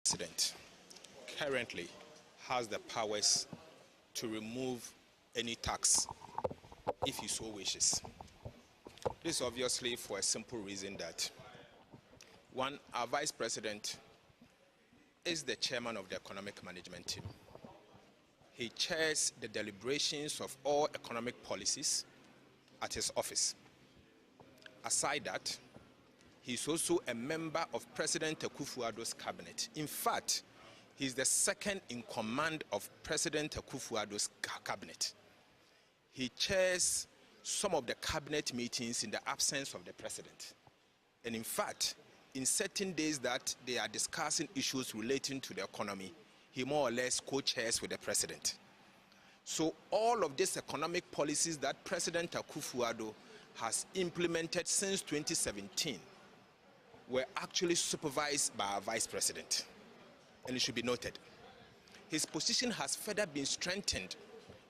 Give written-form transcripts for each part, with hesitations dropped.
President currently has the powers to remove any tax if he so wishes. This is obviously for a simple reason that, one, our Vice President is the chairman of the Economic Management Team. He chairs the deliberations of all economic policies at his office. Aside that, he's also a member of President Akufo-Addo's cabinet. In fact, he's the second in command of President Akufo-Addo's cabinet. He chairs some of the cabinet meetings in the absence of the president. And in fact, in certain days that they are discussing issues relating to the economy, he more or less co-chairs with the president. So all of these economic policies that President Akufo-Addo has implemented since 2017 were actually supervised by our vice president. And it should be noted, his position has further been strengthened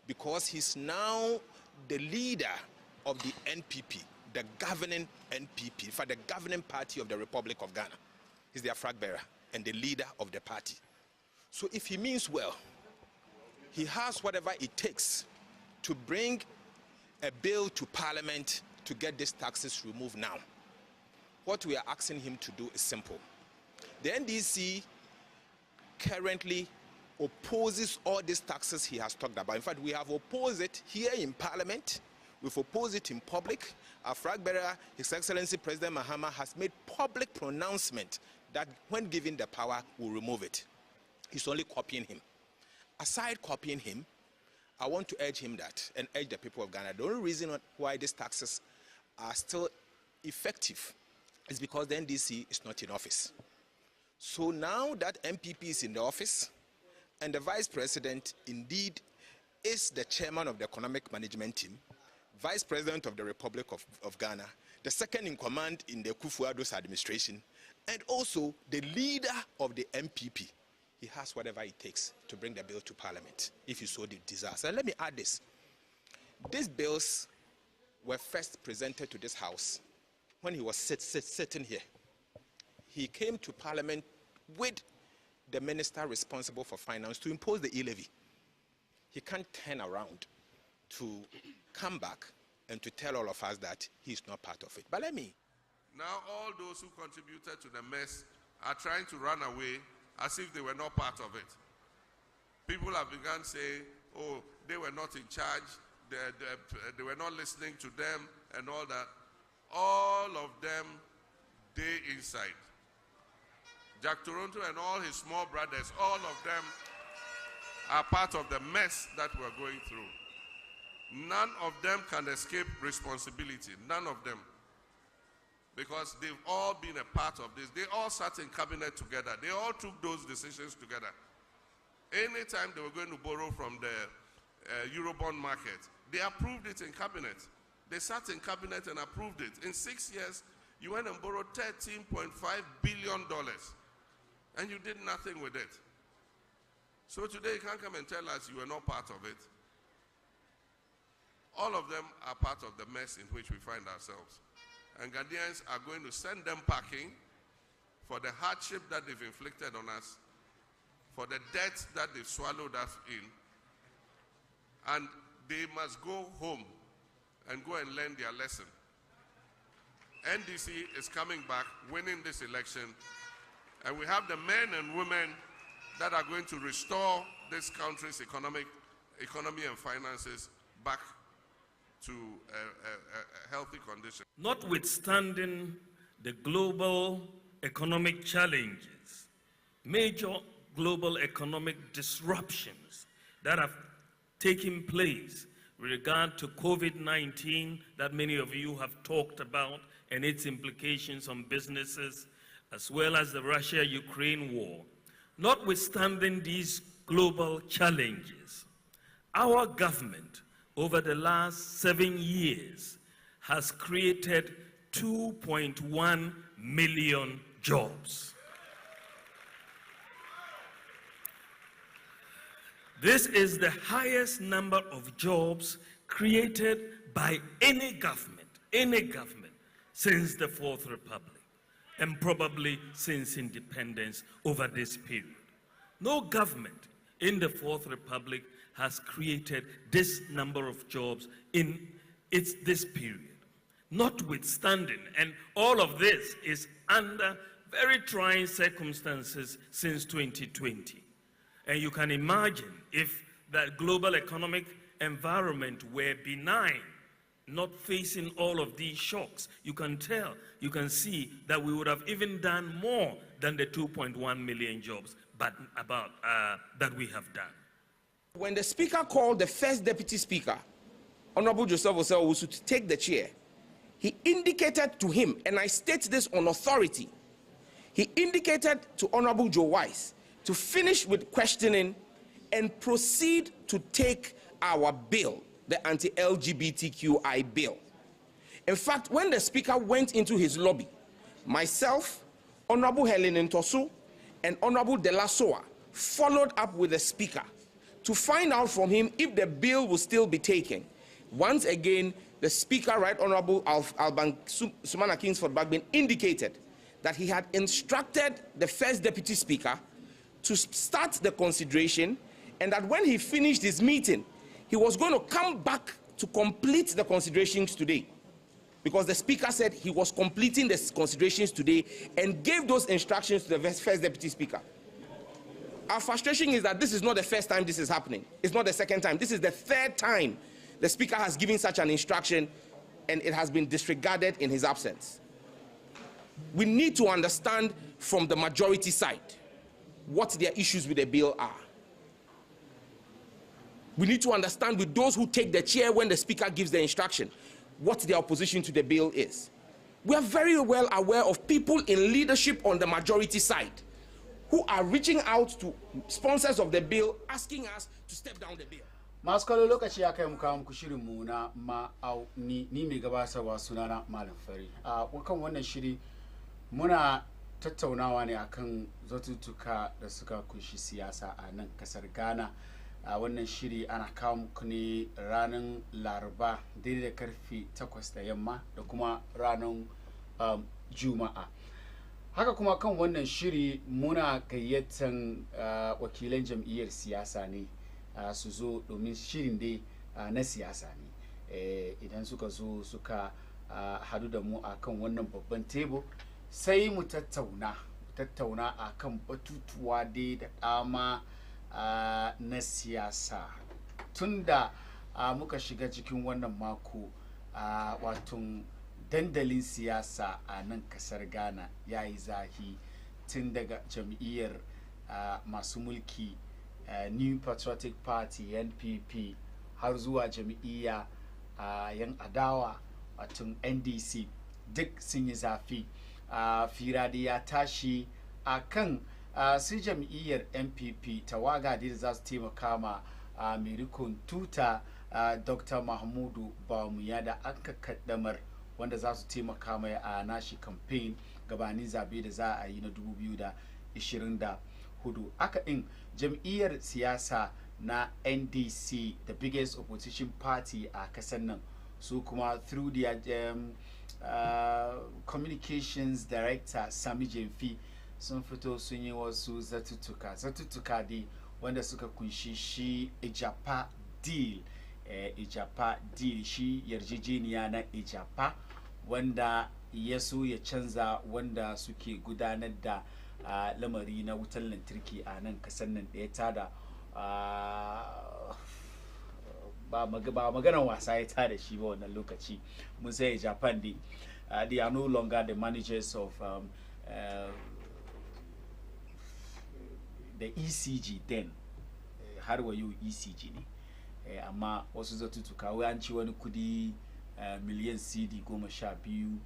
because he's now the leader of the NPP, the governing NPP, in fact, the governing party of the Republic of Ghana. He's their flag bearer and the leader of the party. So if he means well, he has whatever it takes to bring a bill to Parliament to get these taxes removed now. What we are asking him to do is simple. The NDC currently opposes all these taxes he has talked about. In fact, we have opposed it here in Parliament. We've opposed it in public. Our flag bearer, His Excellency President Mahama, has made public pronouncement that when given the power, will remove it. He's only copying him. Aside copying him, I want to urge him that, and urge the people of Ghana, the only reason why these taxes are still effective is because the NDC is not in office. So now that MPP is in the office, and the Vice President indeed is the chairman of the Economic Management Team, Vice President of the Republic of Ghana, the second in command in the Akufo-Addo's administration, and also the leader of the MPP, he has whatever it takes to bring the bill to Parliament, if he so desires. And let me add this. These bills were first presented to this House when he was sitting here. He came to Parliament with the minister responsible for finance to impose the e-levy. He can't turn around to come back and to tell all of us that he's not part of it. But let me. Now all those who contributed to the mess are trying to run away as if they were not part of it. People have begun saying, oh, they were not in charge, they were not listening to them and all that. All of them, they inside. Jack Toronto and all his small brothers, all of them are part of the mess that we're going through. None of them can escape responsibility, none of them. Because they've all been a part of this. They all sat in cabinet together. They all took those decisions together. Anytime they were going to borrow from the Eurobond market, they approved it in cabinet. They sat in cabinet and approved it. In 6 years, you went and borrowed $13.5 billion. And you did nothing with it. So today you can't come and tell us you were not part of it. All of them are part of the mess in which we find ourselves. And Ghanaians are going to send them packing for the hardship that they've inflicted on us, for the debt that they've swallowed us in. And they must go home and go and learn their lesson. NDC is coming back, winning this election, and we have the men and women that are going to restore this country's economy and finances back to a healthy condition. Notwithstanding the global economic challenges, major global economic disruptions that have taken place with regard to COVID-19 that many of you have talked about and its implications on businesses, as well as the Russia-Ukraine war. Notwithstanding these global challenges, our government over the last 7 years has created 2.1 million jobs. This is the highest number of jobs created by any government since the Fourth Republic. and probably since independence over this period. No government in the Fourth Republic has created this number of jobs in this period. Notwithstanding, and all of this is under very trying circumstances since 2020. And you can imagine if that global economic environment were benign, not facing all of these shocks, you can see that we would have even done more than the 2.1 million jobs that we have done. When the Speaker called the first Deputy Speaker, Honorable Joseph Osei Owusu, to take the chair, he indicated to him, and I state this on authority, he indicated to Honorable Joe Wise to finish with questioning and proceed to take our bill, the anti-LGBTQI bill. In fact, when the Speaker went into his lobby, myself, Honorable Helen Ntosu, and Honorable De La Soa followed up with the Speaker to find out from him if the bill will still be taken. Once again, the Speaker, Right Honorable Alban Sumana Kingsford Bagbin, indicated that he had instructed the first Deputy Speaker to start the consideration, and that when he finished his meeting, he was going to come back to complete the considerations today. Because the Speaker said he was completing the considerations today and gave those instructions to the first Deputy Speaker. Our frustration is that this is not the first time this is happening. It's not the second time. This is the third time the Speaker has given such an instruction, and it has been disregarded in his absence. We need to understand from the majority side what their issues with the bill are. We need to understand with those who take the chair when the Speaker gives the instruction what their opposition to the bill is. We are very well aware of people in leadership on the majority side who are reaching out to sponsors of the bill, asking us to step down the bill. Masu kallo lokaci ya kai mu kawo muku shirin mu na ni mai gabatarwa sunana Malam Fari. A kan wannan shiri muna tattaunawa ne akan zatutuka da suka kunshi siyasa a nan kasar Ghana. A wannan shiri ana kawo muku ne ranar Laraba daidai da karfe 8 da yamma da kuma ranar Juma'a. Haka kuma kan wannan shiri muna gayyatan wakilan jam'iyyar siyasa ne su zo domin shirin dai na siyasa ne. Idan suka zo suka hadu da mu akan wannan babban tebur sai mu tattauna akan batutuwa dai da dama na siyasa. Tunda muka shiga cikin wannan mako wato dandalin siyasa a nan kasar Ghana yayi zahi tun daga jam'iyyar masu mulki New Patriotic Party NPP har zuwa jam'iyya yan adawa wato NDC duk sun yi zafi. Fira da ya tashi akan su jam'iyyar NPP tawaga da za su taimaka ma Mirikon Tuta Dr. Mahmudu Bawumia da aka kaddamar wanda za su taimaka mai a nashi campaign gabanin zabe da za a yi na 2024. Aka din jam'iyyar siyasa na NDC, the biggest opposition party a kasar nan, su kuma through their communications director Sami Jemfi sun fito sun yi wasu zatutuka dai wanda suka kunshi shi Ijapa deal. Ijapa deal shi yarjejeniya na Ijapa wanda ya so ya canza wanda suke gudanar da lamari na wutar lantarki a nan kasar nan da ya tada ba maganar wasa ya tada shi ba wannan lokaci. Mun sai Japan dai they are no longer the managers of the ECG then. Har wa yau ECG ne. Amma wasu zatutuka wai an ci wani kudi miliyan CD 12.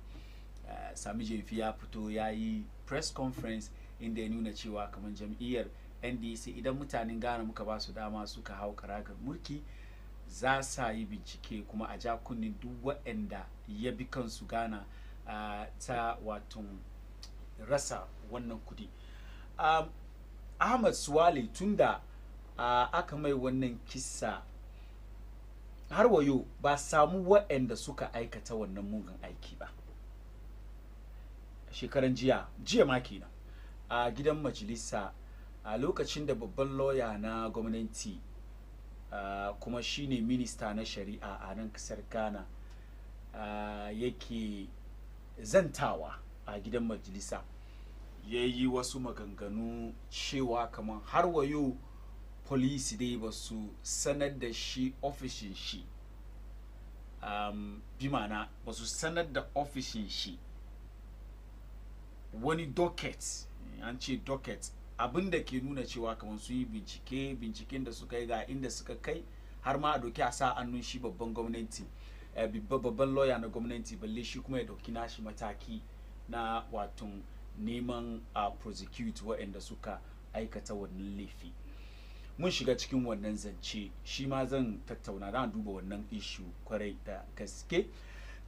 Sami Jemfi ya fito ya yi press conference inda ya nuna cewa kamar jam'iyyar NDC idan mutanen Ghana muka ba su dama suka hau karagar mulki za sa yi bincike kuma a ja kunnin duk waɗanda ya bi kansu Ghana ta wato rasa wannan kudi. Ahmad Suwale tunda aka mai wannan kissa har wayo ba samu waɗanda suka aikata wannan mugun aiki ba. shekaran jiya ma kenan a gidan majalisa a lokacin da babban lawyer na gwamnati kuma shine minista na shari'a a nan kasar Ghana yake zantawa a gidan majalisa ya yi wasu maganganu cewa kamar har wayo police dai ba su sanar da shi ofishin shi bi mana ba su sanar da ofishin shi wani docket an ce docket abinda ke nuna cewa kamar su yi binciken da suka yi ga inda suka kai har ma a doki a sa annun shi babban gwamnati babban lawyer na gwamnati balle shi kuma ya dauki nashi mataki na wato neman a prosecute waɗanda suka aikata wannan laifi. Mun shiga cikin wannan zance shi ma zan tattauna da duba wannan issue kwarai da gaske.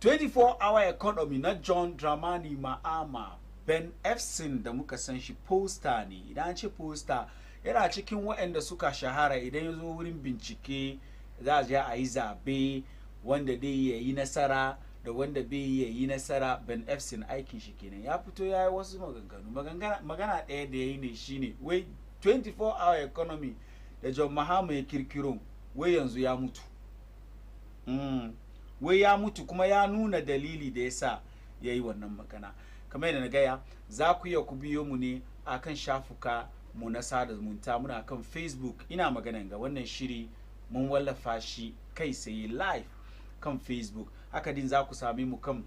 24-hour economy na John Dramani Mahama Ben Efsin da muka san shi poster ne. Idan an ce poster yana cikin waɗanda suka shahara idan ya zo wurin bincike za a je a yi zabe wanda dai ya yi nasara da wanda bai yi nasara. Ben Efsin aikin shi kenan ya fito ya yi wasu magana ɗaya da ya yi ne shine wai 24-hour economy da John Mahama ya kirkiro wai yanzu ya mutu. Wai ya mutu kuma ya nuna dalili da yasa ya yi wannan magana. Kamar yadda na gaya za ku iya ku biyo mu ne akan shafuka mu na sada zumunta. Muna kan Facebook, ina magana ga wannan shiri mun wallafa shi kai sai live kan Facebook. Haka din za ku same mu kan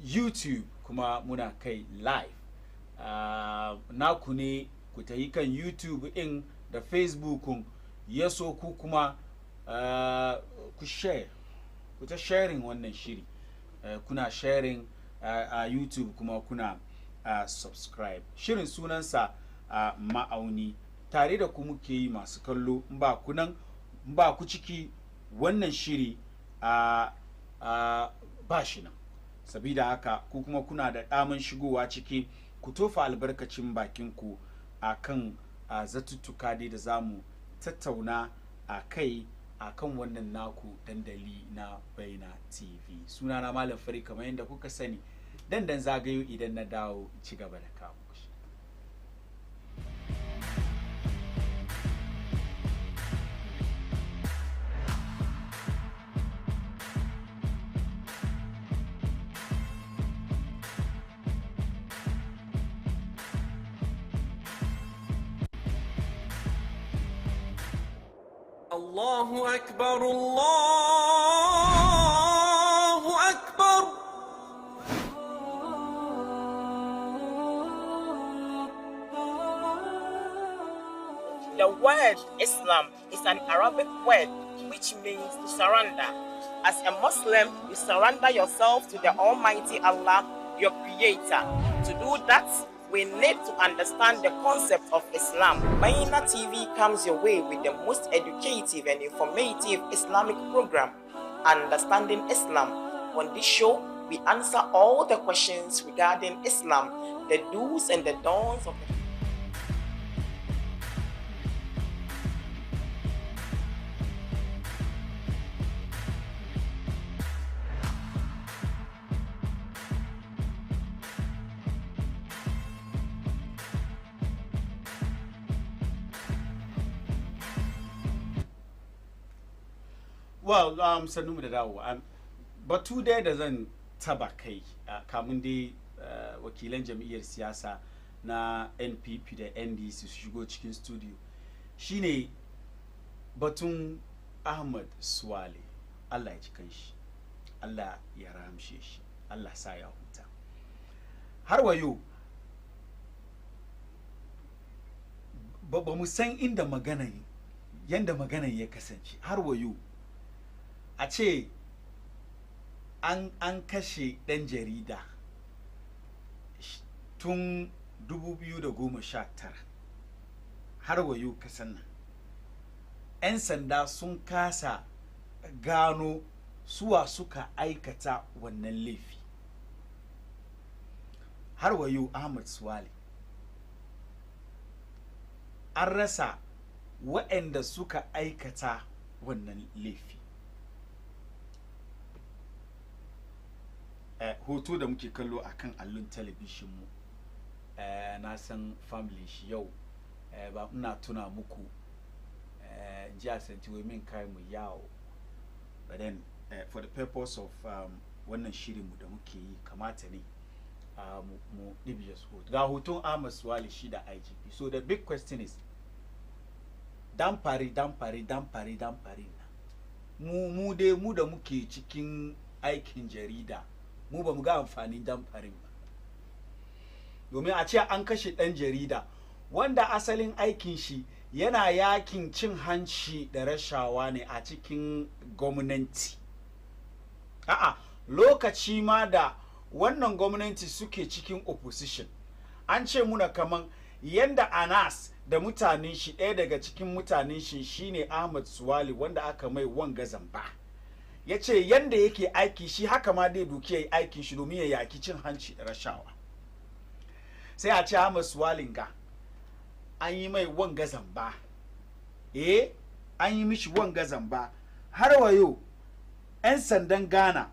YouTube kuma muna kai live. Naku ne ku ta yi kan YouTube in da Facebook ya so ku kuma ku share, ku ta sharing wannan shiri. Kuna sharing a YouTube kuma kuna subscribe. Shirin sunansa ma'auni, tare da ku muke yi masu kallo. Ba ku nan ba ku ciki wannan shiri ba shi nan. Sabida haka ku kuma kuna da daman shigowa ciki ku tofa albarkacin bakinku akan zatuttuka dai da zamu tattauna a kai akan wannan naku dandali na Baina TV. Sunana Malam Fari kamar yadda kuka sani, dandan zagayo idan na dawo ci gaba da kawo. الله أكبر الله أكبر. The word Islam is an Arabic word which means to surrender. As a Muslim, you surrender yourself to the Almighty Allah, your Creator. To do that, we need to understand the concept of Islam. Baina TV comes your way with the most educative and informative Islamic program, Understanding Islam. On this show, we answer all the questions regarding Islam, the do's and the don'ts of the Well, sannu da dawo. Batu dai da zan taba kai kamun dai wakilan jam'iyyar siyasa na NPP da NDC su shigo cikin studio shine batun Ahmad Suwale. Allah ya ci kanshi, Allah ya ramshe shi, Allah sa ya huta. Har wayo ba mu san inda yanda maganan ya kasance. Har wayo a ce an kashe ɗan jarida tun 2019 har wayo kasan nan 'yan sanda sun kasa gano suwa suka aikata wannan laifi. Har wayo Ahmad Suwale an rasa waɗanda suka aikata wannan laifi. hoto da muke kallo akan allon talabishin mu na san family shi yau ba ina tuna muku ji asanti we min kai mu yawo, but then for the purpose of wannan shirin mu da muke yi kamata ne mu ɗibiya su hoto ga hoton Ahmad Suwali shi da IGP. So the big question is dan fari na mu da muke cikin aikin jarida mu ba mu ga amfanin dan farin ba, domin a ce an kashe dan jarida wanda asalin aikin shi yana yakin cin hanci da rashawa ne a cikin gwamnati. Lokaci ma da wannan gwamnati suke cikin opposition an ce muna kaman yanda Anas da mutanen shi, ɗaya daga cikin mutanen shi shine Ahmad Suwali wanda aka mai wanga zamba, ya ce yanda yake aiki shi haka ma dai duki ya yi aikin shi domin ya yaki cin hanci da rashawa. Sai a ce Ahmad Suwalin ga an yi mai wanga zamba, an yi mishi wanga zamba, har wayo 'yan sandan Ghana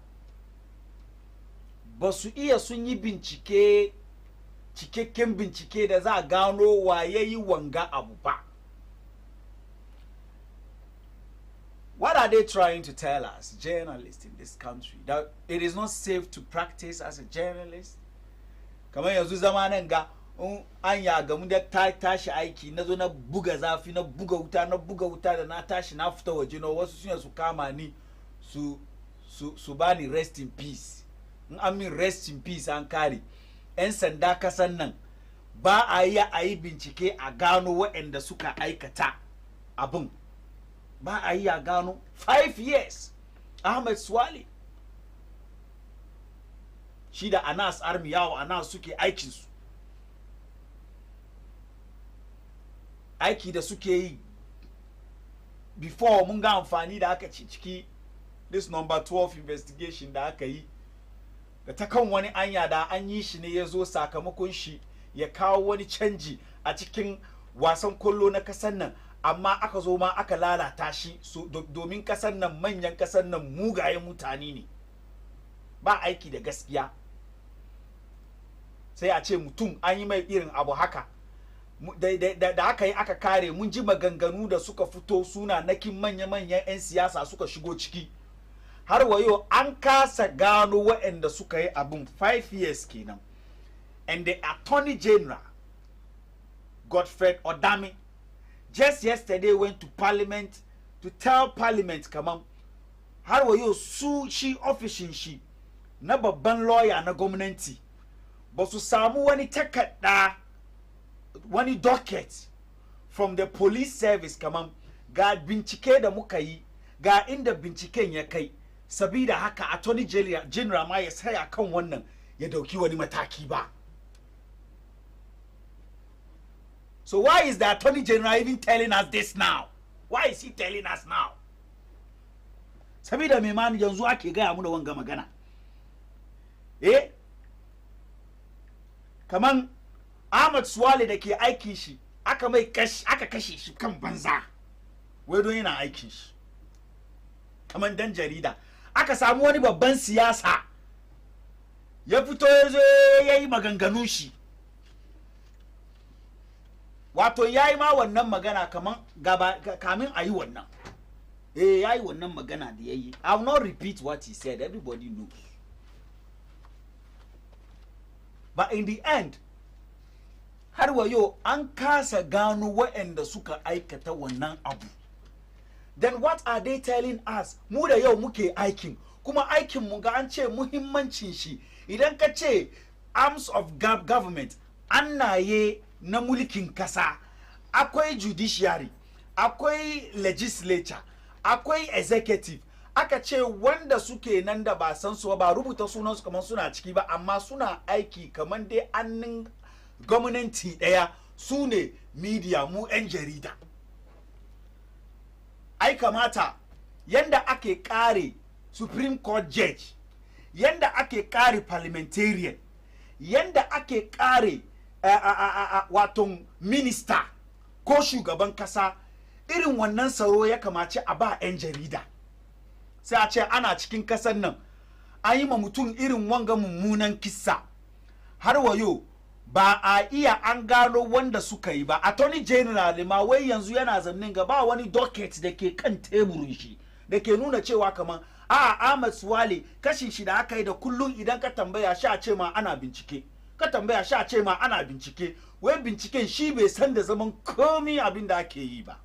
ba su iya sun yi bincike, cikakken bincike da za a gano wa ya yi wanga abu ba. What are they trying to tell us, journalists in this country? That it is not safe to practice as a journalist? Kamar yanzu zamanin ga an ya gamu da tashi aiki na zo na buga zafi na buga wuta da na tashi na fita waje na wasu suna su kama ni su bani rest in peace. In an min rest in peace an kare 'yan sanda kasan nan ba a yi bincike a gano waɗanda suka aikata abin, ba a yi a gano. 5 years Ahmed Suwali shi da Anas Army yawo Anas suke aikinsu, aiki da suke yi before mun ga amfani da aka ciki this number 12 investigation da aka yi da ta kan wani anya da an yi shi ne ya zo sakamakon shi ya kawo wani canji a cikin wasan kollo na kasan nan, amma aka zo ma aka lalata shi domin kasan nan manyan kasan nan mugayen mutane ne, ba aiki da gaskiya. Sai a ce mutum an yi mai irin abu haka da aka yi aka kare. Mun ji maganganu da suka fito suna nakin manya-manyan 'yan siyasa suka shigo ciki, har wayo an kasa gano waɗanda suka yi abin 5 years kenan. And the Attorney General Godfred Odami just yesterday went to Parliament to tell Parliament kaman har wayo shi ofishin shi na babban lawyer na gwamnati ba su samu wani takarda, wani docket from the police service kaman ga bincike da muka yi ga inda binciken ya kai, sabida haka Attorney General ma ya saya kan wannan ya dauki wani mataki ba. So why is the Attorney General even telling us this now? Why is he telling us now? Sabida mai mani yanzu ake gaya mu da wanga magana. Kaman Ahmad Suwali da ke aikin shi aka kashe shi kan banza, wai don yana aikin shi kaman dan jarida. Aka samu wani babban siyasa ya fito ya yi maganganun shi, wato ya yi ma wannan magana kamin a yi wannan. Ya yi wannan magana da ya yi. I will not repeat what he said, everybody knows. But in the end, har wayo an kasa gano waɗanda suka aikata wannan abu. Then what are they telling us? Mu da yau muke aikin, kuma aikin mu ga an ce muhimmancin shi. Idan ka ce arms of government, annaye na mulkin kasa, akwai judiciary, akwai legislature, akwai executive. Aka ce wanda suke nan da ba san su ba rubuta sunan su kaman suna ciki ba, amma suna aiki kaman dai annin gwamnati daya, su ne media, mu 'yan jarida. Ai kamata yanda ake kare Supreme Court judge, yanda ake kare parliamentarian, yanda ake kare wato minister ko shugaban kasa, irin wannan tsaro ya kamace a ba 'yan jarida. Sai a ce ana cikin kasan nan an yi ma mutum irin wanga mummunan kissa har wayo ba a iya an gano wanda suka yi ba. Attorney General ma wai yanzu yana zannin ga ba wani docket da ke kan teburin shi da ke nuna cewa kaman Ahmad Suwale kashin shi da aka yi da kullum idan ka tambaya sha ce ma ana bincike, ka tambaya sha ce ma ana bincike, wai binciken shi bai san da zaman komi abin da ake yi ba.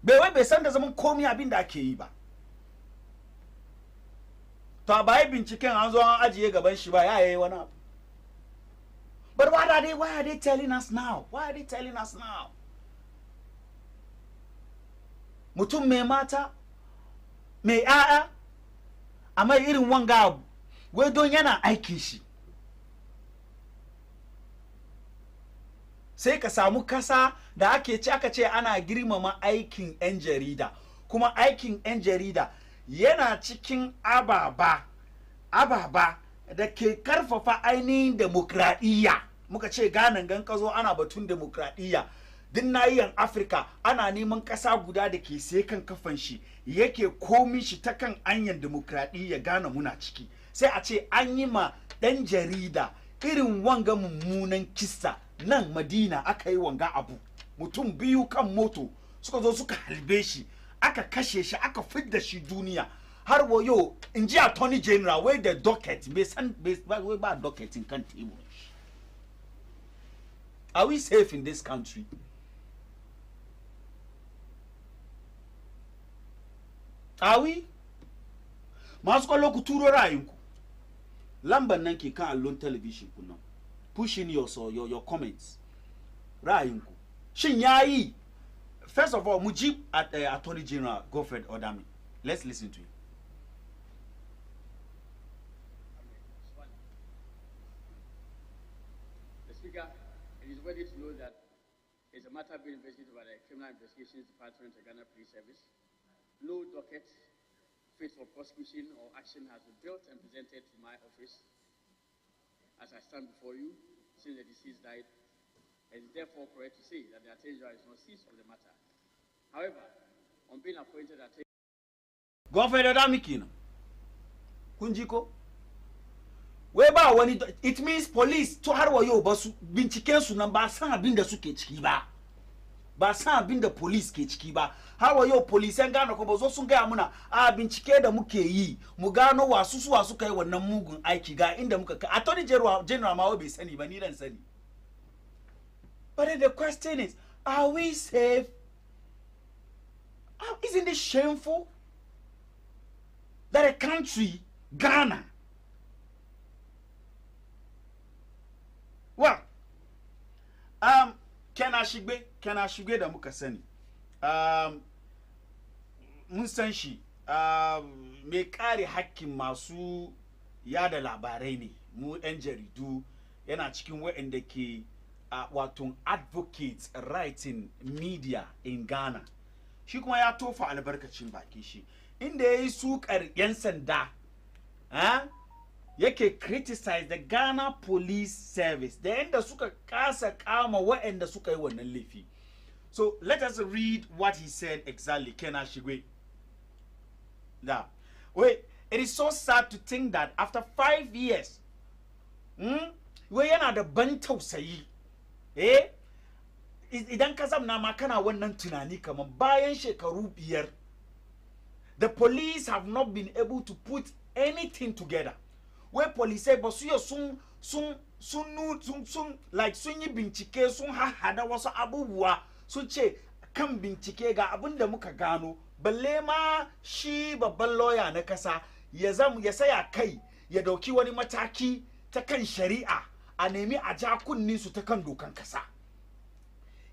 Bai san da zaman komi abin da ake yi ba. To ba yi binciken an zo an ajiye gaban shi ba ya yi wani abu. But why are they telling us now? Why are they telling us now? Mutum mai mata, mai ‘ya'ya, amma irin wanga abu, wai don yana aikin shi. Sai ka samu kasa da aka ce ana girmama aikin 'yan jarida, kuma aikin 'yan jarida yana cikin ababa da ke karfafa ainihin demokradiyya. Muka ce ganan gan kazo ana batun demokradiyya. Din nahiyan Afirka ana neman kasa guda da ke sai kan kafan shi yake komi shi ta kan anyan demokradiyya. Gana muna ciki. Sai a ce an yi ma dan jarida irin wanga mummunan kissa nan Madina aka yi wanga abu. Mutum biyu kan moto suka zo suka halbe shi, aka kashe shi, aka fidda shi duniya. Har wayo in ji Attorney General wai da docket wai ba docket in kan tebur. Are we safe in this country? Are we? Masu kwallo ku turo ra'ayinku. Lambar nan ke kan allon television ku nan. Push in your comments. Ra'ayinku. Shin yayi? First of all, Mujib at Attorney General Godfred Odami. Let's listen to him. The Speaker, it is worthy to know that it's a matter being investigated by the Criminal Investigations Department of Ghana Police Service. No docket fit for prosecution or action has been built and presented to my office as I stand before you since the deceased died. It is therefore correct to say that the attention is not ceased on the matter. However, on being appointed attorney, Godfred Odami kino. Kunjiko. We ba wani, it means police to har wayo ba su binciken su nan ba san abin da suke ciki ba. Ba san abin da police ke ciki ba. Har wayo police an gano ko ba zo sun gaya muna a bincike da muke yi mu gano wasu kai wannan mugun aiki ga inda muka kai. Attorney General ma bai sani ba, ni dan sani. But then the question is, are we safe? Isn't it shameful that a country, Ghana, well, Ken Ashigbe da muka sani, mun san shi mai kare hakkin masu yada labarai ne, mu 'yan jaridu, yana cikin waɗanda ke wato advocates writing media in Ghana. Shi kuma ya tofa albarkacin baki shi inda yayi sukar 'yan sanda, yake criticize the Ghana Police Service da yanda suka kasa kama waɗanda suka yi wannan laifi. So let us read what he said exactly. Ken Ashigbe. Now, wait, it is so sad to think that after 5 years, wai yana da ban tausayi, idan ka zamna ma kana wannan tunani kaman bayan shekaru 5, the police have not been able to put anything together. Where police say, but sun yi bincike, sun hada wasu abubuwa, sun ce kan bincike ga abin da muka gano, balle ma shi babban lawyer na kasa ya saya kai ya dauki wani mataki ta kan shari'a a nemi a ja kunni su ta kan dokan kasa.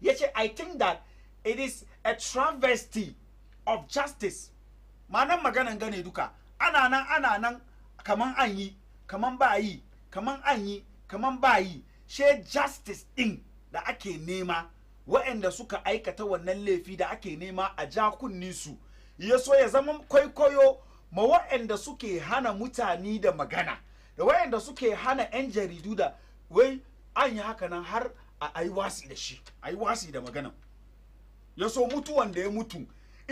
Yace, I think that it is a travesty of justice. Manan maganan gane duka, ana nan kaman an yi, kaman ba yi, kaman an yi, kaman ba yi. She justice din da ake nema, waɗanda suka aikata wannan laifi da ake nema a ja kunni su, ya so ya zama kwaikwayo ma waɗanda suke hana mutane da magana, da waɗanda suke hana 'yan jaridu da wai an yi haka nan har a yi wasi da shi, a yi wasi da magana. Ya so mutuwan da ya mutu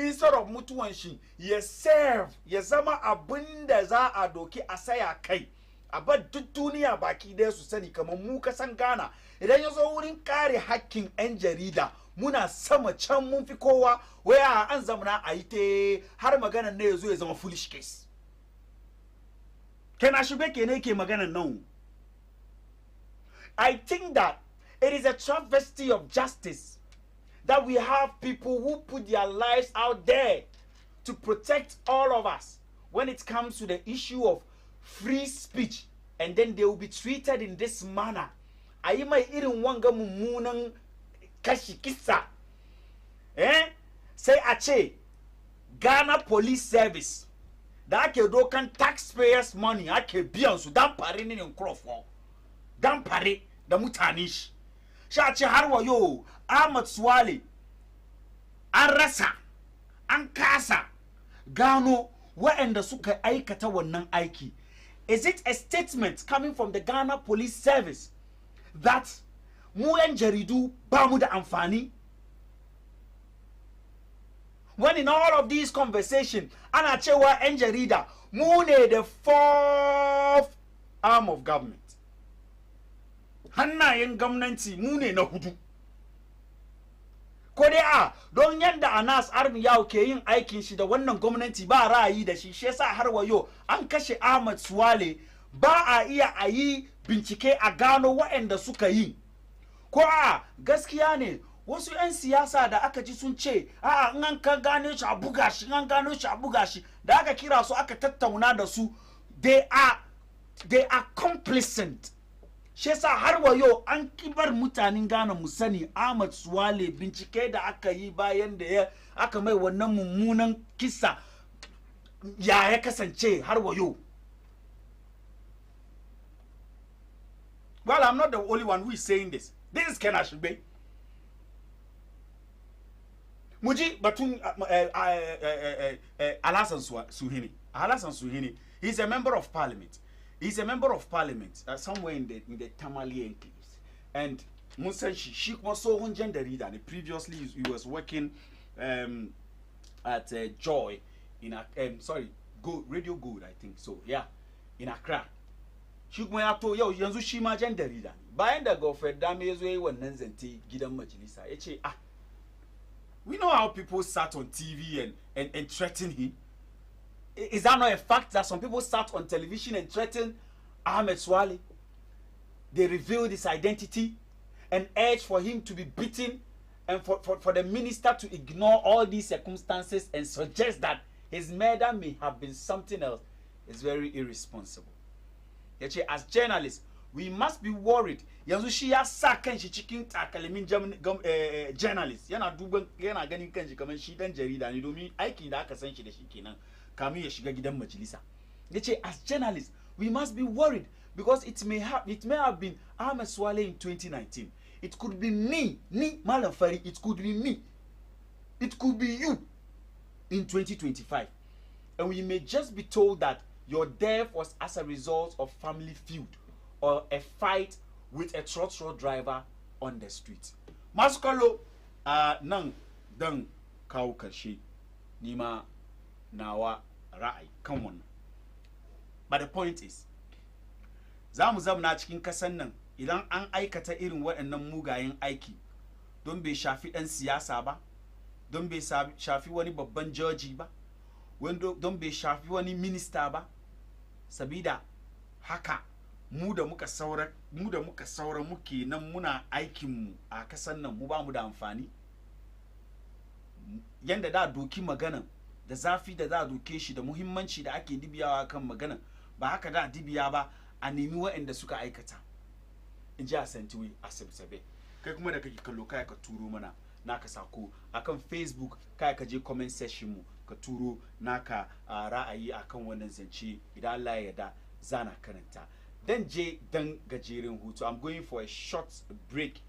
instead of mutuwan shi ya serve ya zama abin da za a doki a saya kai a bar duk duniya baki ɗaya su sani kamar mu kasan Ghana idan ya zo wurin kare hakkin 'yan jarida muna sama can mun fi kowa waya an zamana a yi te har maganan ne ya zo ya zama foolish case Ken Ashibeke ne ke maganan nan. I think that it is a travesty of justice that we have people who put their lives out there to protect all of us when it comes to the issue of free speech, and then they will be treated in this manner. Ayi mai irin wanga mummunan kashi kisa. Sai a ce Ghana Police Service da ake dokan taxpayers money ake biyan su dan fare ne nkrofo. Dan fare da mutane shi. Sha ce har wayo Ahmad Swale an rasa an kasa gano waɗanda suka aikata wannan aiki. Is it a statement coming from the Ghana Police Service that mu yan jaridu ba mu da amfani? When in all of these conversations, ana cewa yan jarida mu ne the fourth arm of government. Hannayen gwamnati mu ne na hudu. Ko dai a don yanda Anas Armiyahu ke yin aikin shi da wannan gwamnati ba ra'ayi da shi yasa har wayo an kashe Ahmad Swale ba a iya a yi bincike a gano waɗanda suka yi. Ko a gaskiya ne wasu 'yan siyasa da aka ji sun ce a in an ka gane shi a buga shi an gano shi a buga shi da aka kira su aka tattauna da su they are complicit. Shi yasa har wayo an kibar mutanen Ghana mu sani Ahmad Swale bincike da aka yi bayan da aka mai wannan mummunan kisa ya kasance har wayo. Well, I'm not the only one who is saying this. This is Ken Ashibeke. Muji batun Alasan Suhini. Alasan Suhini. He's a member of parliament. He's a member of parliament somewhere in the Tamale enclaves. And Musa she was so on gender reader. Previously he was working at Joy in Radio Good, I think. So yeah, in Accra. Shi kuma ya to yau yanzu shi ma jan jarida ne bayan da Godfred Dame ya zo yi wannan zance gidan majalisa ya ce we know how people sat on TV and threaten him. Is that not a fact that some people sat on television and threatened Ahmed Swale? They revealed his identity and urged for him to be beaten and for the minister to ignore all these circumstances and suggest that his murder may have been something else. It's very irresponsible. As journalists, we must be worried. Yanzu shi ya sa kanshi cikin takalmin journalists. Yana duban yana ganin kanshi kamar shi dan jarida ne domin aikin da aka san shi da shi kenan kamin ya shiga gidan majalisa. As journalists, we must be worried because it may have been Ahmed Swale in 2019. It could be me, Malam Fari. It could be me. It could be you in 2025, and we may just be told that your death was as a result of family feud or a fight with a trotro driver on the street. Maskalo nan dan kawo karshe nima nawa ra'ayi kan wannan. But the point is, za mu zamna cikin kasan nan idan an aikata irin waɗannan mugayen aiki don bai shafi ɗan siyasa ba, don bai shafi wani babban joji ba, don bai shafi wani minista ba, sabida haka mu da muka saura muke nan muna aikin mu a kasan nan mu ba mu da amfani. Yanda da doki maganan da zafi da za doke shi da muhimmanci da ake dibiyawa kan maganan ba haka da dibiya ba a nemi waɗanda suka aikata. In ji a santiwe a sabsabe kai kuma da kake kallo kai ka turo mana naka sako akan Facebook, kai ka je comment section mu ka turo naka ra'ayi akan wannan zance. Idan Allah ya yarda zana karanta. Dan je dan gajeren hutu. I'm going for a short break.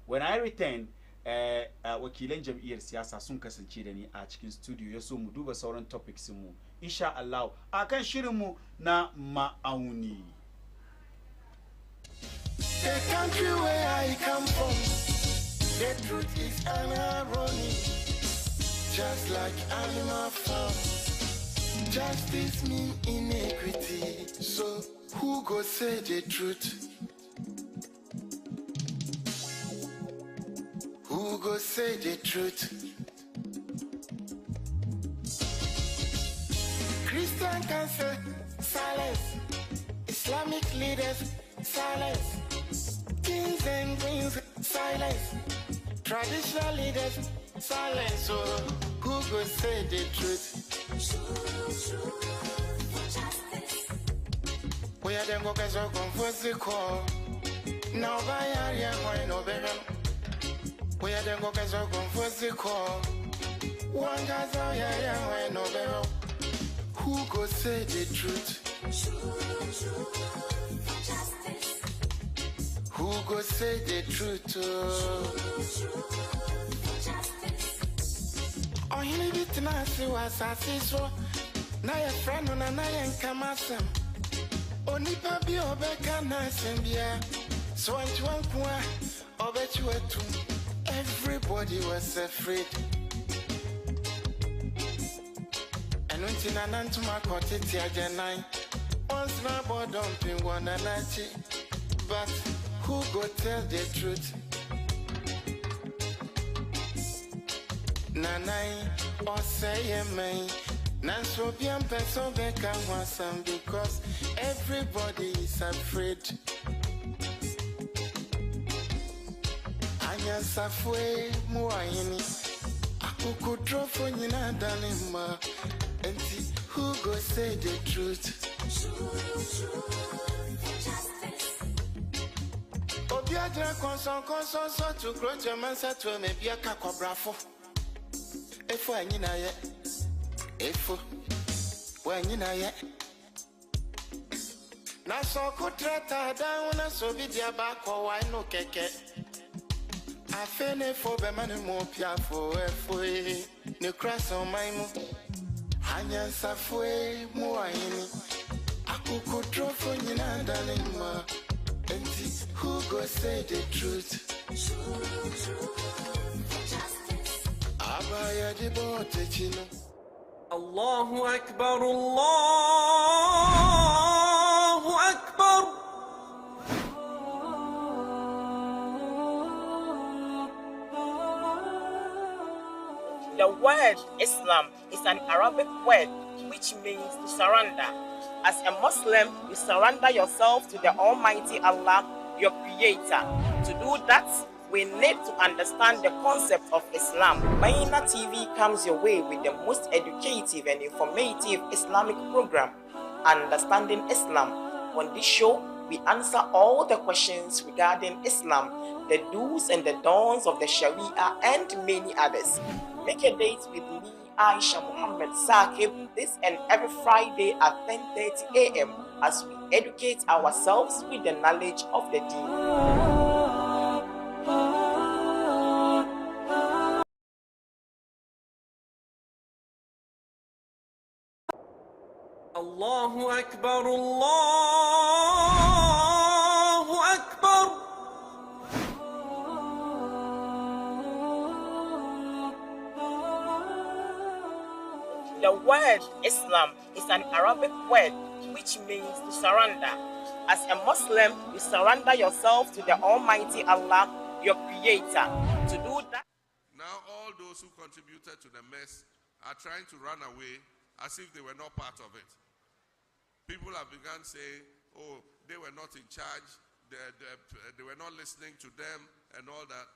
When I return, wakilan jam'iyyar siyasa sun kasance da ni a cikin studio ya so mu duba sauran topics mu insha Allah akan shirin mu na ma'auni. The country where I come from, the truth is an irony. just like animal farm. Justice mean inequity. So who go say the truth? Who go say the truth? Christian can say silence. Islamic leaders silence. Kings and queens silence. Traditional leaders silence. So who go say the truth? We are them go so confused the call. Now by area why no baby. We are them go so confused the call. One guy's why no baby. Who go say the truth? Who go say the truth? Oh, he need it now. See what I see so. Now your friend on an iron camasam. Only papi obeka nice and beer. So and one kwa obet you at two. Everybody was afraid. And when Tina Nantuma caught it here, nine. Once my board dumping one and but who go tell the truth? Nanai or say me. Nanso bien person beka wasam because everybody is afraid. Anya safwe muayini. Akuku drofo nyina dalima. Enti who go say the truth? Obiadra konson so to grow your man set to me be a cacobrafo. If I need a yet, if when you know yet. Now so could trata down so be dear back or why no keke. I feel for the man more piafo, if no cross on my move. Hanya safwe muaini. Akuku drofo nyina dalima. Enti who go say the truth? Abaya di bote chino. Allahu Akbar, Allahu Akbar. The word Islam is an Arabic word which means to surrender. As a Muslim, you surrender yourself to the Almighty Allah, your Creator. To do that, we need to understand the concept of Islam. Bayyinah TV comes your way with the most educative and informative Islamic program, Understanding Islam. On this show, we answer all the questions regarding Islam, the do's and the don'ts of the Sharia, and many others. Make a date with me, Aisha Muhammad Saqib, this and every Friday at 10:30 a.m. as we educate ourselves with the knowledge of the Deen. Allahu Akbar, Allahu Akbar. The word Islam is an Arabic word which means to surrender. As a Muslim, you surrender yourself to the Almighty Allah, your Creator. To do that, Now all those who contributed to the mess are trying to run away as if they were not part of it. People have begun saying, oh, they were not in charge, they were not listening to them and all that.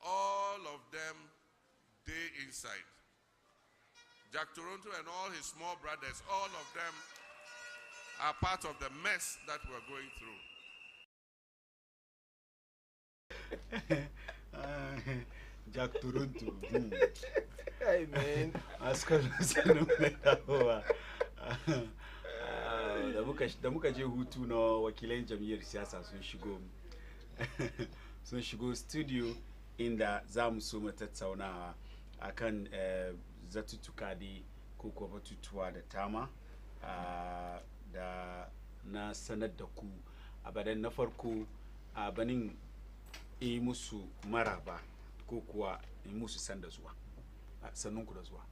All of them, they inside. Jack Toronto and all his small brothers, all of them are part of the mess that we're going through. Jack Toronto. Hey, man. Da muka je hutu na wakilan jam'iyyar siyasa sun shigo studio inda za mu so mu tattaunawa akan zatuttuka dai ko kuma batutuwa da tama da na sanar da ku abadan na farko abanin musu maraba ko kuwa musu sanda zuwa sannun ku da zuwa.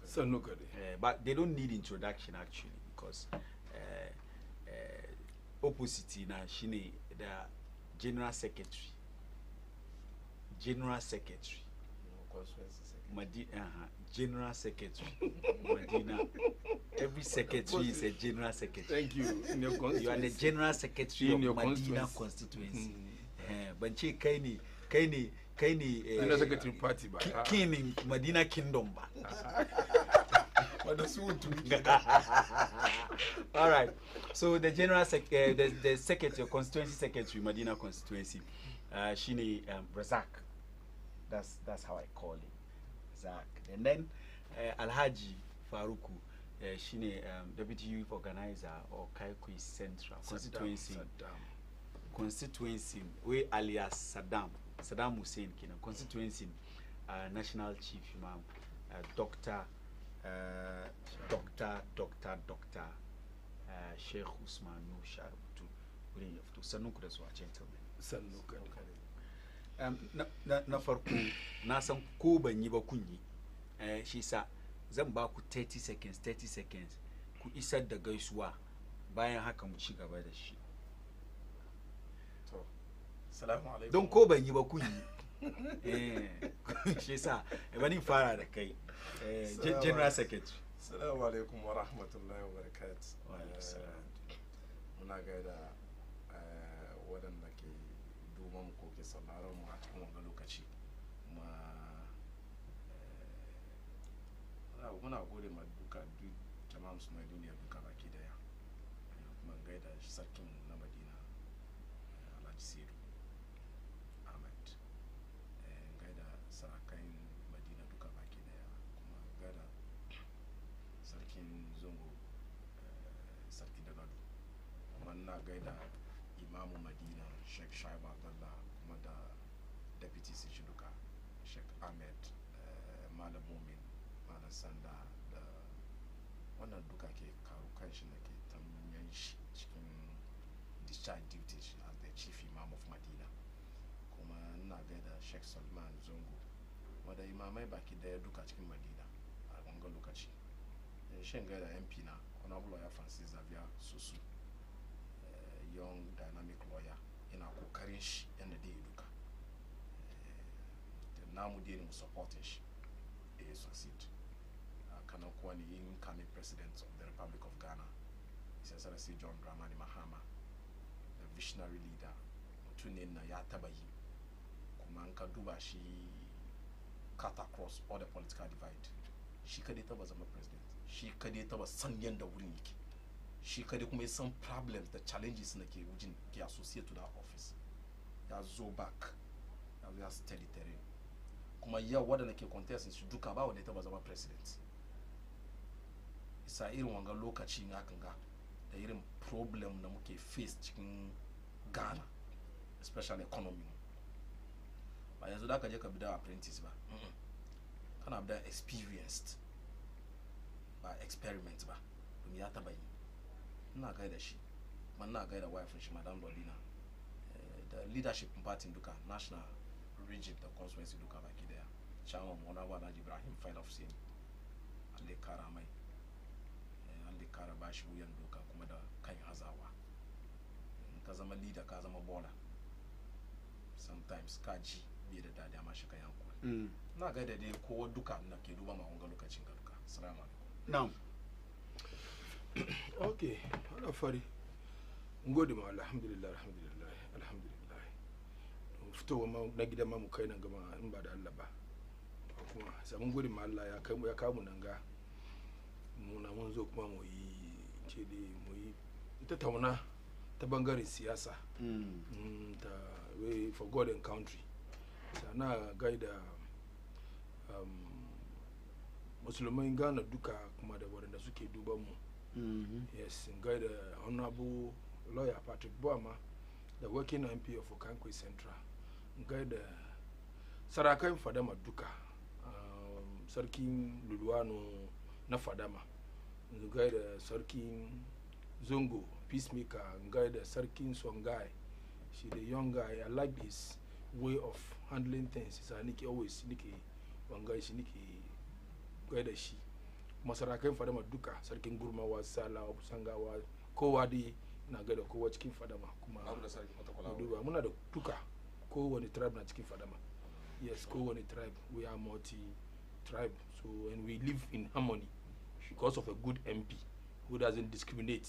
Sannu ka dai. But they don't need introduction actually because opposite na shine the general secretary. General secretary. General secretary. Medina. Every secretary is a general secretary. Thank you. You are the general secretary of Medina constituency. Banche kaini secretary party ba. King in Medina kingdom ba. All right. So the general the secretary, constituency secretary, Medina constituency, Shini Razak. That's how I call him, Razak. And then Alhaji Faruku, Shini deputy youth organizer or Kaikui Central constituency, we alias Saddam Hussein Kina constituency, national chief imam, Dr. Sheikh Usman Nusha to Sanuku da zuwa gentlemen. Sannu ka dai. Na farko na san ko ban yi ba kun yi. Shi sa zan ba ku 30 seconds ku isar da gaisuwa bayan haka mu ci gaba da shi. To, assalamu alaikum. Don ko ban yi ba kun yi. Shi sa bani fara da kai. General secretary. Assalamu alaikum wa rahmatullahi wa barakatuh. Muna gaida waɗanda ke duban mu ko ke sauraron mu a cikin wannan lokaci. Muna gode ma duka duk jama'a musulmai duniya duka baki daya. Kuma gaida sarkin na Madina Alhaji Siru Ahmed. Gaida sarakan Madina duka baki daya. Kuma gaida sarkin Zongo sarki da gado. Kuma na gaida imamu Madina Sheikh Shaib Abdullah kuma da deputy shi duka Sheikh Ahmed Malam Mumin Malam Sanda da wannan duka ke karu kanshi na ke tambayan shi cikin discharge duties as the chief imam of Madina. Kuma ina gaida Sheikh Salman Zongo wadda imamai baki daya duka cikin Madina a wanga lokaci. Shin gaida MP na Honorable Lawyer Francis Xavier Susu, young dynamic lawyer, ina kokarin shi yanda dai duka. Namu dai mu supporting shi succeed. Kana kuwa ni incoming president of the Republic of Ghana, His Excellency John Dramani Mahama, the visionary leader, mutumin na ya taba yi kuma an ka duba shi cut across all the political divide. Shi kadai taba zama president, shi kadai taba san yanda wurin yake, shi kadai kuma ya san problems da challenges na ke wujin ke associate to that office. Ya zo back, ya steady terrain. Kuma yau wadanda ke contest su duka ba wanda ya taba zama president. Isa irin wanga lokaci ne hakan ga da irin problem da muke face cikin Ghana, especially economy. Ba yanzu da ka je ka bi da apprentice ba. Kana bi da experienced ba experiment ba. Domin ya taba yi. Ina gaida shi. Man na gaida wife shi Madam Lolina. The leadership party duka national region da constituency duka baki daya. Chairman Honorable Alhaji Ibrahim Fail of Sin. Allah kara mai. Allah kara bashi wuyan doka kuma da kan hazawa. In ka zama leader ka zama baller. Sometimes ka ji bai da dadi amma shi ka yankuri. Na gaida dai kowa duka na ke duba ma wanga lokacin ga duka. Assalamu alaikum. Na'am. Okay, ana fari. Ngode ma alhamdulillah. Fitowa ma na gidan ma mu kai nan gaba in ba da Allah ba. Kuma sai mun gode ma Allah ya kai mu ya kamu nan ga. Mun zo kuma mu yi ce dai mu yi ita tauna ta bangaren siyasa. Ta way for God and country. Sana gaida musulmai Ghana duka kuma da waɗanda suke duban mu. Yes, gaida Honorable Lawyer Patrick Boama, the working MP of Okankwe Central. Gaida sarakan Fadama duka, sarkin Luluwano na Fadama. Gaida sarkin Zongo, peacemaker. Gaida sarkin Songhai. She's a young guy. I like his way of handling things. He's a Niki always Niki Wangai Niki gaida shi masarakan fadama duka sarkin gurmawa sala sangawa kowa dai na gaida kowa cikin fadama kuma duba muna da duka kowane tribe na cikin fadama yes kowane tribe we are multi tribe so and we live in harmony because of a good MP who doesn't discriminate.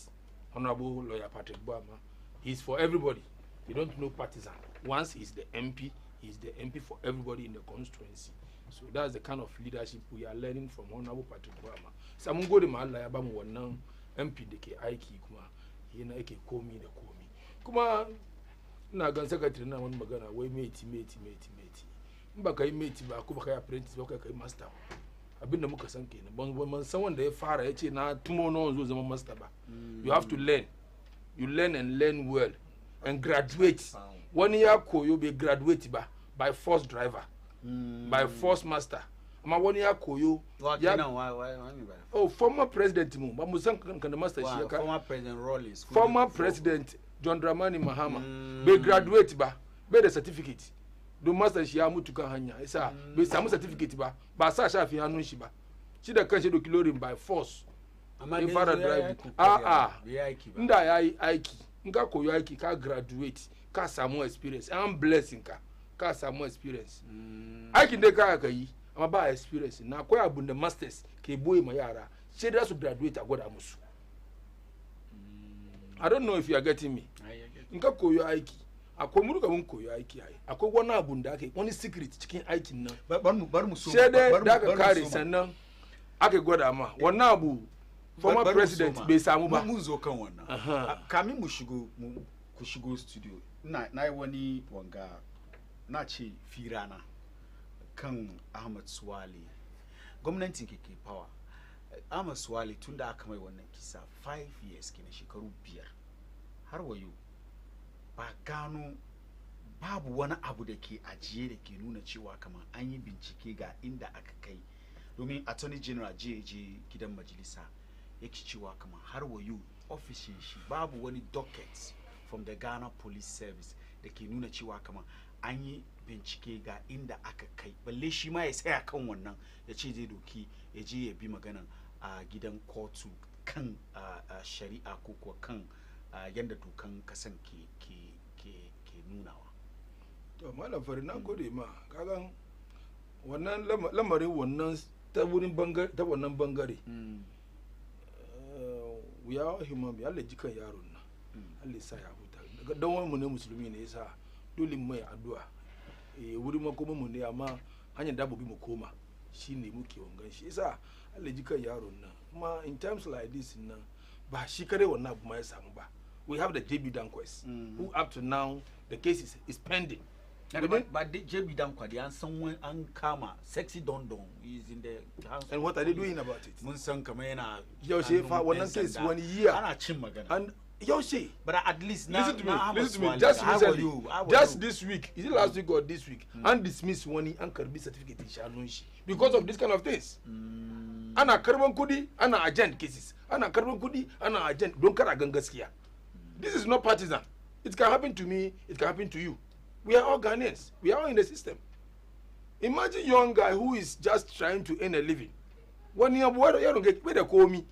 Honorable Lawyer Patrick Boama, he's for everybody. You don't know partisan. Once he's the MP, he's the MP for everybody in the constituency. So that's the kind of leadership we are learning from Honorable Patrick Boama. Samungo de Mahalla ya bamu wannan MP da ke aiki kuma yana yake komi da komi. Kuma ina gan secretary na wani magana wai mate. In ba kai mate ba ko ba kai apprentice ba kai master. Abinda muka san kenan ban san wanda ya fara ya ce na tumo na wanzo zama master ba. You have to learn. You learn and learn well and graduate. Wani ya koyo bai graduate ba by force driver. By force master. Amma wani ya koyo former president mu ba mu san kan master shi ya ka. Former president Rawlings. Former president John Dramani Mahama bai graduate ba bai da certificate. Don master shi ya mutu kan hanya isa bai samu certificate ba sa shafi hannun shi ba shi da kanshi da kilorin by force amma in fara drive inda yayi aiki in ka koyi aiki ka graduate ka samu experience an blessing ka samu experience aikin dai ka yi amma ba experience na akwai abun da masters ke boye ma yara sai da su graduate a gwada musu. I don't know if you are getting me. In ka koyi aiki akwai mun mun koyi aiki akwai wani abun da ake wani secret cikin aikin nan bar mu so sai dai da ka kare sannan aka gwada ma wannan abu former president bai samu ba mun zo kan wannan kamin mu shigo studio na yi wani wanga na ce firana kan Ahmad Suwale gwamnatin ke power Ahmad Suwale tun da aka mai wannan kisa 5 years kenan shekaru 5 har wayo ba gano babu wani abu da ke ajiye da ke nuna cewa kamar an yi bincike ga inda aka kai domin attorney general je gidan majalisa yake cewa kamar har wayo ofishin shi babu wani docket from the Ghana Police Service da ke nuna cewa kamar an yi bincike ga inda aka kai balle shi ma ya tsaya kan wannan ya ce zai doki ya je ya bi maganan a gidan kotu kan shari'a ko kuwa kan yanda dokan kasan ke nunawa. To malam fari na gode ma kagan wannan lamarin wannan ta wurin bangare ta wannan bangare we are human being Allah jikan yaron nan Allah sa ya huta daga dan wani mu ne musulmi ne yasa dole mu mai addu'a wurin makoma mu ne amma hanyar da bobi mu koma shine muke wangan shi yasa Allah jikan yaron nan kuma in times like this nan ba shi kare wannan abu ma ya samu ba. We have the JB Danquist, who up to now the case is pending. But the JB Danquist, and someone unkama, sexy Don is in the house. And what are they doing about it? Munsan Kamena, Yoshi, for one case 1 year. And Yoshi, but at least now, listen to me. Just recently, just this week, is it last week or this week? And dismiss one and Kirby certificate in Shanunshi because of this kind of things. Ana Karban Kudi, ana agent cases. Ana Karban Kudi, ana agent. Don't kara gangaskia. This is not partisan. It can happen to me, it can happen to you. We are all Ghanaians. We are all in the system. Imagine a young guy who is just trying to earn a living. When you don't get where they call me,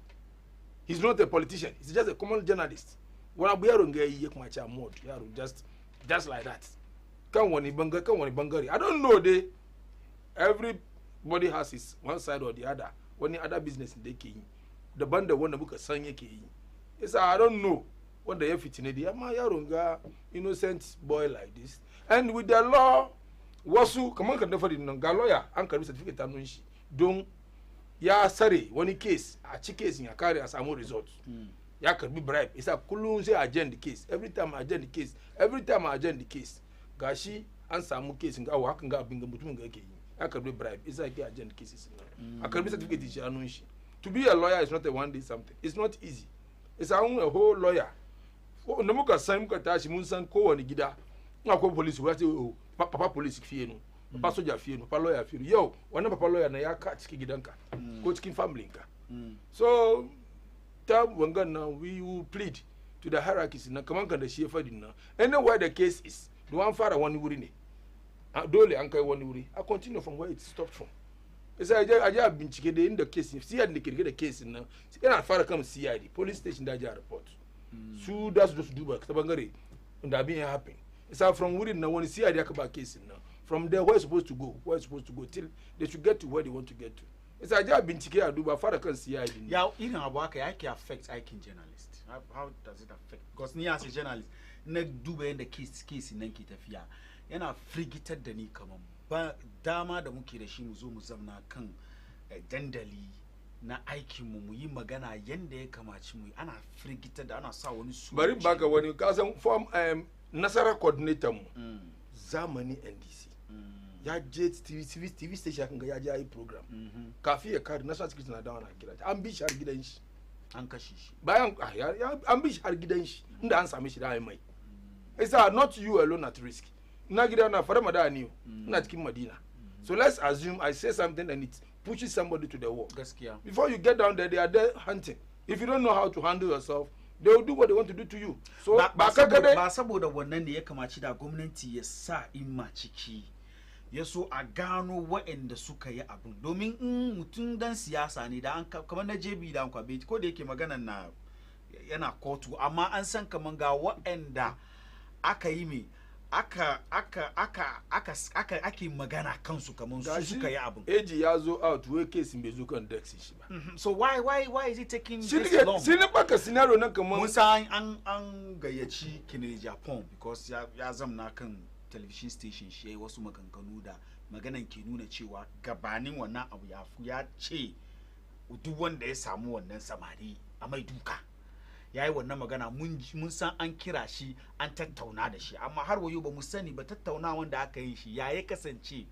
he's not a politician. He's just a common journalist. When we don't get just like that. I don't know. Everybody has his one side or the other. When the other business they can, the band one the book a song yes, I don't know. What the F-15 ama yaronga innocent boy like this, and with the law wasu kaman kan dafa din ga lawyer an karbi certificate anun shi don ya sare wani case a ci case ya kare a samu result ya karbi bribe isa kullun sai agent the case every time agent the case gashi an samu case ga hakan ga abin ga mutumin ga yake yi ya karbi bribe isa yake agent cases a karbi certificate shi anun shi. To be a lawyer is not a one day something. It's not easy. It's a whole lawyer. Na muka san muka tashi mun san kowane gida ina ko police wa ce papa police fiye no papa soja fiye no papa lawyer fiye yo wannan papa lawyer na ya ka cikin gidanka ko cikin family ka. So ta wangan na we will plead to the hierarchies na kaman kan da shi ya fadi na anywhere the case is the one fara wani wuri ne dole an kai wani wuri I continue from where it stopped from sai aje bincike da inda case CID da kirkira case nan yana fara kan CID police station da ja report su da su duba ta bangare da abin ya happen isa from within na wani CID aka ba case nan from there where it's supposed to go till they should get to where they want to get to isa aje bincike a duba fara kan CID ya irin abu haka yake affect aikin journalist how does it affect because ni as a journalist na duba yanda case nan ke tafiya yana firgitar da ni kaman ba dama da muke da shi mu zo mu zamna kan dandali na aikinmu mu yi magana yanda ya kamaci mu ana firgitar da ana sa wani su bari baka wani kasan form nasara coordinator mu zamani NDC ya je TV station kan ga ya je yi program kafi ya kare national security na dawo na kira an bi shi har gidan shi an kashe shi bayan an bi shi har gidan shi inda an same shi da mai it's not you alone at risk na gida na fara madani na cikin Madina so let's assume I say something and it pushes somebody to the wall gaskiya before you get down there they are there hunting if you don't know how to handle yourself they will do what they want to do to you so ba saboda wannan ne ya kamaci da gwamnati ya sa imma ciki ya so a gano waɗanda suka yi abin domin in mutum dan siyasa ne da an kamar na JB da kwabe ko da yake maganan na yana kotu amma an san kamar ga waɗanda aka yi mai ake magana kansu kamar su suka yi abin eji ya zo out wai case bai zo kan dex shi ba so why is it taking this long shi ne baka scenario nan kamar mun san an gayyaci Kennedy Japan because ya zamna kan television station shi yayi wasu maganganu da maganan ke nuna cewa gabanin wannan abu ya ce duk wanda ya samu wannan samari a mai duka yayi wannan magana mun san an kira shi an tattauna da shi amma har wayo ba mu sani ba tattaunawan da aka yi shi ya kasance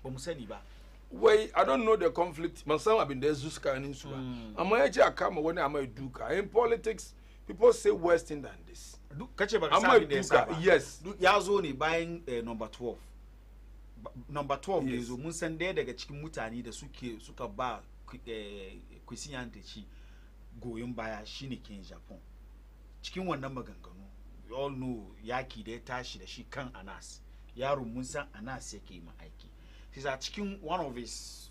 ba mu sani ba wai I don't know the conflict man san abin da ya zuska nin su ba amma ya ce a kama wani a mai duka in politics people say worse thing than this kace ba ka sabi da ya saba yes ya zo ne bayan number 12 da yazo mun san daya daga cikin mutane da suka ba Kwesi ci goyon baya shine Ken Japan cikin wannan maganganu you all know yaki da ya tashi da shi kan Anas yaro mun san Anas yake yi aiki sai a cikin one of his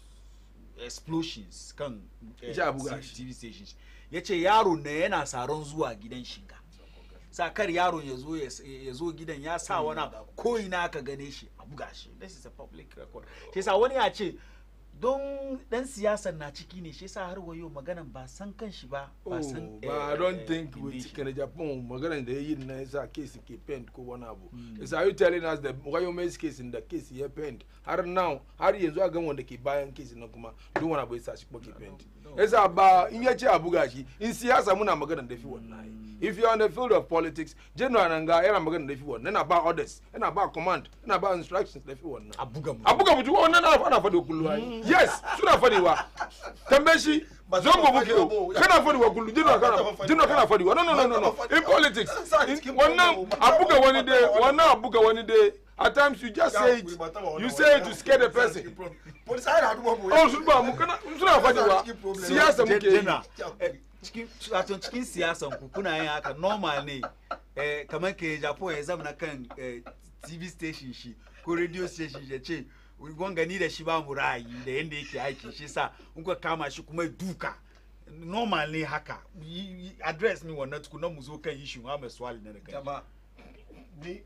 explosions kan TV stations yace yaro ne yana saron zuwa gidan shiga sa kar yaron ya zo gidan ya sa wani ko ina ka gane shi a buga shi this is a public record sai sa wani ya ce don dan siyasar na ciki ne shi yasa har wayo maganan ba san kan shi ba ba san I don't think with Kennedy Japan maganan da yayin na yasa case ke pend ko wani abu is are you telling us the Wayome's case in the case ya pend har now har yanzu a ga wanda ke bayan case nan kuma duk wani abu yasa shi ko ke pend yasa ba in yace a buga shi in siyasa muna maganan da fi wannan if you are on the field of politics general nanga yana maganan da fi wannan yana ba orders yana ba command yana ba instructions da fi wannan a buga mutu wannan ana fadi kullu yes suna fadiwa tambaye shi zongo buke kana fadiwa kullu jino kana fadiwa no in politics wannan abuga wani day at times you just say it to scare the person suna fadiwa siyasa muke cikin siyasan ku kuna yin haka normal ne kamar ke Japan ya zama kan TV station shi ko radio station ya ce gani da shi ba mu ra'ayi da yanda yake aiki shi sa in ka kama shi kuma duka normal ne haka address ni wannan tukuna mu zo kan issue ha mai swali na daga jama ni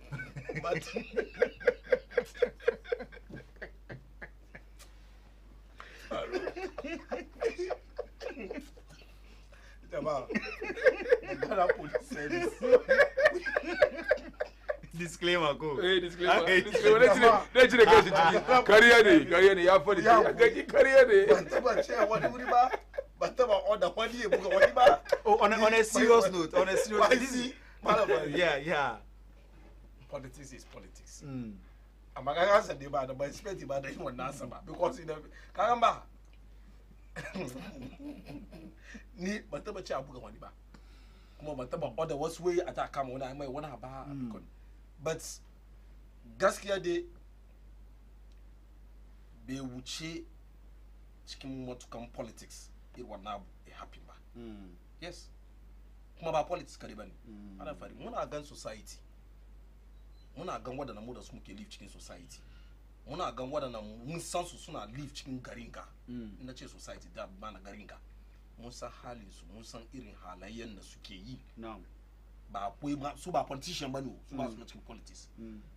jama Ghana Police Service disclaimer ko disclaimer ne cire kai ciki kariya ne ya fadi gaji kariya ne ban taba cewa wani wuri ba ban taba order wani ya buga wani ba on a serious note yeah politics is politics amma kaga san dai ba da ban expect ba da yin wannan sa ba because in kaga ba ni ban taba cewa buga wani ba kuma ban taba order wasu way a ta kama wani mai wani ba but gaskiya dai bai wuce cikin matukan politics irin wannan abu ya happen ba yes kuma ba politics kare ba ne ana fari muna gan society muna gan wadanda mu da su muke live cikin society muna gan waɗannan mun san su suna live cikin garinka na ce society da ba na garinka mun san halin su mun san irin halayen da suke yi ba akwai su ba politician bane su ba su na cikin politics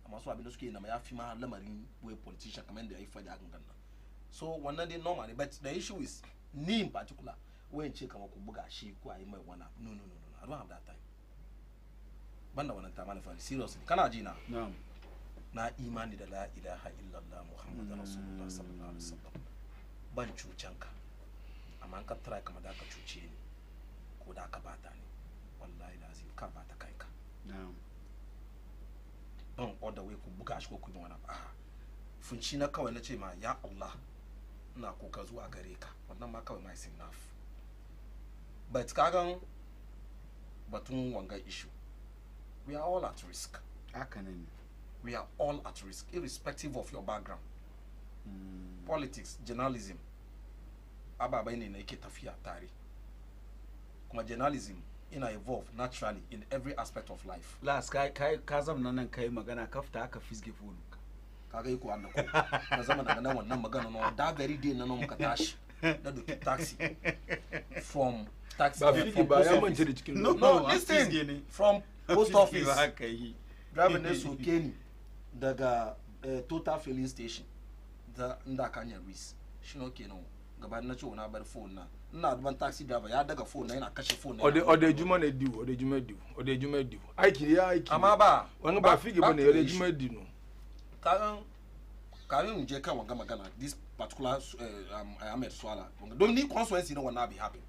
amma su abin da suke yi na ya fi ma lamarin wai politician kamar yadda ya yi faɗi a gangan nan so wannan dai normal but the issue is ni in particular wayan ce kamar ku buga shi ko a yi mai wana no I don't have that time banda wannan ta mana fari seriously kana ji na na imani da la ilaha illallah muhammadur rasulullah sallallahu alaihi wasallam ban cucanka amma ka try kamar da ka cuce ni ko da ka bata ni wallahi lazim ka bata kai ka ban order way ku buga shi ko ku yi wani ba funci na kawai na ce ma ya Allah ina koka zuwa gare ka wannan ma kawai ma is enough but kagan batun wanga issue we are all at risk we are all at risk irrespective of your background politics journalism ababai ne na yake tafiya tare kuma journalism ina evolve naturally in every aspect of life last ka zama nan kai magana kafta aka fisge phone kaga yi ko Allah ko ka zama daga nan wannan magana no da very day nan muka tashi na do taxi from taxi no listen from post office driving ne so keni daga total filling station da inda kanya ris shi no kenan gaba na ce na bar phone na ina ban taxi driver ya daga phone na yana kashe phone na ode juma ne diu aiki ya aiki amma ba wani ba fige bane ode juma diu no karin je kan wanga magana this particular Ahmed Swala don ni constituency no wanna be happy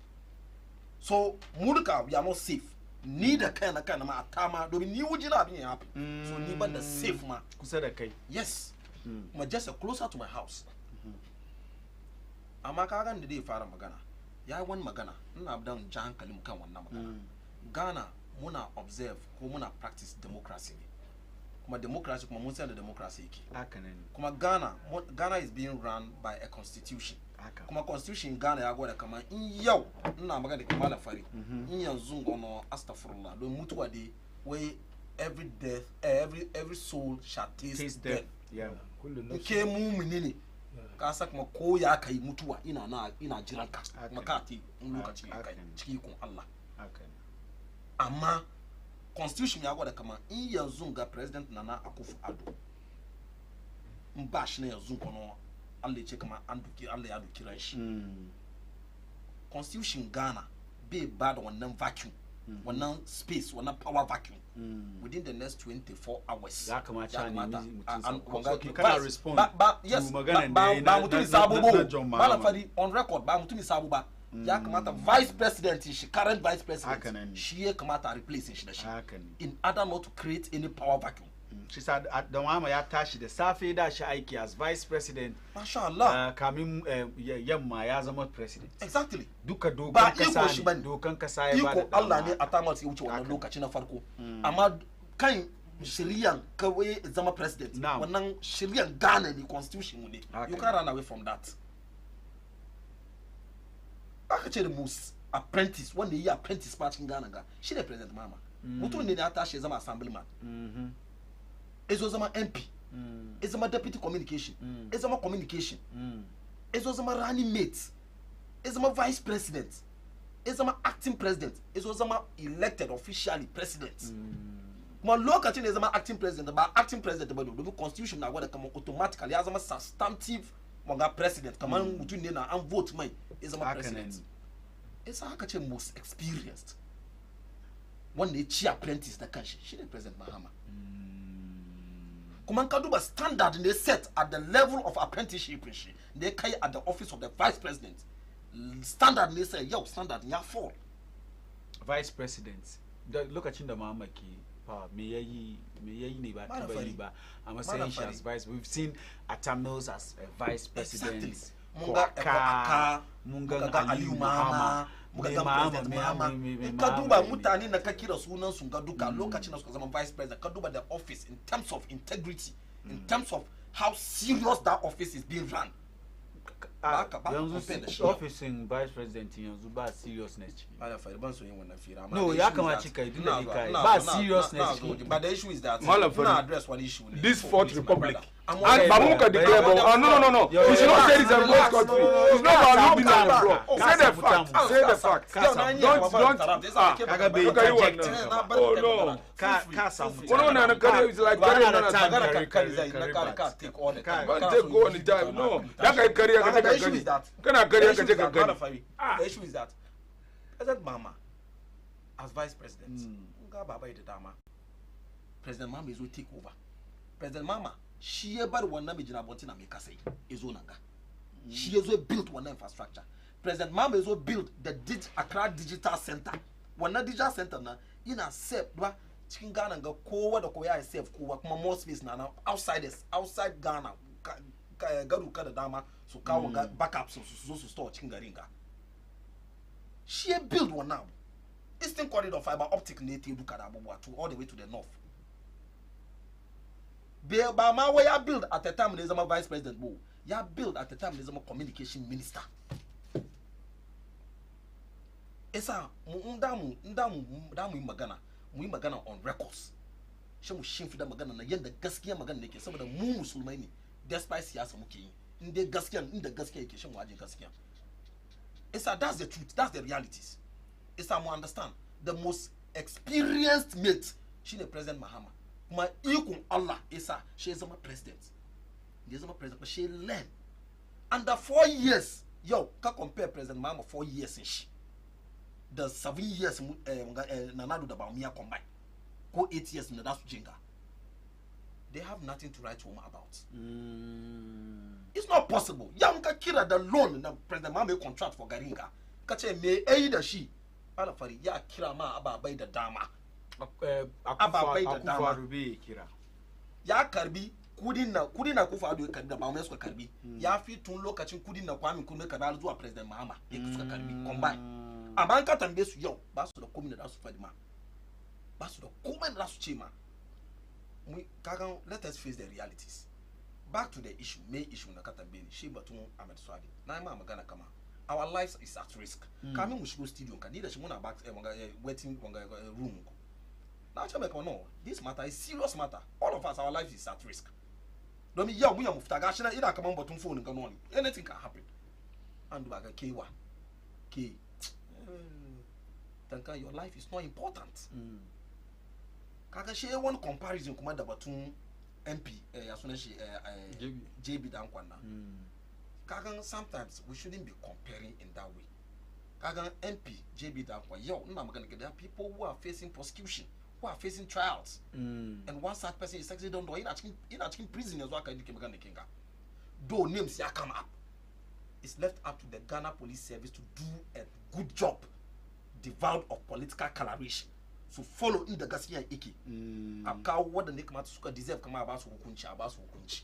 so murka we are not safe ni da kai na ma atama domin ni wuji na abin ya happy so ni ban da safe ma kusa da kai yes ma just closer to my house amma kagan da dai fara magana ya wani magana ina dan ji hankali mu kan wannan magana Ghana muna observe ko muna practice democracy ne kuma democracy kuma mun san da democracy yake kuma Ghana is being run by a constitution kuma constitution Ghana ya gwada kamar in yau ina magana da Malam Fari in yanzu gono astaghfirullah don mutuwa dai wai every death every soul shall taste death ke mumini ne ka sa kuma ko ya kai mutuwa ina jiran ka kuma ka ti in lokaci ya kai ciki kun Allah amma constitution ya gwada kama in yanzu ga president Nana Akufo-Addo in ba shi ne yanzu kono Allah ya ce kama Allah ya duki ran shi constitution Ghana bai ba da wannan vacuum wannan space wannan power vacuum within the next 24 hours ya kamata ne kana respond ba mutum sabo ba fari on record ba mutum sabo ba ya kamata vice president shi current vice president shi ya kamata replace shi da shi in order not to create any power vacuum shi sa da mama ya tashi da safe da shi aiki as vice president masha Allah kamin yamma ya zama president exactly duka dokan kasa ya ba da Allah ne a tamar sai wuce wannan lokaci na farko amma kan shiryan kawai zama president wannan shiryan Ghana ne constitution mu ne you can't run away from that aka ce da mus apprentice wanda yi apprentice ba cikin Ghana ga shi ne president mama mutum ne ya tashi ya zama assemblyman ezo zama MP ezo zama deputy communication ezo zama communication ezo zama running mate ezo zama vice president ezo zama acting president ezo zama elected officially president kuma lokacin da ya zama acting president ba acting president ba domin constitution na gwada kamar automatically ya zama substantive wanga president kamar mutum ne na an vote mai ya zama president isa haka ce most experienced wanda ya ci apprentice da kanshi shi ne president Mahama kuma ka duba standard ne set at the level of apprenticeship shi ne kai at the office of the vice president standard ne sai yau standard ya fall vice president da lokacin da Mahama ke me yayi ne ba taba yi ba a matsayin shi as vice we've seen Atamils as a vice president munga Aliyu Mahama ka duba mutane na ka kira sunan su ga duka lokacin da suka zama vice president ka duba the office in terms of integrity in terms of how serious that office is being run yanzu office in vice president yanzu ba seriousness ba fa ban so yin wannan fira no ya kamaci kai dinda kai ba seriousness but the issue is that na address one issue this fourth republic And Bamuka declare, no. You should not say this is a closed country. It's not about you being abroad. Say the fact. Say the fact. Don't. Look at you one now. Oh no. It's like take all the time. Take all the time. No. The issue is that. The issue is that. President Mama, as vice president, President Mama is will take over. President Mama. She about one name in Abontina Mikase is Onanga. She has built one infrastructure. President Mama has built the Accra Digital Center. One digital center na in a set chicken Ghana and go what the Koya self ko more space now outside Ghana. Garu kada dama so ka backup so store chicken garinga. She built one now. Eastern Corridor fiber optic native to all the way to the north. Bama where you build at the time there's a vice president bo. You build at the time there's a communication minister. Esa ndamu magana on records. She mu shin fida magana na yanda gaskiya magana nake saboda mu musulmai ne despite siyasa muke yi. Inda gaskiya yake shin mu aje gaskiya. Esa that's the truth, that's the realities. Esa mu understand the most experienced mate shine President Mahama. My equal Allah Isa, she is my president. She is my president, but she learned. Under 4 years, yo, can compare President Mama 4 years in she. The 7 years Nanadu da Baumia combined. Go 8 years in the Dasu Jinga. They have nothing to write home about. It's not possible. Yanka Kira the loan the President Mama contract for Garinga. Kache me either she. Alafari ya Kira ma aba by the dama. Ya karbi kudin na kufa ado karbi da ba mai suka karbi ya fi tun lokacin kudin na kwamin kun ka da zuwa President Mahama ya suka karbi combine amma an ka tambaye su yau ba su da komai da su fadi ma ba su da komai da su ce ma mu kagan let us face the realities. Back to the issue main issue na ka tambaye ni shi batun Ahmed Swadi na ma magana kama our lives is at risk kamin mu shigo studio kan ni da shi muna back waiting room. Now, no, this matter is serious matter. All of us, our life is at risk. Don't me, yeah, we are moved. Either come on, but phone and on. Anything can happen. And like a K1, K. Then your life is not important. Kaka share one comparison. Commander Batun MP, as soon as she JB Dankwana. Kaka sometimes we shouldn't be comparing in that way. Kaka MP JB Dankwa. Yo, there are people who are facing prosecution. Who are facing trials, and one sad person is actually don't know in a prison as well. Though names here come up, it's left up to the Ghana Police Service to do a good job, devoid of political coloration. So follow in the Gasia Iki. Aka what the Nick Matsuka deserve come about Hukunchi.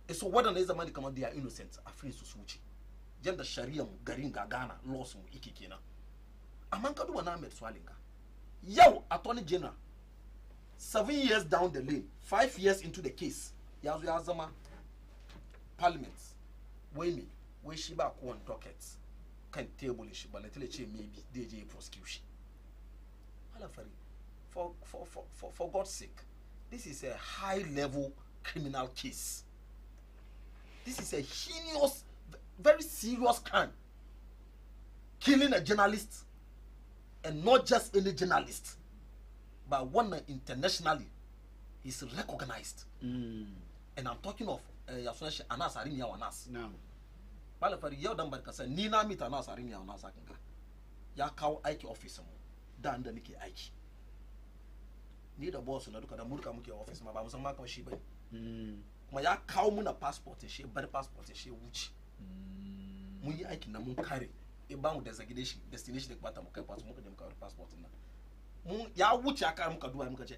And so what is the money come out? They are innocent, afraid to switch. Gender Sharia Garinga Ghana laws Iki Kina. Amanka do Ahmed Swalinga. Yo, Attorney General. 7 years down the lane, 5 years into the case. Yazu Yazama Parliament. Wemi, we shiba one dockets. Can table issue, but let's maybe DJ prosecution. For God's sake, this is a high level criminal case. This is a heinous, very serious crime. Killing a journalist. And not just any journalist, but one internationally is recognized. And I'm talking of Anas Arimia Anas. No. Balafari Yodan Barkasa, Nina Mita Anas Arimia Anas Akanga. Yakau Aiki office, Dan the Niki Aiki. Need a boss and look at the Murkamuki office, my Baba Mako Shiba. My Yakau Muna passport, and she better passport, and she which. Muni Aiki Namun carry. About destination the bottom of passport na ya wuce aka muka duba muka ce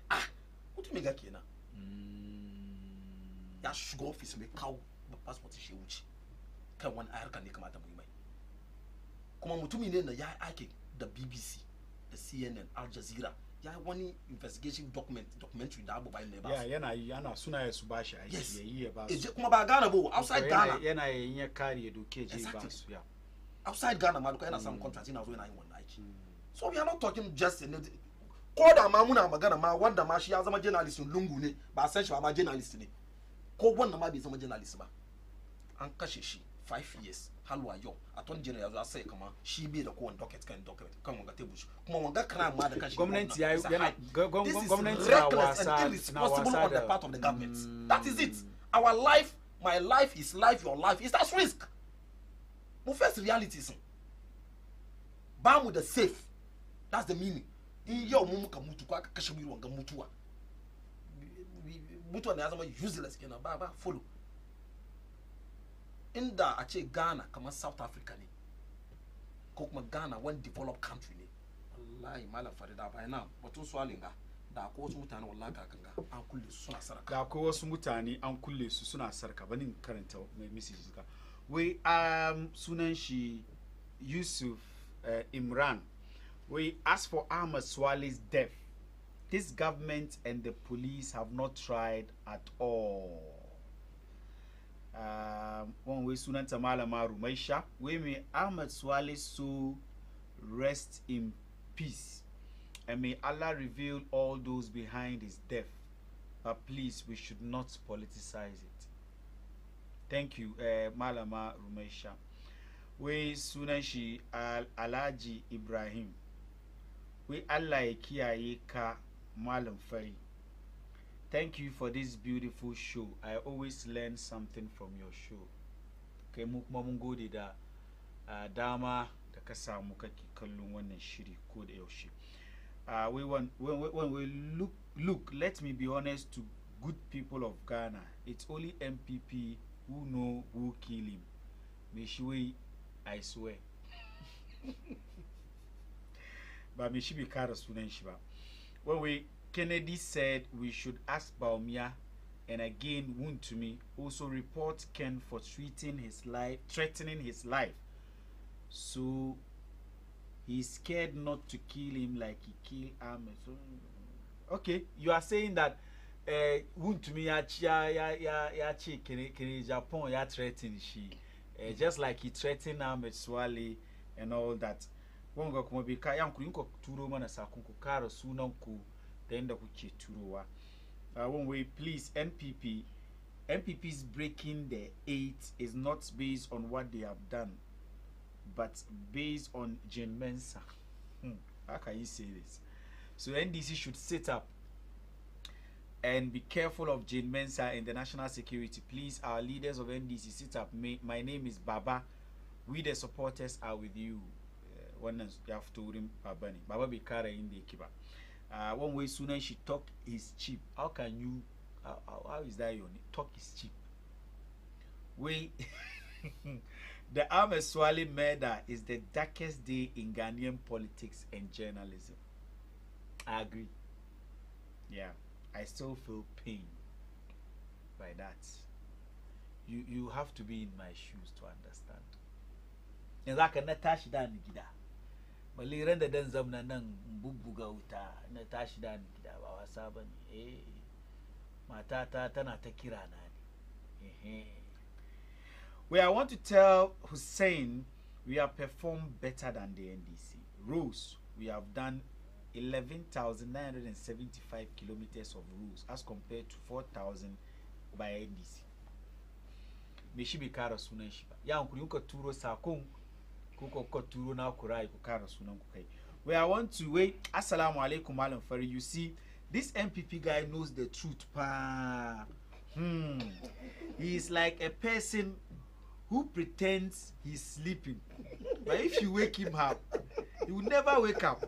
what me ga kenan ya shigo office mai kawo passport shi wuce kan wani ayarka ne kamata mu yi mai kuma mutumi ne na ya ake da BBC da CNN Al Jazeera ya wani investigation documentary da abu bayan ne ba yana suna ya su bashi aiki yayi ya ba su kuma ba Ghana ba outside Ghana yana yin ya kare doke je ba su ya outside Ghana, man, some contract in our one like. So we are not talking just ko da ma muna magana ma wanda ma shi ya zama journalist lungu ne ba san shi ba ma journalist ne ko wanda ma bai zama journalist ba an kashe shi 5 years halwa yau attorney general ya zo sai kama shi bai da kowane docket kan wanga table shi kuma wanga crime ma da kashi gwamnati ya yana gwamnati na wasa and irresponsible on the part of the government. That is it. Our life, my life is life, your life is at risk. Mo first reality is ba mu da safe. That's the meaning. In yau mu muka mutu ko aka kashe mu wanga mutuwa. Mutuwa ne ya zama useless kenan ba follow. Inda a ce Ghana kamar South Africa ne ko kuma Ghana one developed country ne wallahi malam Farida bai na batun swalinga da akwai wasu mutane wallahi kakanga an kulle su suna sarka da akwai wasu mutane an kulle su suna sarka banin karanta mai message ka wai sunan shi Yusuf Imran we as for Ahmed Swale's death this government and the police have not tried at all. One way sunanta Malama Rumaisha we may Ahmed Swale so rest in peace and may Allah reveal all those behind his death, but please we should not politicize it. Thank you Malama Rumaisha. We sunanshi Alhaji Ibrahim we Allah ya kiyaye ka Malam Fari. Thank you for this beautiful show. I always learn something from your show. Kai mu kuma mun gode da dama da ka samu kake kallon wannan shiri ko da yaushe. When we look, let me be honest to good people of Ghana. It's only MPP who know who kill him. Meshiwe, I swear. But Meshiwe kara sunan shi ba. When Kennedy said we should ask Baumia, and again Wontumi also report Ken for threatening his life. So he's scared not to kill him like he killed Ahmed. So, okay, you are saying that Wontumi ya Kennedy Japan ya threaten she, just like he threatened Ahmed Swale and all that. Wonga kuma bi ka yan ku turo mana sakon ku kara sunan ku da inda kuke turowa. One way please NPP's breaking the 8 is not based on what they have done but based on Jane Mensa. How can you say this? So NDC should sit up and be careful of Jane Mensa and the national security. Please, our leaders of NDC, sit up. My name is Baba. We the supporters are with you. One you have to rim Babani. Baba Bikara in the Kiba. One way sooner she talk is cheap. How can you? How is that your name? Talk is cheap. We the Ahmed Swale murder is the darkest day in Ghanaian politics and journalism. I agree. Yeah, I still feel pain by that. You have to be in my shoes to understand. And like a Natasha Dan Gida. Maliran da dan zamna nan bubbuga wuta na tashi da ni gida ba wasa bane matata tana ta kira na ne Well, I want to tell Hussein we have performed better than the NDC. Roads, we have done 11,975 kilometers of roads as compared to 4,000 by NDC. Meshibi kara sunan shi ba. Ya hankuri kuka turo sakon kuka turo na kurai ku kara sunan ku kai. Well, I want to wait. Assalamu alaikum Malam Fari. You see, this MPP guy knows the truth. He is like a person who pretends he's sleeping, but if you wake him up, he will never wake up.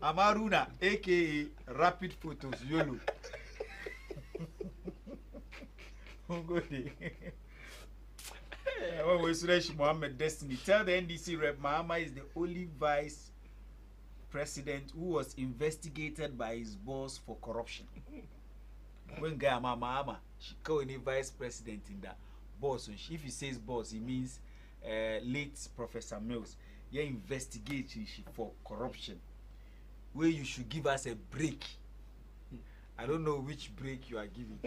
Amaruna, aka Rapid Photos, YOLO. Mohammed Destiny, tell the NDC rep Mahama is the only vice president who was investigated by his boss for corruption. When guy Mahama, she call any vice president in that. Boss, if he says boss, he means late Professor Mills. You investigate for corruption. Where you should give us a break. I don't know which break you are giving.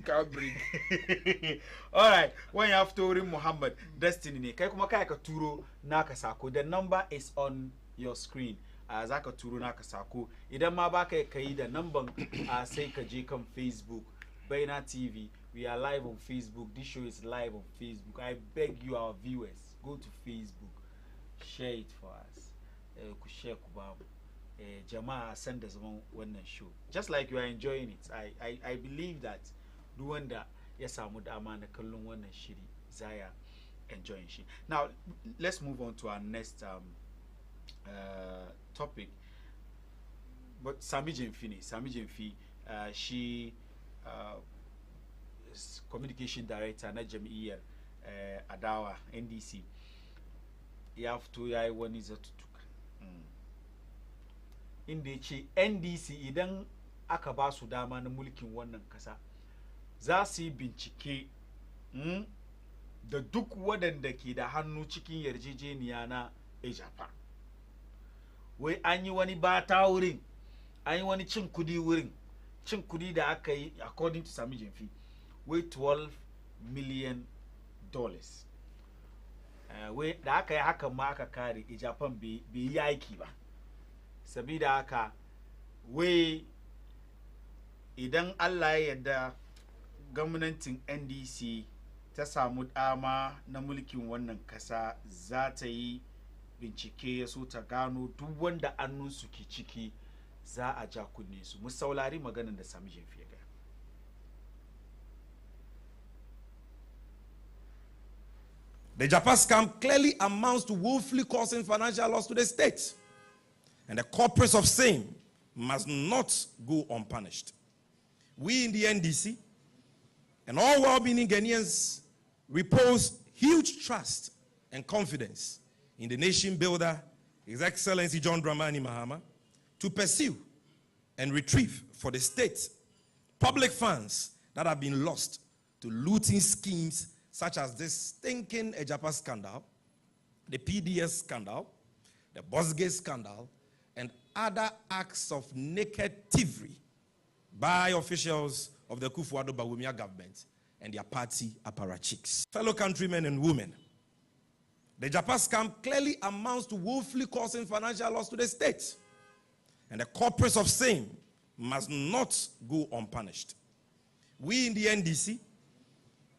Can't break. All right. When you have to read Muhammad Destiny, the number is on your screen. za ka turo naka sako idan ma baka ka yi da namban sai ka je kan Facebook Baina TV. We are live on Facebook. This show is live on Facebook. I beg you, our viewers, go to Facebook, share it for us. Ku share ku ba mu. Jama'a san da zaman wannan show. Just like you are enjoying it, I believe that duk wanda ya samu dama na kallon wannan shiri zaya enjoying shi. Now let's move on to our next topic. But Sami Jemfi, she is communication director na Jam'iyyar Adawa NDC. Ya fito yayi wani zatutuka. Inda ya ce NDC idan aka ba su dama na mulkin wannan kasa za su yi bincike da duk waɗanda ke da hannu cikin yarjejeniya na Ejapa. Wai an yi wani bata wurin, an yi wani cin kudi wurin, cin kudi da aka yi according to Sami Jemfi wai $12 million. Wai da aka yi hakan ma aka kare Ejapan bai yi aiki ba. Sabida haka wai idan Allah ya yarda gwamnatin NDC ta samu dama na mulkin wannan kasa za ta yi bincike ya so ta gano duk wanda annun su ke ciki za a ja kunne su. Mu saurari maganar da Sami Jemfi ya gaya. The Japan scam clearly amounts to woefully causing financial loss to the state. And the culprits of same must not go unpunished. We in the NDC and all well-meaning Ghanaians repose huge trust and confidence in the nation builder, His Excellency John Dramani Mahama, to pursue and retrieve for the state public funds that have been lost to looting schemes such as this stinking Ejapa scandal, the PDS scandal, the Bosgate scandal, and other acts of naked thievery by officials of the Kufuor Bawumia government and their party apparatchiks. Fellow countrymen and women, the Japan scam clearly amounts to woefully causing financial loss to the state, and the culprits of same must not go unpunished. We in the NDC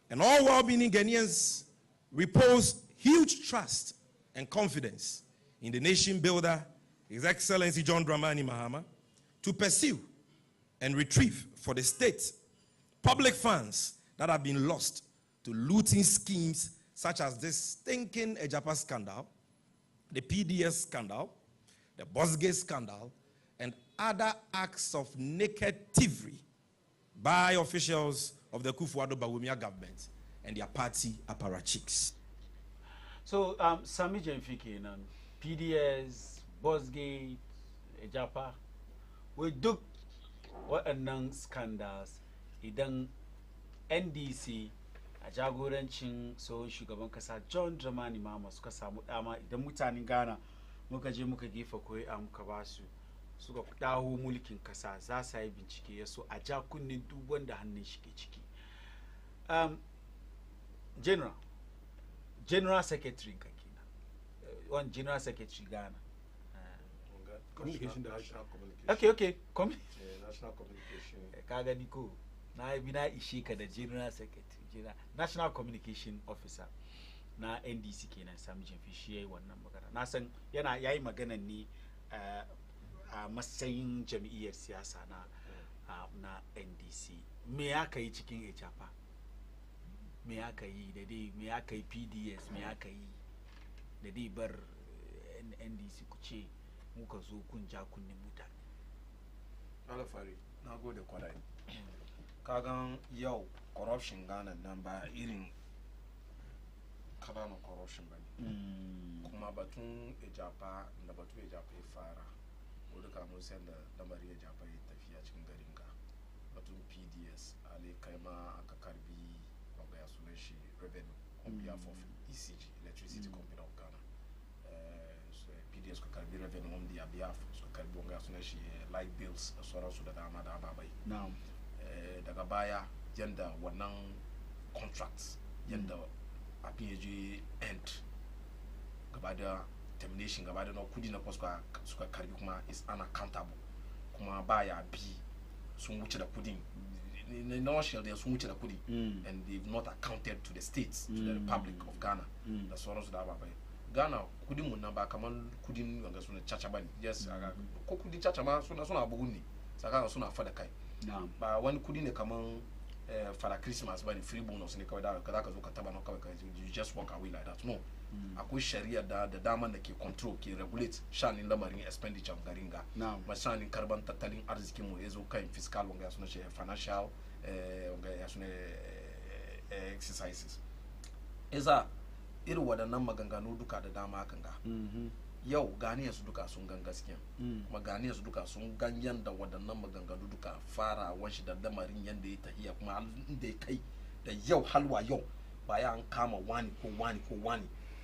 and all well-meaning Ghanaians repose huge trust and confidence in the nation builder, His Excellency John Dramani Mahama, to pursue and retrieve for the state public funds that have been lost to looting schemes such as this stinking Ejapa scandal, the PDS scandal, the Bosgate scandal, and other acts of naked thievery by officials of the Kufuor Bawumia government and their party apparatchiks. So, Sami Jemfi kenan, PDS, Bosgate, Ejapa, we duk waɗannan scandals idan NDC a jagorancin tsohon shugaban kasa John Dramani Mahama suka samu dama idan mutanen Ghana muka je muka gefa koyi muka ba su suka dawo mulkin kasa za su yi bincike ya so a ja kunnen duk wanda hannun shi ke ciki. General Secretary ka kenan, one General Secretary Ghana. Communication, the national communication. Okay. National communication. Kaga niko na bina ishe ka da General Secretary, National Communication Officer na NDC kenan Sami Jemfi shi yayi wannan magana. Na san yana yayi magana ne a matsayin jam'iyyar siyasa na NDC. Me aka yi cikin Ejapa? Me aka yi da dai me aka yi PDS me aka yi da dai bar NDC ku ce muka zo kun ja kunnin mutane. Alafari, na gode kwarai. Kagan yau corruption Ghana nan ba irin kananan corruption ba ne. Kuma batun Ejapa da batun Ejapa ya fara. Wadda mun san da lamari Ejapa ya tafiya cikin garin ka. Batun PDS, ale kai ma aka karbi wanga ya sunan shi revenue on behalf of ECG, Electricity Company of Ghana. PDS suka karbi revenue on their behalf, suka karbi wanga ya sunan shi light bills da sauransu da dama da ababai. Daga baya yanda wannan contracts yanda abin ya je end gaba da termination gaba da kudi na suka karbi kuma is unaccountable kuma baya bi sun wuce da kudin national they sun wuce da kudi and they've not accounted to the states to the Republic of Ghana da sauransu da ababai Ghana kudin mun nan ba kaman kudin wanga suna chacha bane yes ko kudin chacha ma suna bugun ne saka suna fada kai ba wani kudi ne kaman for Christmas bane free bonus ne kawai da ka zo ka taba no kawai you just walk away like that no akwai shari'a da daman da ke control ke regulate shanin lamarin expenditure garinga ma shanin karban tattalin arzikin mu yazo kan fiscal wanga ya suna shi financial wanga ya suna exercises iza irin wadannan maganganu duka da dama kan ga yau ganiyar su duka sun gan gaskiya kuma ganiyar su duka sun ganyen da wadannan maganganu duka fara wanshi da lamarin yanda ya tahiya kuma inda ya kai da yau halwa yau ba ya an kama wani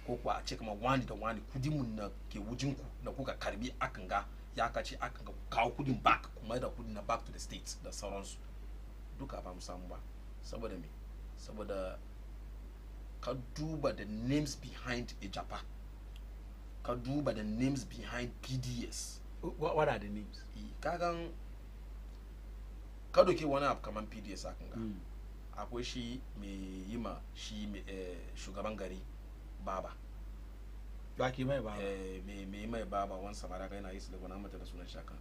ko kuwa a ce kama wani da wani kudin na ke wujinku da kuka karbi akan ga ya kace akan ga kawo kudin back kuma da kudin na back to the states da sauransu duka ba mu samu ba saboda me saboda ka duba the names behind Ejapa ka duba the names behind PDS what are the names kagan ka doke wani abu kaman PDS akan ga akwai shi mai yima shi shugaban gari baba baki mai baba mai baba wani samara ga yana yi su da gwana mata da sunan shaka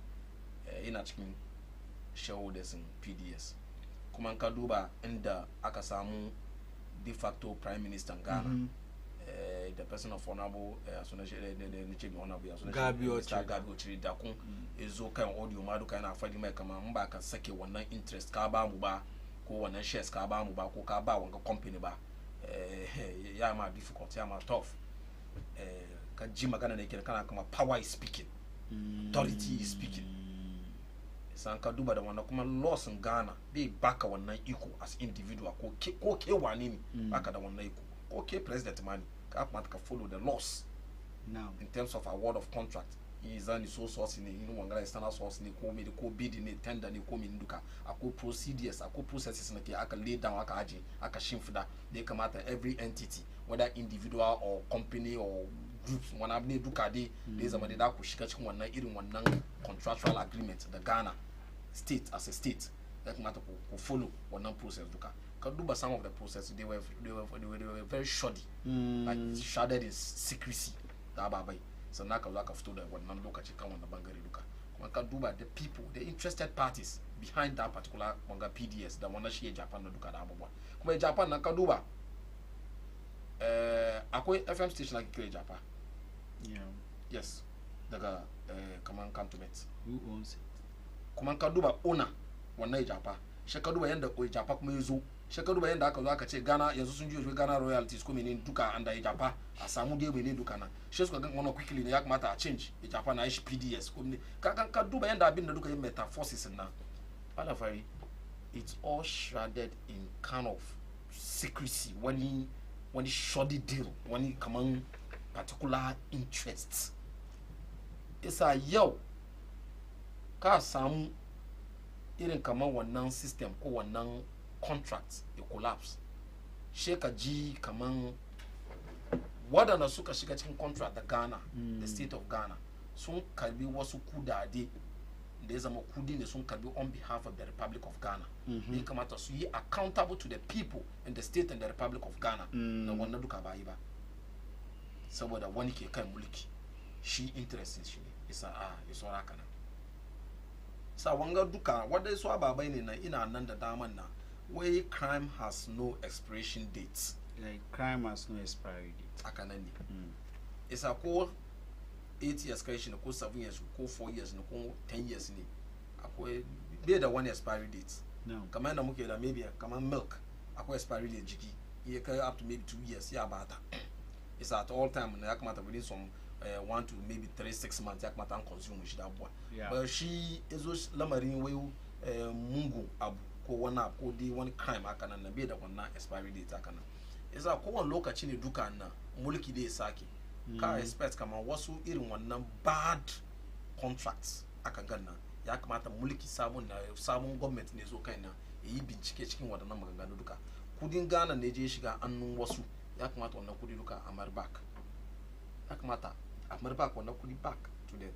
yana cikin shareholders PDS kuma ka duba inda aka samu de facto prime minister Ghana the person of honorable sunan shi ne ce mai honorable ya sunan Gabi Ochiri da kun ezo kan audio ma duka yana fadi mai kama in ba ka sake wannan interest ka ba mu ba ko wannan shares ka ba mu ba ko ka ba wanga company ba ya ma difficult ya ma tough ka ji magana ne kana kama power is speaking authority is speaking san ka duba da wannan kuma laws in Ghana bai baka wannan iko as individual ko ke wani ne baka da wannan iko ko ke president mani ka kuma ka follow the laws now in terms of award of contract is an so source ne yin wangara external source ne ko me ko bid ne tender ne ko me duka akwai procedures akwai processes ne ke aka lay down aka aje aka shimfida da ya kamata every entity whether individual or company or groups wani abu ne duka dai da ya zama da ku shiga cikin wannan irin wannan contractual agreement da Ghana state as a state da ya kamata ku follow wannan process duka ka duba some of the processes they were very shoddy like shrouded in secrecy da ababai sannan ka zo aka fito da wannan lokaci kan wannan bangare duka kuma ka duba the people the interested parties behind that particular wanga PDS da wannan shi Japan na duka da abubuwa kuma Japan na ka duba akwai FM station ake kira Japan yes daga kaman cantonment who owns it kuma ka duba owner wannan Japan shi ka duba yanda Japan kuma yazo shekaru bayan da aka zo aka ce Ghana yanzu sun juyo Ghana royalties ko menene duka anda ya Japan a samu dai menene duka na shi suka ga wannan quickly ne ya kamata a change ya Japan na shi PDS ko ne ka duba yanda abin da duka yin metamorphosis na alafari it's all shrouded in kind of secrecy wani shoddy deal wani kaman particular interests isa yau ka samu irin kaman wannan system ko wannan contracts a collapse sheka ji kaman wadanda suka shiga cikin contract da Ghana the state of Ghana sun karbi wasu kudade da ya zama kudi ne sun karbi on behalf of the Republic of Ghana ne kamata su yi accountable to the people in the state and the Republic of Ghana na wannan duka ba yi ba saboda wani ke kai mulki shi interest shi ne isa iso haka nan sa wanga duka wadda su ababai ne na ina nan da daman na where crime has no expiration date. Like crime has no expiry date. Akanani. It's a ko 8 years kai shi ko 7 years ko 4 years ko 10 years ni. Akwai bai da one expiry date. No. Kamar da muke da maybe kamar milk akwai expiry date jiki. Ya kai up to maybe 2 years ya bata. It's at all time na ya kamata within some 1 to maybe 3-6 months ya kamata an consume shi da abuwa. But shi ezo lamarin wayo mungu abu ko wani ko dai wani crime haka nan bai da wannan expiry date haka nan yasa kowane lokaci ne duka nan mulki da ya sake ka expect kamar wasu irin wannan bad contracts aka ganna ya kamata mulki sabon government ne zo kai na yi bincike cikin wadannan maganganu duka kudin Ghana ne je shiga annun wasu ya kamata wannan kudi duka a marback ya kamata amere back when kudi back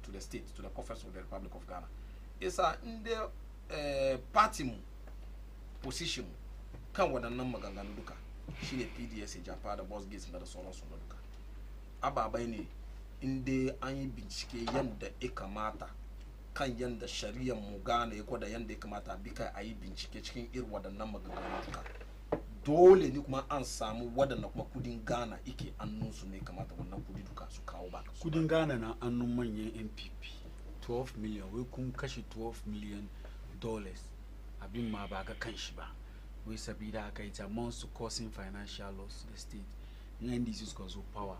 to the state, to the coffers of the Republic of Ghana. It's in the party position kan wadannan maganganu duka shine PDS Japan da boss gates da sauran su duka ababai ne inda an yi bincike yanda ya kamata kan yanda shari'ar mu Ghana ya kwada yanda ya kamata bika a yi bincike cikin irin wadannan maganganu duka dole ne kuma an samu wadannan kuma kudin Ghana yake annun su ne kamata wannan kudi duka su kawo ba kudin Ghana na annun manyan NPP 12 million wai kun kashe 12 million dollars abin ma ba ga kanshi ba wai sabida haka it amounts to causing financial loss to the state in this is cause of power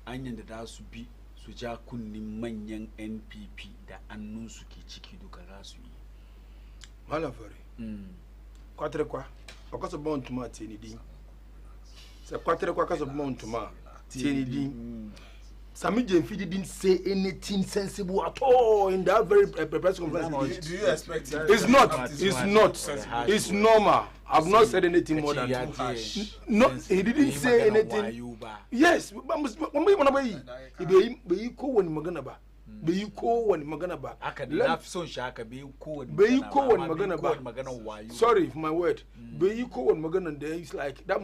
anyan da su bi su ja kunnin manyan NPP da annun su ke ciki duka za su yi malafari kwatre kwa akaso bon tuma teni din se kwatre kwa akaso bon tuma teni din Sami Jemfidi didn't say anything sensible at all in that very press conference. Do you expect it? It's not. It's normal. I've not said anything more than two. No, he didn't say anything. Yes, sorry for my word. It's like that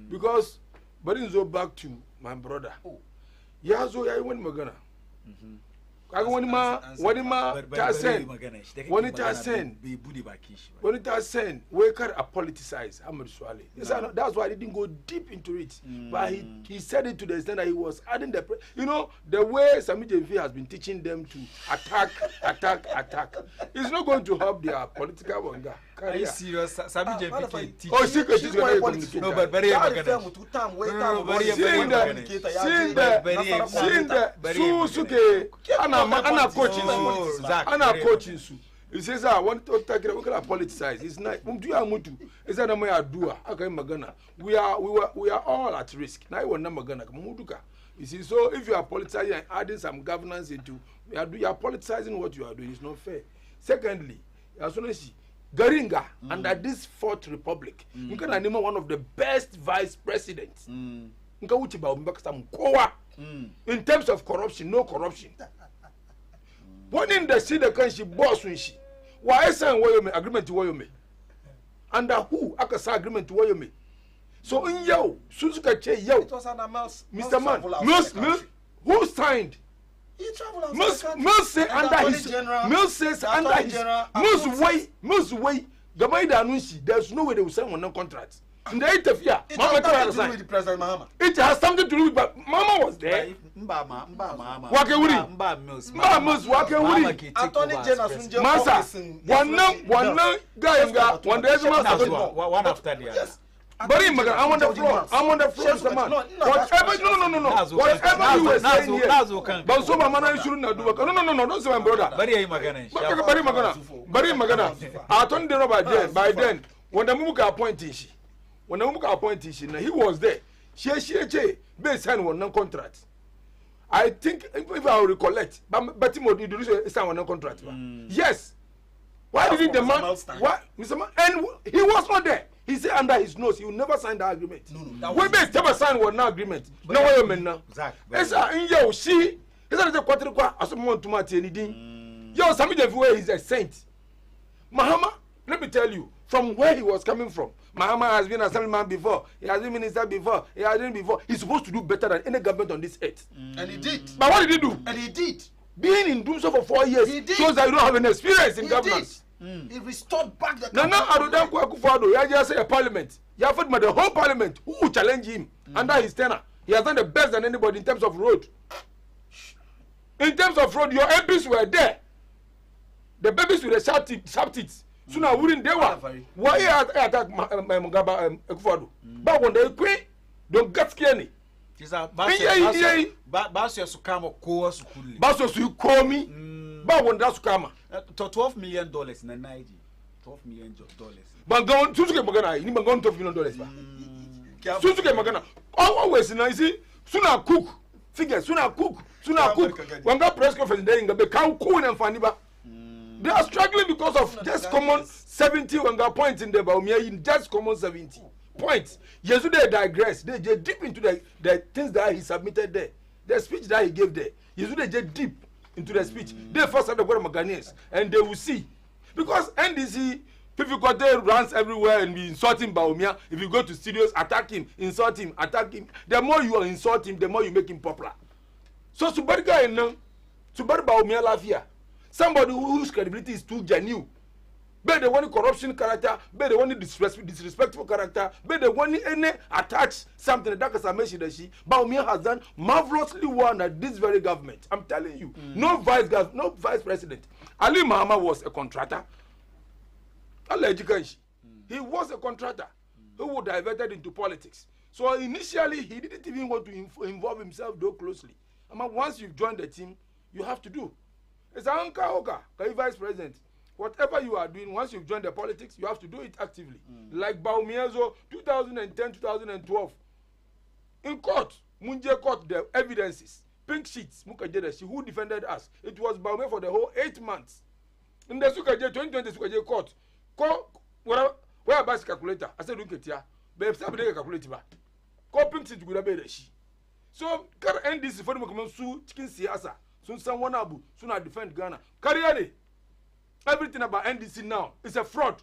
because but in back to my brother. Ya zo yayi wani magana. Kaga wani ma ta sen. Wani ta sen. Wani ta sen. We can politicize Ahmed Swale. That's why I didn't go deep into it. But he said it to the extent that he was adding the the way Sami Jemfi has been teaching them to attack. It's not going to help their political wanga. Are you serious? Sami Jemfi teach. Oh, she's going to communicate. No, but very Ana coaching su. He says I want to take it. We can politicize. It's not. Is that my adua? Okay, magana. We are all at risk. Now you want magana. You see, so if you are politicizing and adding some governance into, you are politicizing what you are doing. It's not fair. Secondly, as soon as Garinga under this Fourth Republic, you can name one of the best vice presidents. In terms of corruption, no corruption. When in the city, can she boss when she? Why sign agreement to Wyoming? Under who? I can sign agreement to Wyoming. So in yo, Suzuka Che yo. It was an Mills. Mr. Man, Mills, who signed? He traveled Mills says under his. Mills says under his. Mills way. Gamaida Anunsi. There's no way they will sign one contract. In the 8th of year, it has something to do with President Mahama. It has something to do with, but Mama was there. Mba Mills, Attorney General Sunje Masa, one guy, one day, one after the other. But I'm on the floor. Mr. Man. Whatever, no. Whatever you were saying here, but so my man shouldn't do. No, don't say my brother. Bari Magana. Attorney General by then, when the Muka appointed she. When Namuka appointed him, he was there. She based on one contract. I think if I recollect, but Timothy did sign one contract. Yes. Why did he demand? Why, Mr. Man? And he was not there. He said under his nose, he will never sign that agreement. No. We may never sign one agreement. No way, man. Now. Exactly. In yo, she. Is that the quarter? As someone to Martin, yo, Sami Jemfi is a saint. Mahama, let me tell you, from where he was coming from. Mahama has been assemblyman before. He has been minister before. He has been before. He's supposed to do better than any government on this earth. And he did. But what did he do? And he did. Being in Doomso for 4 years shows that you don't have any experience in governance. He restored back the country. Nana Adodan Akufo-Addo, he just say a parliament. He has fought the whole parliament who challenge him under his tenure. He has done the best than anybody in terms of road. In terms of road, your MPs were there. The babies with the sharp teeth. So now wouldn't they were? Why attack Mugabe Akufo-Addo? But when they quit, don't get scared. Basu sukama kowa sukuli. Basu sukomi. Ba wanda sukama. $12 million na Nigeria. $12 million. Bangon Suzuki magana. Ni bangon $12 million ba. Suzuki magana. Always na isi suna cook. Figure suna cook. Wanga press conference there inga be kan ko na mfani ba. They are struggling because of just common 70 wanga points in the Baumia in just common 70 points. Yesterday they digress. They deep into the things that he submitted there. The speech that he gave there, he's going to get deep into the speech. They first have the word of Ghanaians, and they will see. Because NDC, Pifikoteh runs everywhere and be insulting Bawumia. If you go to studios, attack him, insult him, attack him. The more you insult him, the more you make him popular. So Subariga and Subari Bawumia Lafia, somebody whose credibility is too genuine. Be the one corruption character, be the one disrespectful character, be the one any attach something that can mention that she. Bawumia has done marvelously well at this very government. I'm telling you, no vice president. Ali Mahama was a contractor. He was a contractor who was diverted into politics. So initially, he didn't even want to involve himself though closely. I mean, once you've joined the team, you have to do. It's Anka Oka, vice president. Whatever you are doing, once you've joined the politics, you have to do it actively. Like Bawumiazo, 2010, 2012. In court, Munje court, the evidences, pink sheets, Mukajedeshi, who defended us. It was Bawumia for the whole 8 months. In the Sukaje 2020 Sukaje court, where about calculator? I said, look at ya, but somebody calculator. Call pink sheets with a bedeshi. So, NDC for the Mukamansu, Chicken Siasa, soon someone abu, soon I defend Ghana. Carry everything about NDC now is a fraud.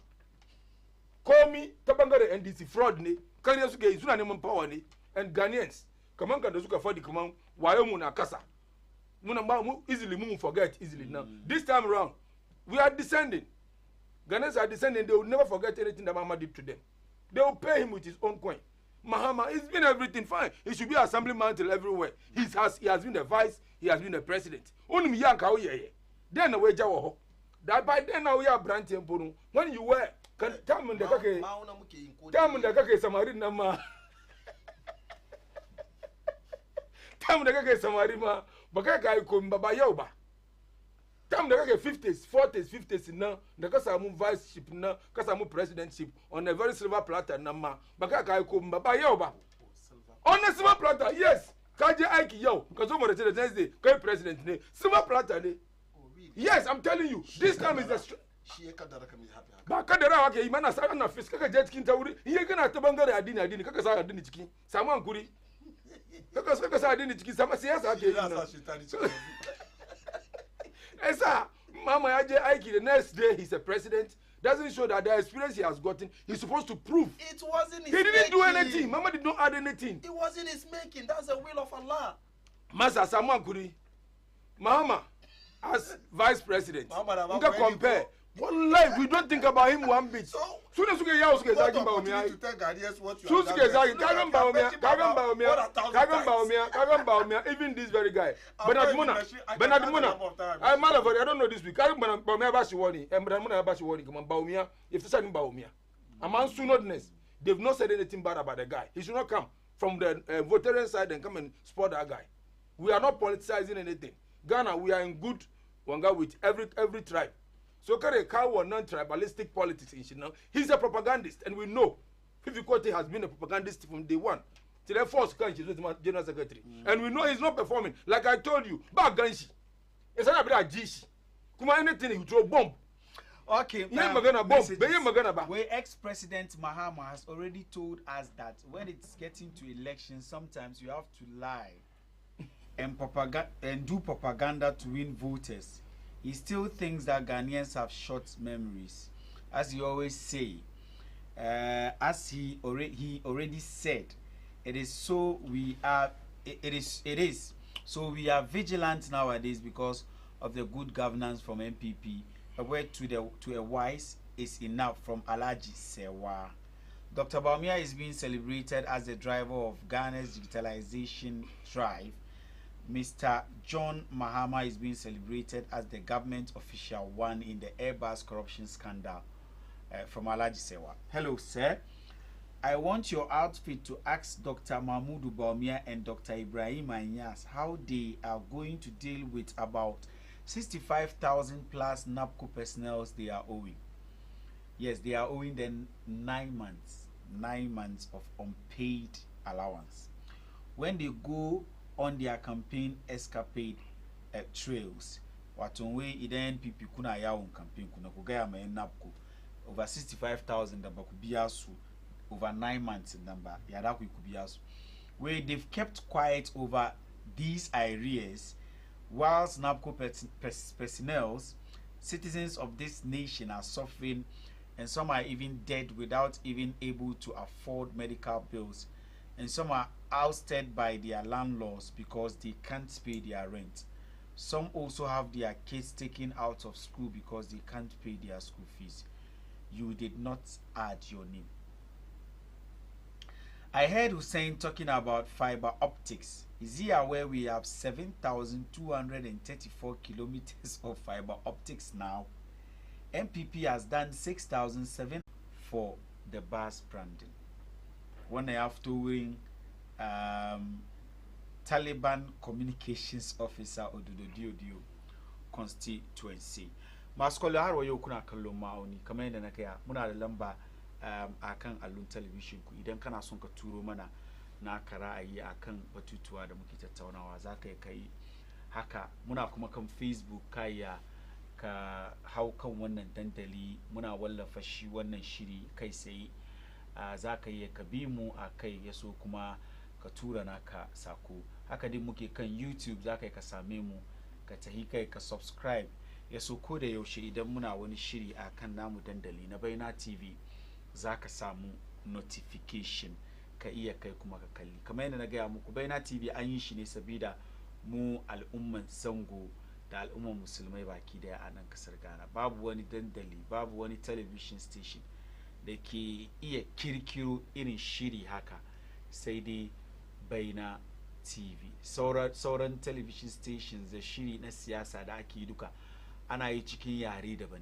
Call me Tabangare NDC fraud ni. Kanya suke izuna neman power ni. And Ghanaians, kaman ka da suka fadi kaman wayo mu na kasa. Muna mu easily mu forget easily now. This time around, we are descending. Ghanaians are descending. They will never forget anything that Mahama did to them. They will pay him with his own coin. Mahama, he's been everything fine. He should be assemblyman till everywhere. He has been the vice. He has been the president. Only me yanka oye. Then the way jawo. That by then now we are branching. When you were, tell me the kake Samari nama. Tell me the kake Samari ma. Bakaka ikum baba yoba. Tell me the kake 50s, 40s, 50s now. The kasamu vice ship na, kasamu presidentship on a very silver platter nama. Bakaka ikum baba yoba. On a silver platter, yes. Kaje aiki yo. Because over the next day, kai president ne. Silver platter ne. Yes, I'm telling you. This time is the Bakadera wake imana sana na fisk kaka jet kinta wuri. Iye kana tabangare adini kaka sa adini chiki. Sama ankuri. Kaka sa adini chiki sama siasa ake ina. Esa mama yaje aiki the next day he's a president. Doesn't show that the experience he has gotten, he's supposed to prove. It wasn't his He didn't do anything. Mama did not add anything. It wasn't his making. That's the will of Allah. Masa Sama Ankuri. Mahama as vice president, you can compare. One life, we don't think about him one bit. Soon as we get out, Kagan Bawumia, even this very guy, Bernard Muna, I don't know this week. I don't know Bawumia, and Bernard Muna Bashiwani, come on, Bawumia, if the same Bawumia. Among soonodness, they've not said anything bad about the guy. He should not come from the veteran side and come and support that guy. We are not politicizing anything. Ghana, we are in good wanga with every tribe. So Kare Kawa non-tribalistic politics in China. He's a propagandist, and we know Fifi has been a propagandist from day one. Till the first country, general secretary. And we know he's not performing. Like I told you, back Ganshi. It's not a bit of Jish. Kuma anything he throw bomb. Okay, where ex-president Mahama has already told us that when it's getting to elections, sometimes you have to lie and do propaganda to win voters. He still thinks that Ghanaians have short memories, as he always say. As he already said, it is so we are. It is so we are vigilant nowadays because of the good governance from MPP. A word to a wise is enough from Alhaji Sewa. Dr. Bawumia is being celebrated as the driver of Ghana's digitalization drive. Mr. John Mahama is being celebrated as the government official one in the Airbus corruption scandal from Alhaji Sewa. Hello, sir. I want your outfit to ask Dr. Mahmoud Bawumia and Dr. Ibrahim Anyas how they are going to deal with about 65,000 plus NAPCO personnel they are owing. Yes, they are owing them 9 months of unpaid allowance. When they go on their campaign escapade trails, watonwe iden NPP kuna ya on campaign kuna kugaya ma NAPCO over 65,000 number kubiasu over 9 months number yada kubiasu, where they've kept quiet over these arrears, whilst NABCO personnel, citizens of this nation are suffering, and some are even dead without even able to afford medical bills, and some are ousted by their landlords because they can't pay their rent. Some also have their kids taken out of school because they can't pay their school fees. You did not add your name. I heard Hussein talking about fiber optics. Is he aware we have 7,234 kilometers of fiber optics now? MPP has done 6,007 for the bus branding. When I have to win Taliban Communications Officer Odudodio constituency. Maskolo har wayo kuna kallon ma'auni kamar yadda na kaya muna da lamba akan allon television ku idan kana son ka turo mana na ra'ayi akan batutuwa da muke tattaunawa zaka kai haka. Muna kuma kan Facebook kaya ka hau kan wannan dandali muna wallafa shi wannan shiri kai sai zaka yi ka bi mu akai yaso kuma ka tura naka sako. Haka din muke kan YouTube zaka yi ka same mu ka tahi kai ka subscribe yaso ko da yaushe idan muna wani shiri akan namu dandali na Baina TV zaka samu notification ka iya kai kuma ka kalli. Kamar yadda na gaya muku Baina TV an yi shi ne sabida mu al'umman Zango da al'umman musulmai baki daya a nan kasar Ghana. Babu wani dandali, babu wani television station da ke iya kirkiro irin shiri haka sai dai Baina TV. Sauran television stations da shiri na siyasa da ake yi duka ana yi cikin yare daban,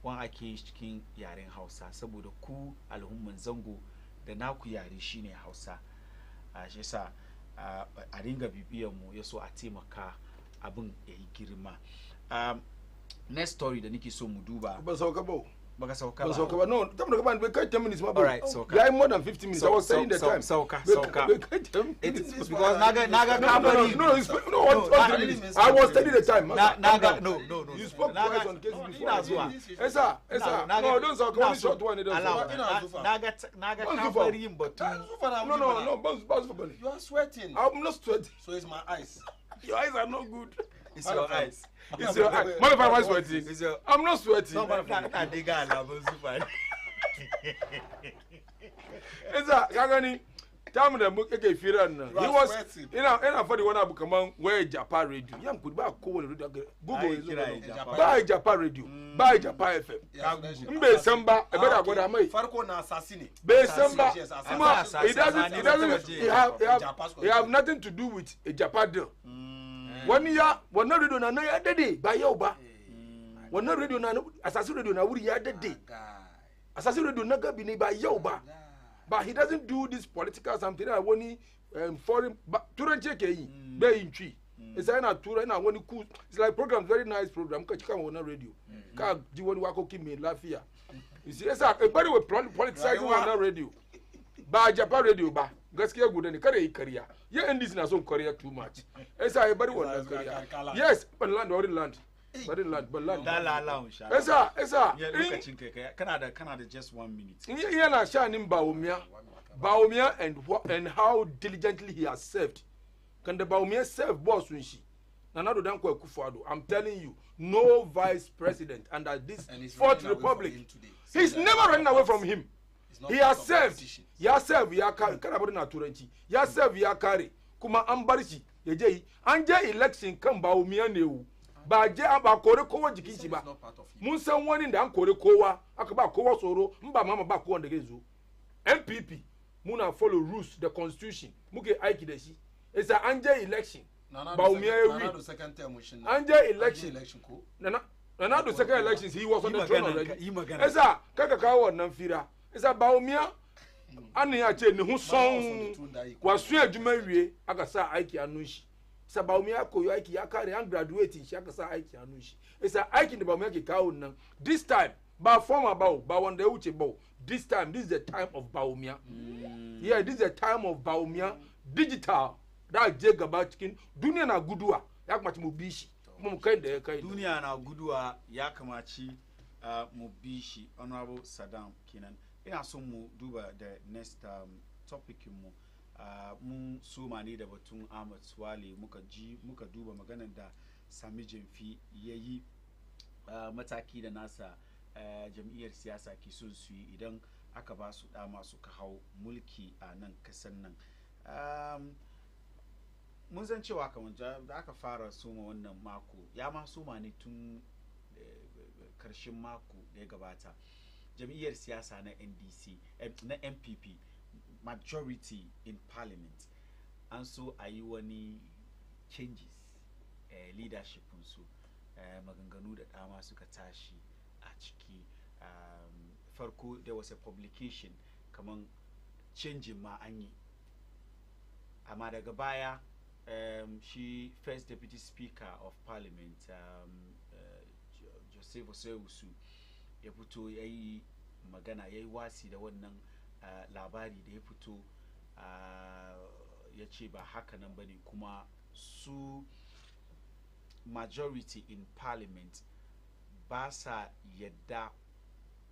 wani ake yi cikin yaren Hausa saboda ku al'umman Zango da naku yare shine Hausa. Shi yasa a ringa bibiyan mu yaso a taimaka abin yayi girma. Next story da nake so mu duba. Ba sauka ba. Baka sauka ba. Sauka ba. No, tamma ka ban kai 10 minutes ma ba. All right, sauka. Yeah, more than 15 minutes. I was saying the time. Sauka. It's because naga kamari. No, I was telling the time. Naga no. You spoke twice on case before. Esa. No, don't sauka. Only short one. Naga kamari yin batu. No. Bounce. You are sweating. I'm not sweating. So it's my eyes. Your eyes are not good. It's your eyes. It's your eyes. What if I'm sweating? I'm not sweating. No, but I dig a super. Esa, kagani. Time the book eke firan na. He was ina for the one abu kaman where Japan radio. Yam could ba ko radio. Google is ba Japan radio. Ba Japan FM. Mbe samba e beta goda mai. Farko na assassine. Be samba. It doesn't it have nothing to do with a Japan deal. One year, one radio na ya dede ba yau ba. One radio na assassin radio na wuri ya dede. Assassin radio na gabi ne ba yau ba. But he doesn't do this political something. I want foreign Turanche ke yi be in tree. It's na Turan na wani cool. It's like program, very nice program. Ka chika on radio. Ka di wani wako kimi lafiya. You see, it's a very with politicizing on radio. Ba Japan radio ba. Gaskiya guda ne kare yi kariya. Yeah, and this na so Korea too much. It's a very one Korea. Yes, but land or land. But land. Dala lounge. Esa. Yeah, look at Chinke. Canada just 1 minute. Yeah, na shanim Baumia and how diligently he has served. Can the Baumia serve boss unshi? Nanado Danko Kufuado. I'm telling you, no vice president under this Fourth Republic. He's never running away from him. He has served. He has served. He has served. He has served. He has carry. Kuma ambarishi. Yeje. Anje election come Baumia neu. Ba je aba kore kowa jikin shi ba. Mun san wani da an kore kowa aka ba kowa tsoro in ba mama ba kowa da gezu. MPP muna follow rules the constitution muke aiki da shi. It's an anje election. Ba umiya wi. Anje election ko. Nana do second elections he was on the throne already. Esa kaka kawo wannan fira. Esa ba umiya an ya ce ne hu son wasu adwuma wie aka sa aiki anun shi. Baumia koyo aiki ya kare an graduate shi aka sa aiki hannun shi. Isa aikin da Baumia ke kawo nan. This time ba former ba wanda ya wuce ba. This time this is the time of Baumia. Yeah, this is the time of Baumia. Digital da je gaba cikin duniya na guduwa ya kamaci mu bi shi. Mu kai da ya kai. Duniya na guduwa ya kamaci mu bi shi. Honorable Saddam kenan. Ina son mu duba the next topic mu mun soma ne da batun Ahmad Swale muka duba maganar da Sami Jemfi ya yi mataki da nasa jam'iyyar siyasa ke son su yi idan aka ba su dama suka hau mulki a nan kasan nan. Mun san cewa kamar da aka fara soma wannan mako ya ma soma ne tun karshen mako da ya gabata. Jam'iyyar siyasa na NDC na MPP majority in parliament an so a yi wani changes leadership su maganganu da dama suka tashi a ciki. Farko there was a publication kaman changing ma an yi, amma daga baya shi first deputy speaker of parliament Joseph Osewusu ya fito ya yi magana, ya yi wasi da wannan labari da ya fito ya ce ba haka nan bane, kuma su majority in parliament ba sa yadda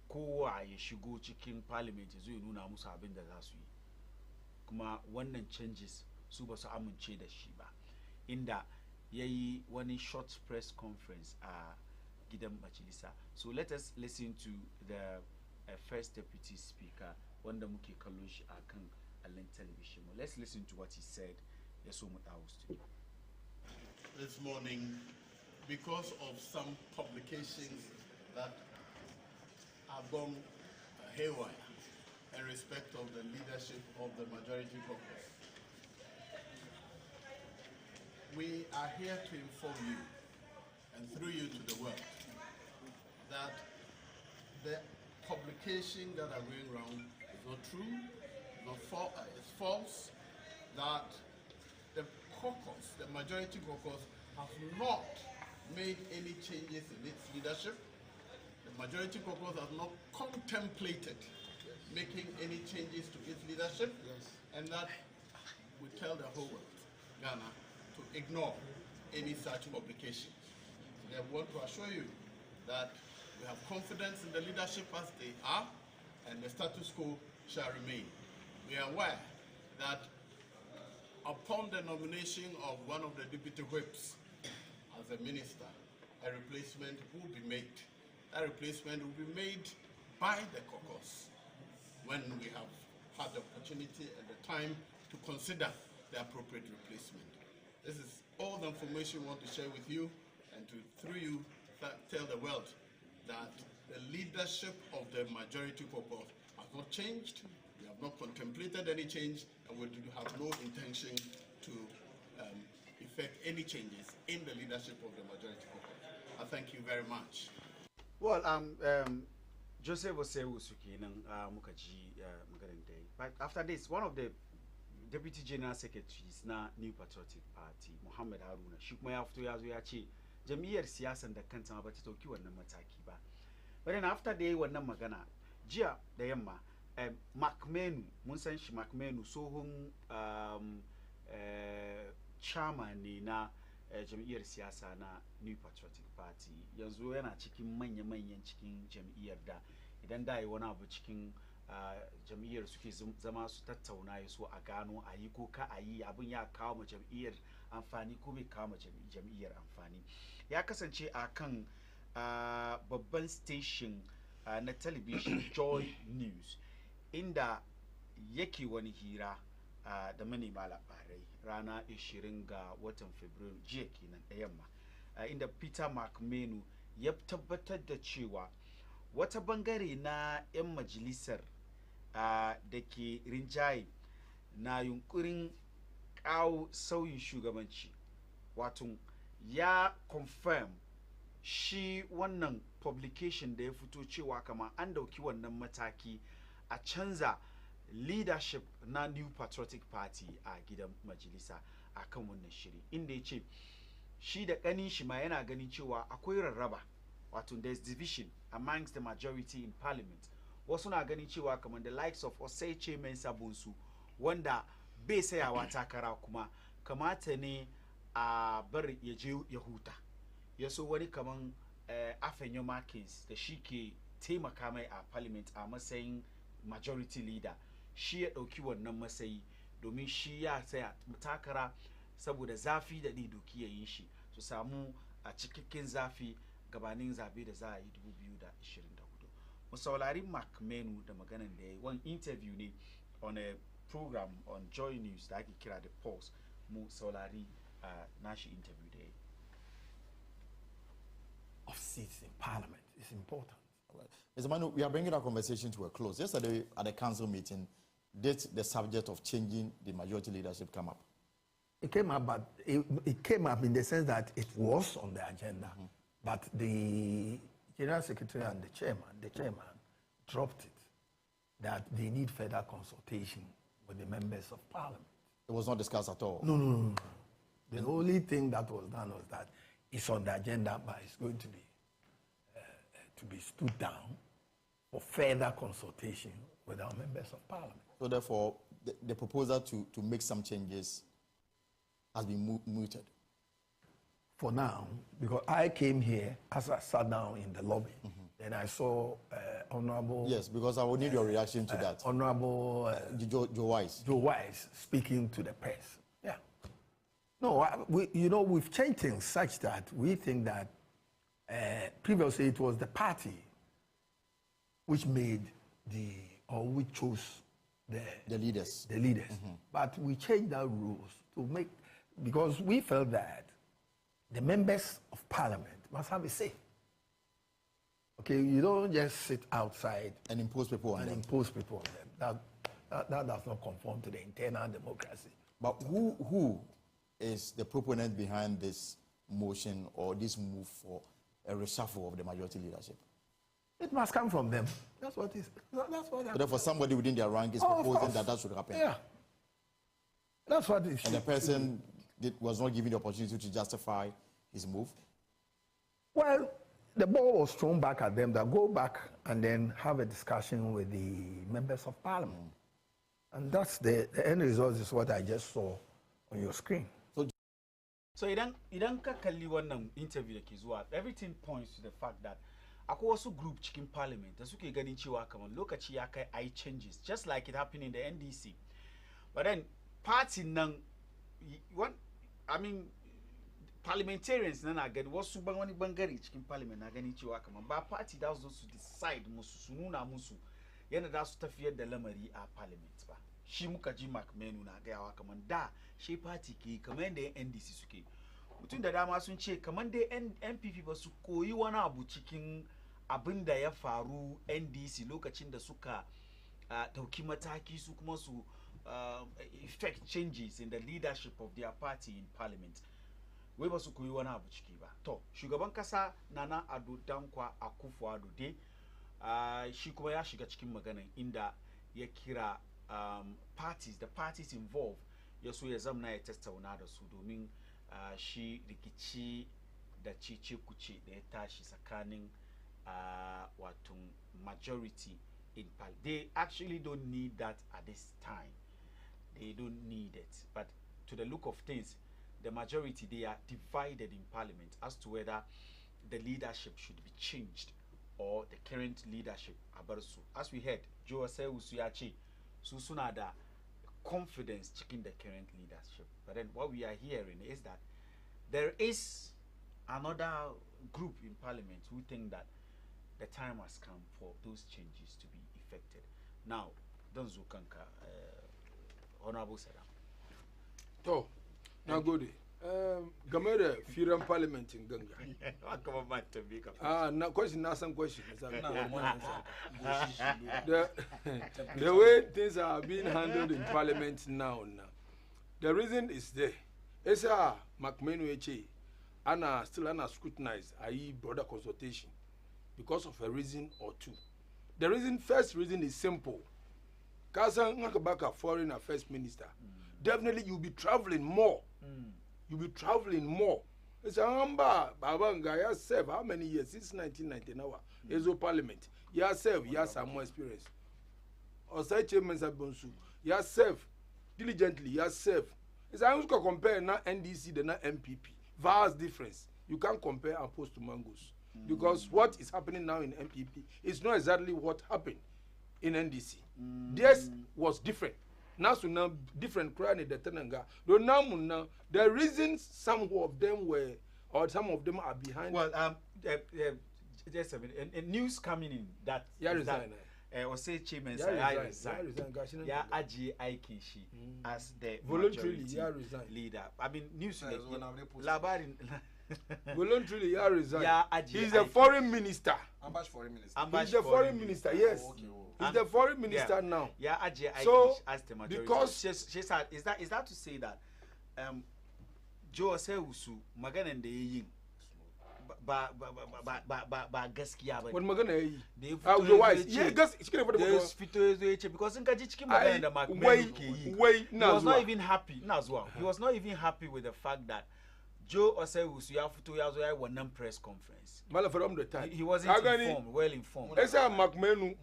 kowa ya shigo cikin parliament zai nuna musu abin da za su yi, kuma wannan changes su ba su amince da shi ba, inda ya yi wani short press conference a gidan majalisa. So let us listen to the first deputy speaker wanda muke kallon shi a kan allon television. Let's listen to what he said. This morning, because of some publications that have gone haywire in respect of the leadership of the majority caucus, we are here to inform you and through you to the world that the publication that are going around is not true, it's false, that the caucus, the majority caucus, has not made any changes in its leadership. The majority caucus has not contemplated making any changes to its leadership, and that we tell the whole world, Ghana, to ignore any such publications. So I want to assure you that we have confidence in the leadership as they are, and the status quo shall remain. We are aware that upon the nomination of one of the deputy whips as a minister, a replacement will be made. That replacement will be made by the caucus when we have had the opportunity and the time to consider the appropriate replacement. This is all the information we want to share with you, and to, through you, tell the world that the leadership of the majority caucus has not changed. We have not contemplated any change, and we have no intention to effect any changes in the leadership of the majority caucus. I thank you very much. Well, Joseph Osewusu kenan muka ji maganar da yi. But after this, one of the deputy general secretaries na New Patriotic Party, Muhammad Haruna, shi kuma ya fito ya zo ya ce jam'iyyar siyasan da kanta ba ta dauki wannan mataki ba. But then after da yi wannan magana, jiya da yamma, McMenu, mun san shi McMenu, tsohon chairman ne na jam'iyyar siyasa na New Patriotic Party, yanzu yana cikin manya-manyan cikin jam'iyyar da idan da yi wani abu cikin jam'iyyar suke zama su tattauna ya so a gano a yi ko ka a yi abin ya kawo ma jam'iyyar amfani ko bai kawo ma jam'iyyar amfani. Ya kasance a kan babban station na television Joy News, inda yake wani hira da manema labarai rana 20 ga watan Fabrairu jiya kenan da yamma, inda Peter McMenu ya tabbatar da cewa wata bangare na 'yan majalisar da ke rinjaye na yunkurin kawo sauyin shugabanci, wato ya confirm shi wannan publication da ya fito cewa kama an dauki wannan mataki a canza leadership na New Patriotic Party a gidan majalisa a kan wannan shiri, inda ya ce shi da ƙanin shi ma yana ganin cewa akwai rarraba, wato there's division amongst the majority in parliament. Wasu na ganin cewa kamar the likes of Oseice Mensah Bonsu, wanda bai sayawa takara, kuma kamata ne a bar ya je ya huta, ya so wani kaman Afenyo Markins da shi ke taimaka mai a parliament a matsayin majority leader, shi ya dauki wannan matsayi domin shi ya tsaya takara saboda zafi da ni doki ya yi shi su samu a cikakken zafi gabanin zabe da za a yi 2024. Mu saurari Mark Menu da maganan da ya yi wani interview ne on a program on Joy News da ake kira The Pulse. Mu saurari nashi interview da ya yi. Of seats in Parliament is important. Right. Mr. Manu, we are bringing our conversation to a close. Yesterday at the council meeting, did the subject of changing the majority leadership come up? It came up, but it came up in the sense that it was on the agenda, but the General Secretary and the chairman dropped it, that they need further consultation with the members of Parliament. It was not discussed at all? No. The only thing that was done was that it's on the agenda, but it's going to be stood down for further consultation with our members of Parliament. So therefore, the proposal to make some changes has been mooted? For now, because I came here as I sat down in the lobby, and I saw Honorable... Yes, because I will need your reaction to that. Honorable... Joe Wise. Joe Wise speaking to the press. Yeah. No, we've changed things such that we think that previously it was the party which made which chose the leaders. But we changed the rules to make, because we felt that the members of Parliament must have a say. Okay, you don't just sit outside and impose people on them. That does not conform to the internal democracy. But who is the proponent behind this motion or this move for a reshuffle of the majority leadership? It must come from them. That's what is. That's what. So therefore, somebody within their rank is proposing that should happen. Yeah. That's what it should. And the person was not given the opportunity to justify his move. Well, the ball was thrown back at them. That go back and then have a discussion with the members of Parliament, and that's the end result. Is what I just saw on your screen. So idan ka kalli wannan interview da ke zuwa, everything points to the fact that akwai wasu group cikin parliament da suke ganin cewa kamar lokaci ya kai ai changes, just like it happened in the NDC. But then party nan, parliamentarians na gani wasu wani bangare cikin parliament na gani cewa kamar ba party da su decide musu su nuna musu yana da su tafiyar da lamari a parliament ba. Shi muka ji Mark Menu na gayawa kamar da shi party ke kamar yadda yan NDC suke. Mutum da dama sun ce kamar dai NPP ba su koyi wani abu cikin abin da ya faru NDC lokacin da suka dauki mataki su kuma su effect changes in the leadership of their party in parliament. Wai ba su koyi wani abu ciki ba. To, shugaban kasa Nana Addo Dankwa Akufo-Addo dai shi kuma ya shiga cikin maganan inda ya kira the parties involved ya so ya zamna ya tattauna da su domin shi rikici da cece kuce da ya tashi tsakanin wato majority in parliament. They actually don't need that at this time. They don't need it. But to the look of things, the majority, they are divided in parliament as to whether the leadership should be changed or the current leadership abarsu. As we heard, Joe Usuyachi, suna da confidence in the current leadership. But then what we are hearing is that there is another group in parliament who think that the time has come for those changes to be effected. Now, don't Zukanka, Honorable Saddam. To, now go there. Game da firan parliament in Ganga. Na question, na some question. The way things are being handled in parliament now, the reason is there. Esa Mark Menu Eche, still scrutinized, i.e. broader consultation, because of a reason or two. The first reason is simple. Kasa Ngakabaka, foreign affairs minister, definitely you'll be traveling more. You'll be traveling more. It's a number. Babanga, you served how many years? Since 1999. Ezo Parliament. You served. You have some more experience. Osai Chairman Sabonsu. You served diligently. You served. It's a to compare na NDC than na MPP. Vast difference. You can't compare apples to mangoes. Because what is happening now in MPP is not exactly what happened in NDC. Theirs was different. nasu na different crowd in the tenanga do namu na the reasons some of them were or some of them are behind. Well, just a minute. And news coming in that resign. Or say chairman resign. Yeah, Aji Aikishi as the voluntarily resign leader. I mean, news labarin. Voluntarily, resign. Yeah, Aji. He's the foreign minister. Ambash foreign minister. He's the foreign minister. Yes. He's the foreign minister now. Yeah, Aji Aikishi so, as the majority. Because she said, is that to say that Joe Seusu Magan and the ba gaskiya ba wani magana yayi because in kaji cikin magana da Macmillan ke yi he was not even happy he was not even happy with the fact that Joe Osei-Usu ya fito ya zo ya yi wannan press conference from the time he wasn't well informed esa Macmillan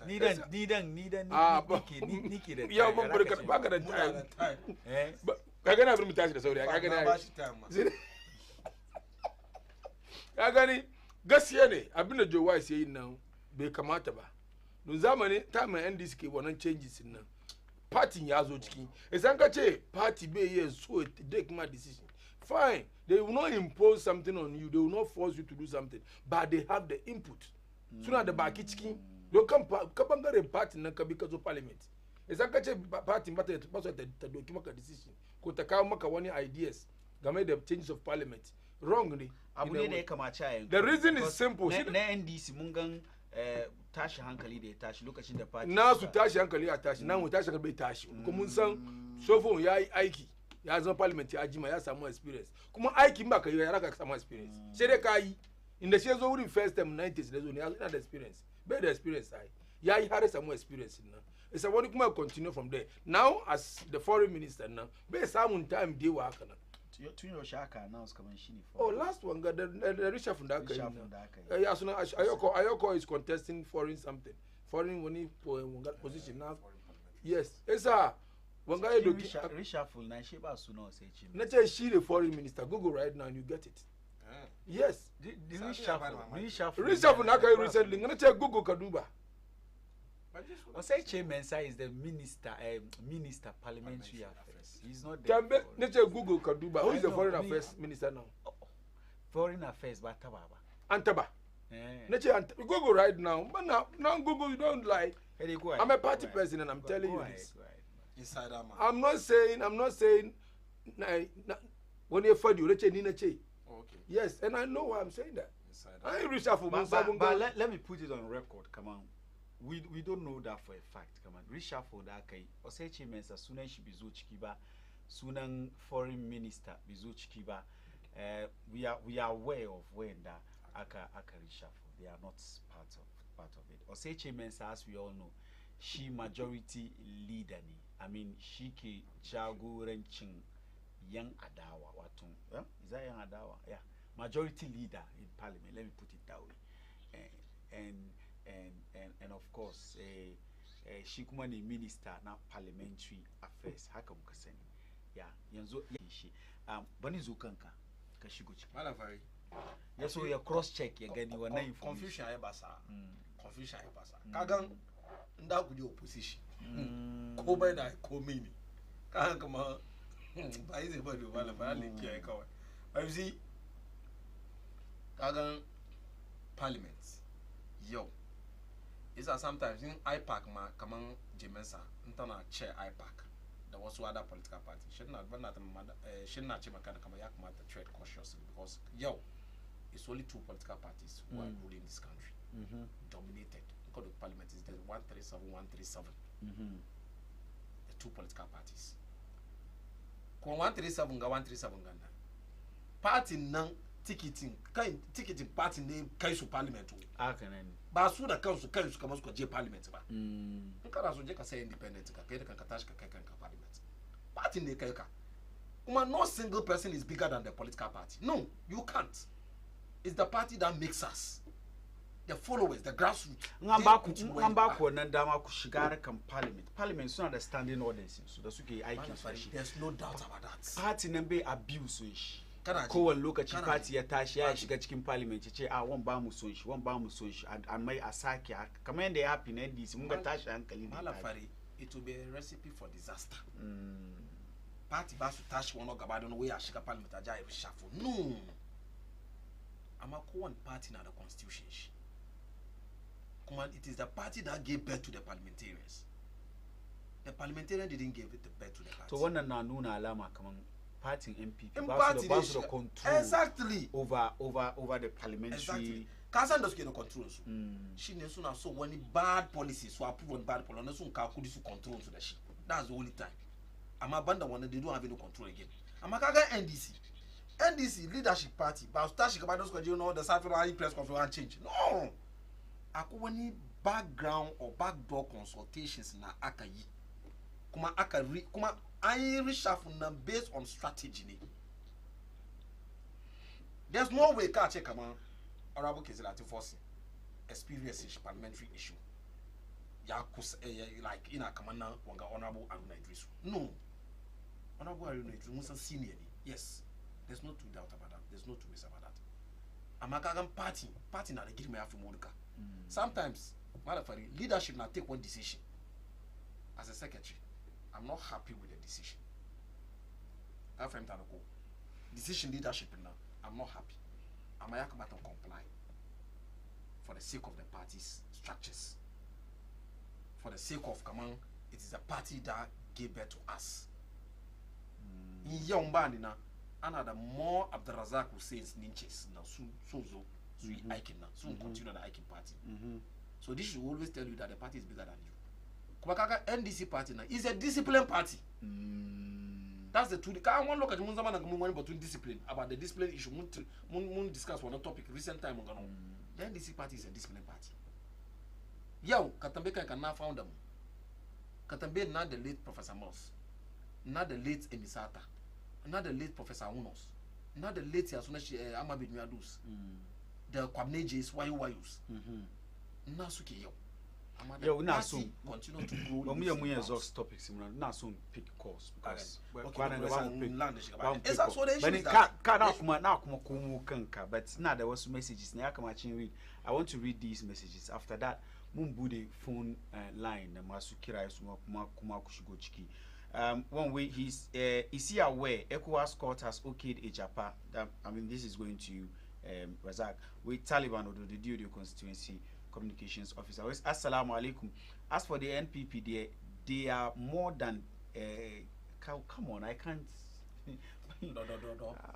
ni dan nike da ya ban barka baka da time kaga na bin tashi da sauri kaga na ka gani gaskiya ne abinda Joe Wise yayin nan bai kamata ba don zamani ta mai NDC ke wannan changes nan party ya zo ciki idan ka ce party bai yi so take my decision fine they will not impose something on you they will not force you to do something but they have the input suna da baki ciki don kan ka bangaren party nan ka bi ka zo parliament idan ka ce party ba ta doki maka decision ko ta kawo maka wani ideas game da changes of parliament wrong ne abu ne da ya kamace a yanzu the reason is simple na NDC mun gan tashi hankali da ya tashi lokacin da party na su tashi hankali a tashi na mu tashi hankali bai tashi kuma mun san sofon ya yi aiki ya zama parliament ya jima ya samu experience kuma aikin ba ka yi ya raka samu experience sai dai ka yi inda shi ya zo wurin first time 90s da zo ne ya da experience bai da experience ai ya yi har samu experience nan isa wani kuma continue from there now as the foreign minister nan bai samun time da yawa haka nan tun yaushe aka announce kaman shine last one ga the reshuffle da aka yi ya suna Ayoko is contesting foreign something foreign wani position now yes isa wanga ya doki reshuffle na shi ba suna sai ce na ce shi the foreign minister google right now and you get it yes the reshuffle na aka yi recently na ce google ka duba Osei Mensa is the minister parliamentary affairs. He's not there. Nature Google Kaduba. Who is the foreign affairs minister now? Foreign affairs, but Tababa. Antaba. Nature Google right now. But now Google you don't lie. I'm a party president. I'm telling you this. I'm not saying. When you find you, okay. Yes, and I know why I'm saying that. I reshuffle. But let me put it on record. Come on. We don't know that for a fact. Come on, reshuffle that kai. Osei Mensa sunan shi bizo ciki ba, sunan foreign minister bizo ciki ba. We are aware of when that aka reshuffle. They are not part of it. Osei Mensa, as we all know, she majority leader ni. I mean, she ke jagorancin yan adawa wato. Yeah? Is that yan adawa? Yeah. Majority leader in parliament. Let me put it that way. And of course, she kuma ne minister na parliamentary affairs haka muka sani. Yeah, yanzu shi. Bani zo kanka ka shigo ciki. Malam Fari. Ya so ya cross check ya gani wannan information. Confusion ya basa. Confusion ya basa. Kagan nda ku je opposition. Ko bai da komai ne. Kagan kuma ba yi zai bari malam ba ne kiyaye kawai. Ba yi kagan parliament yau isa sometimes in IPAC ma kaman Jemensa intana chair IPAC da wasu other political party shin na ce maka kamar ya kamata tread cautiously because yau it's only two political parties who are ruling this country dominated because the parliament is there 137 the two political parties ko 137 ga 137 ganna party nan ticketing party ne kai su parliament haka nan ba su da kansu kamar su je parliament ba in kana so je ka sai independent ka kai da kanka tashi ka kai kanka parliament party ne kai ka kuma no single person is bigger than the political party no you can't it's the party that makes us the followers the grassroots an ba ku wannan dama ku shiga kan parliament suna da standing orders su da suke aikin su there's no doubt about that party nan bai abuse shi kowane lokaci party ya tashi ya shiga cikin parliament ya ce wan ba mu son shi an mai a sake kamar yadda ya happy na NDC mun ga tashi hankali ne Malam Fari it will be a recipe for disaster. Party bas to touch one or Gabado no way I shake a parliament shuffle. No. I'm a one party now the constitution. Come on, it is the party that gave birth to the parliamentarians. The parliamentarian didn't give it the birth to the party. So when na nuna alama come party MPP party control exactly over the parliamentary. Exactly. Kansan does get control. She knows soon so when bad policies so approve on bad policies, soon could control to the ship. That's the only time. I'm abandoned one they don't have any control again. I'm a NDC leadership party, but Stash Kabados, you know, the Saturday press conference change. No, I could background or backdoor consultations na akayi. Kuma akari, kuma Irish na based on strategy. There's no way ka check come honorable Kezelati force experience parliamentary issue. Ya like in a command wanga honorable Aruna Idrisu. No. Honorable Aruna Idrisu was senior. Yes. There's no two doubt about that. There's no two ways about that. Amakagan party na they give me after Monica. Sometimes, Malafari, leadership now take one decision. As a secretary, I'm not happy with the decision. Decision leadership now, I'm not happy. I'm to comply for the sake of the party's structures. For the sake of command, it is a party that gave birth to us. In young bandina, another more Abdurazak Hussein's ninches now so we Aiken now soon continue the Aiken party. So this should always tell you that the party is bigger than you. Kumakaka NDC party now is a disciplined party. That's the truth. I want to look at Munzaman and Munwan between discipline about the discipline issue. Mun discuss one topic recent time. The NDC party is a disciplined party. Yo, Katambe can now found them. Katambe not the late Professor Moss, not the late Emisata, not the late Professor Unos, not the late Yasunashi Amabid Miadus, the Kwamnejes, Wayus. Nasuki yo. Yo, now soon continue to grow. When we are exhaust topics, now soon pick course because but now there was messages. I want to read these messages. After that, Mumbude phone line. Masukira Kumakushigochiki. One way is he aware ECOWAS court has okayed a Japan. I mean, this is going to Razak with Taliban or the Dudio constituency communications officer. Assalamu alaikum. As for the NPP, they are more than come on, I can't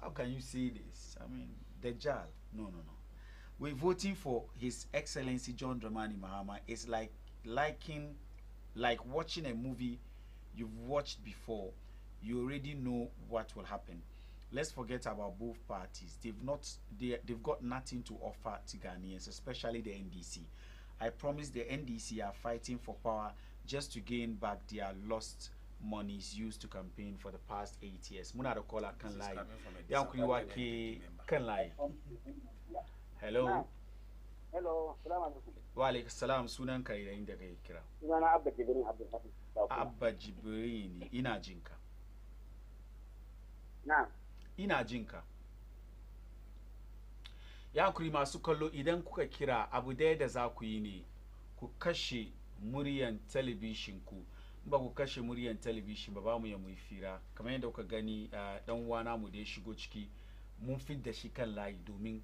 how can you say this? I mean, Dajjal. No. We're voting for His Excellency John Dramani Mahama. It's like watching a movie you've watched before. You already know what will happen. Let's forget about both parties. They've got nothing to offer to Ghanaians, especially the NDC. I promise the NDC are fighting for power just to gain back their lost monies used to campaign for the past 8 years. Muna caller can lie. Can lie. Hello. Hello. Wa alaikum salam. Sunan ka yayin da kai kira. Sunana Abba Jibrin Abdulhafiz. Abba Jibrin, ina jinka. Na. Ina jinka. Ya kuri masu kallo idan kuka kira abu daya da za ku yi ne ku kashe muryan talabishin ku. Ba ku kashe muryan talabishin ba mu ya mu fira kamar yadda kuka gani dan wana mu da ya shigo ciki mun fit da shi kan layi domin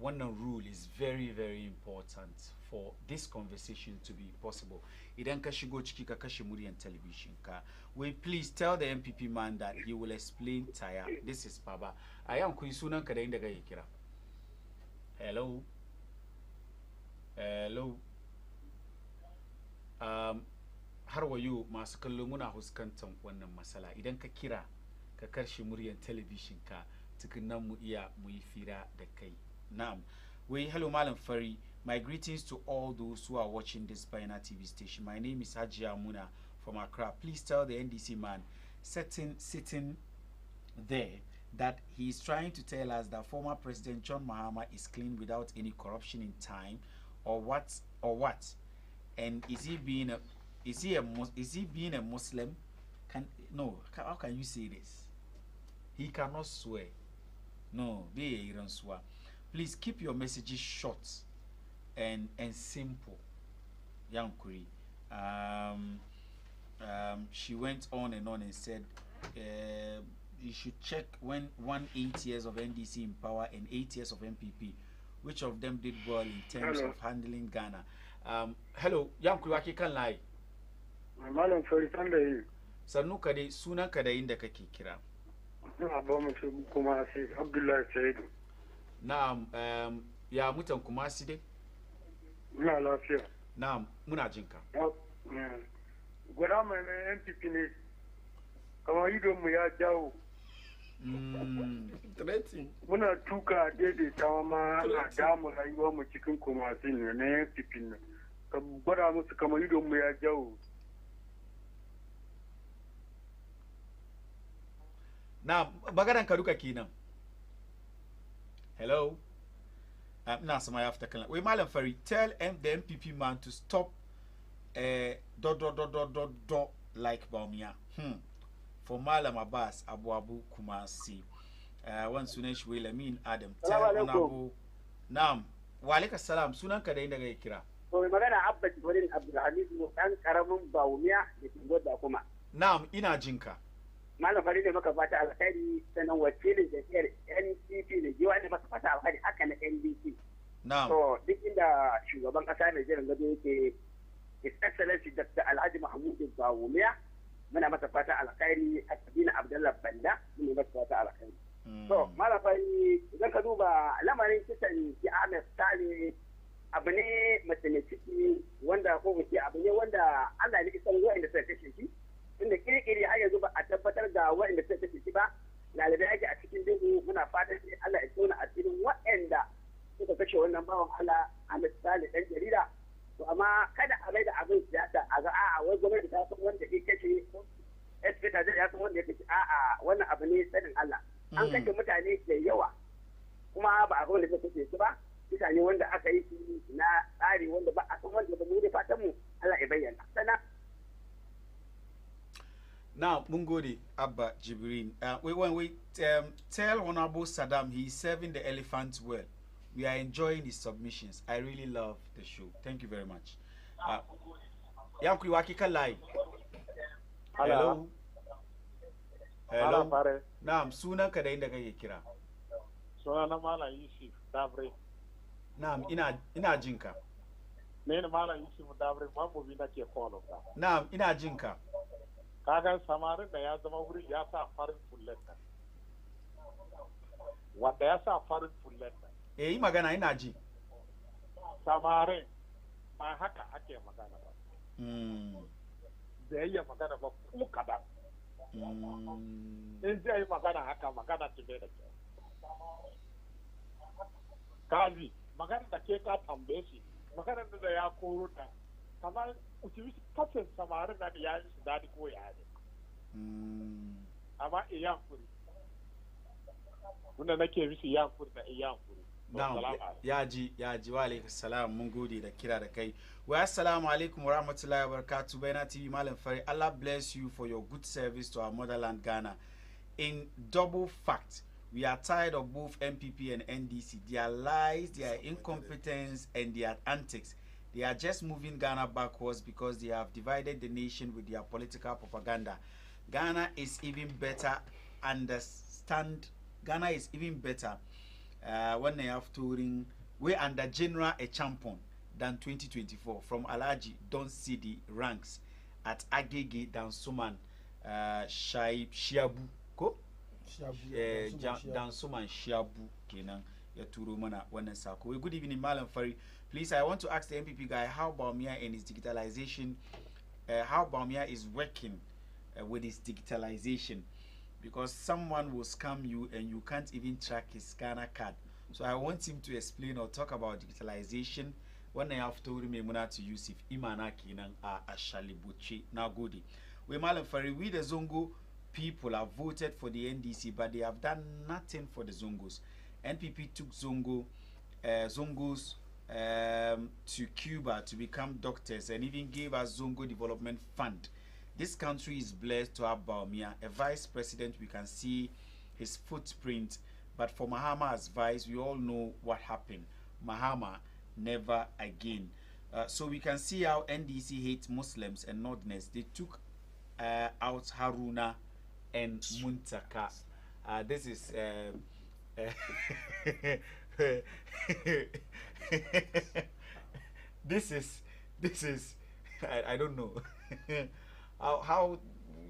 wannan rule is very very important for this conversation to be possible. Idan ka shigo ciki ka kashe muryan talabishin ka. We please tell the MPP man that he will explain tire. This is Baba. I am kuyi sunan ka da inda kake kira. Hello. Har wayo masu kallo muna huskantar wannan matsala idan ka kira ka karshe muryan television ka tukunan mu iya mu yi fira da kai. Na'am. Hello Malam Fari. My greetings to all those who are watching this Pioneer TV station. My name is Hajia Muna from Accra. Please tell the NDC man sitting there that he is trying to tell us that former President John Mahama is clean without any corruption in time, or what? And is he being a Muslim? How can you say this? He cannot swear. No, they don't swear. Please keep your messages short and simple. Yankuri. she went on and said, you should check when 8 years of NDC in power and 8 years of MPP, which of them did well in terms of handling Ghana. Hello, Yankuwaki kan lie. Malam Farisan da yi. Sannu ka dai sunan ka da inda kake kira. Ina ba mu kuma sai Abdullahi Saidu. Na'am, ya mutan kuma si dai? Ina lafiya. Na'am, muna jinka. Gwada mai na NPP ne, kamar idonmu ya jawo. Muna tuka daidaitawa ma na damu rayuwa mu cikin kumasi ne na NPP ne. Ka gwada musu kamar idonmu ya jawo. Na maganan ka duka kenan. Hello. Ina sama ya fita kan. Wai Malam Fari, tell the MPP man to stop like Baumia. For Malam Abbas Abu Kumasi. Wan sunan shi Lamin Adam. Tell Honorable. Naam. Wa alaikum salam. Sunan ka da inda kai kira. To magana Abba Jibril Abdulhamid mu dan karamin Baumia da ke da kuma. Naam, ina jinka. Malam Fari ne maka fata alkhairi sanan wakilin jam'iyyar NCP ne jiwa ne maka fata alkhairi haka na NDC. Na'am. To duk inda shugaban kasa mai jiran gado yake His Excellency Dr. Alhaji Mahmud Bawumia muna masa fata alkhairi a Sabina Abdullah Banda muna masa fata alkhairi. To Malam Fari idan ka duba lamarin kisan ki Ahmed Sale abu ne mace mai ciki wanda ko mu ce abu ne wanda Allah ne isan wa'anda suka kashe shi. Inda kirkiri har yanzu ba a tabbatar da waɗanda suka kashe shi ba lalibai ake a cikin duhu muna fatan sai Allah ya tona a cikin waɗanda suka kashe wannan bawan Allah a misali ɗan jarida to amma kada a mai da abin siyasa a ga a'a wai gwamnati ta san wanda ya kashe espeta zai ya san wanda ya kashe a'a wannan abu ne sanin Allah an kashe mutane da yawa kuma ba a ga wanda suka kashe su ba mutane wanda aka yi na tsari wanda ba a san wanda ba mu da fatan mu Allah ya bayyana sannan Now, Mungodi Abba Jibrin, when we tell Honorable Saddam he's serving the elephant well. We are enjoying his submissions. I really love the show. Thank you very much. Yanku Wakika Lai. Hello. Hello. Naam, suna ka da inda kake kira. Suna na Malam Yusuf Dabre. Naam, ina jinka. Ne Malam Yusuf Dabre mamobi nake call ka. Naam, ina jinka. Kagan samarin da ya zama wuri ya sa farin fullen nan wanda ya sa farin fullen nan yi magana ina ji samarin ba haka ake magana ba da yi magana ba kuma kadan in zai yi magana haka magana ce bai da kyau kazi magana da ke ka tambaye shi magana da ya koro ta kamar uci kafin samarin nan ya yi su daɗi ko ya ne amma iyan kuri wanda nake musu iyan kuri da iyan kuri ya ji wa alaikum salam mun gode da kira da kai wa assalamu alaikum wa rahmatullahi wa barakatuh Baina TV Malam Fari Allah bless you for your good service to our motherland Ghana. In double fact, we are tired of both MPP and NDC, their lies, their incompetence and their antics. They are just moving Ghana backwards because they have divided the nation with their political propaganda. Ghana is even better Ghana is even better when they have touring way under General a champion than 2024 from Alaji don't see the ranks at Agege than Suman Shiabu ko dan Suman Shiabu kenan ya turo mana wannan sako. Good evening Malam Fari. Please, I want to ask the MPP guy how Baumia and his digitalization, how Baumia is working with his digitalization, because someone will scam you and you can't even track his scanner card. So I want him to explain or talk about digitalization. When I have told him to use if Imana Kinan are Ashalibuchi Nagodi. We Malam Fari, we the Zongo people have voted for the NDC, but they have done nothing for the Zongos. NPP took Zongos to Cuba to become doctors and even gave us Zongo Development Fund. This country is blessed to have Baumia, a vice president. We can see his footprint, but for Mahama's vice, we all know what happened. Mahama, never again. So we can see how NDC hates Muslims and Northerners. They took out Haruna and Muntaka. This is this is I don't know how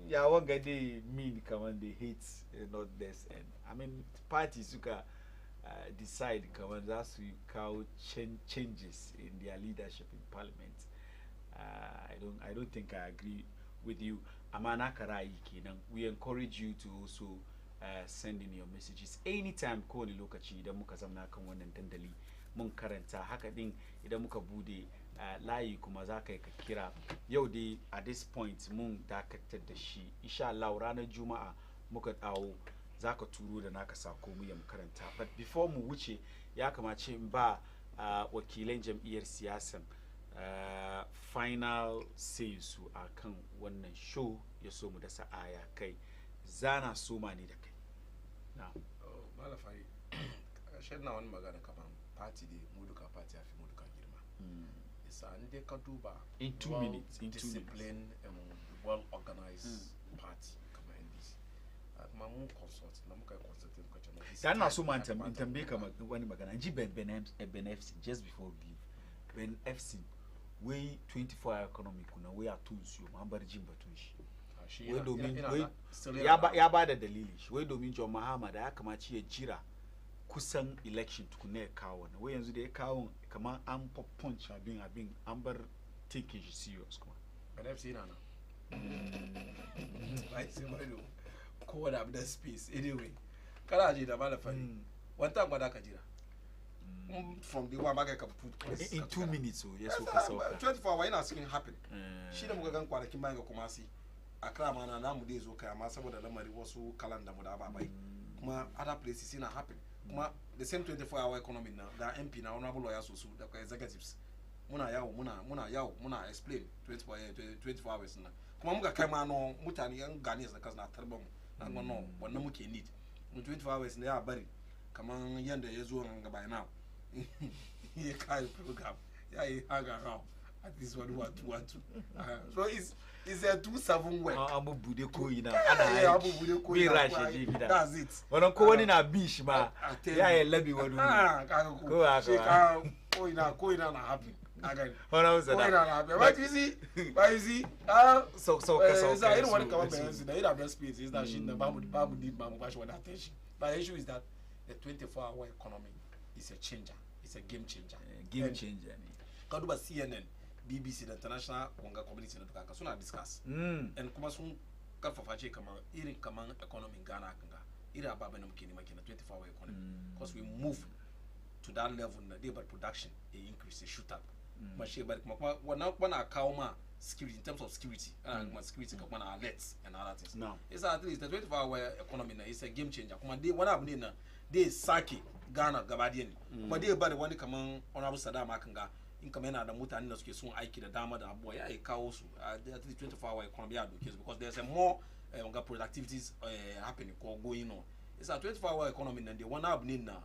yeah one guy they mean come on they hate not this, and I mean parties who can decide come on that's you how changes in their leadership in parliament. I don't think I agree with you. Amana Karai Kenan, we encourage you to also send in your messages anytime. Ko ni lokaci idan muka zamna kan wannan dandali mun karanta haka din idan muka bude layi kuma za ka kira. Yau dai at this point mun dakatar da shi, insha Allah ranar Juma'a muka dawo za ka turo da naka sako mu ya karanta. But before mu wuce ya kamace in ba wakilan jam'iyyar siyasan final say su akan wannan show ya so mu da sa'aya kai zana soma ne da kai na malafai shin na wani magana kaman party da mu duka party afi mu duka girma isa an dai ka duba in 2 minutes discipline and well organized party kamar NDC kuma mun consult na muka consult muka ce dan na so man tambaye kamar wani magana ji Ben FC just before we leave Ben FC we 24-hour economy kuna we are tools you man bar jin batun shi we domin ya ba da dalili shi we domin John Mahama da ya kamaci ya jira kusan election tukuna ya kawo na we yanzu da ya kawo kamar an punch abin an bar take shi serious kuma NFC ina na ai sai mai ko da abda space anyway kana ji da malafari wanta gwada ka jira from the one market can put in 2 minutes. Yes, 24 hours yana cikin happen shi da muka gan kwanakin bayan ga kuma si Accra mana namu dai zo kai amma saboda lamari wasu kalanda mu da ababai kuma other places yana happen kuma the same 24-hour economy na da MP na honorable lawyer so da executives muna yawo muna explain 24 hours na kuma muka kai ma no mutane yan Ghanaians da kasu na tarban mu na no wannan muke need 24 hours ne ya bari kaman yanda ya zo nan gaba now he can't program. Yeah, he hang around. At this one, 212. So it's a 27 work. Amu bude ko ina. Ana be rashi ji. That's it. Wannan ko wani na bish ma. Ya yi labi wani. Ko aka. Ko ina na happy. Again. Wannan usa da. Ko ina na happy. But you see, so is that anyone come up and say that the best space is that she the babu need babu bash one attention. But the issue is that the 24-hour economy is a changer. It's a game changer. Game changer. Kaduba CNN, BBC, the international Wanga community na tukaka suna discuss. And kuma sun karfafa ce kamar irin kamar economy Ghana kanga. Irin ababa na mukini makina 24-hour economy. Because we move to that level na dey but production increase, shoot up. Mashe but kuma wana kawo ma security in terms of security. Security kuma na alerts and other things. No. It's at least the 24-hour economy na is a game changer. Kuma dey wana abune na dey saki Ghana gabadiyan kuma dai bari wani kaman honorable Saddam Akanga in kamar yana da mutane da suke sun aiki da dama da abuwa ya kawo su at least 24-hour economy ya doke su because there's a more productivities happening or going on. It's a 24-hour economy and the one happening now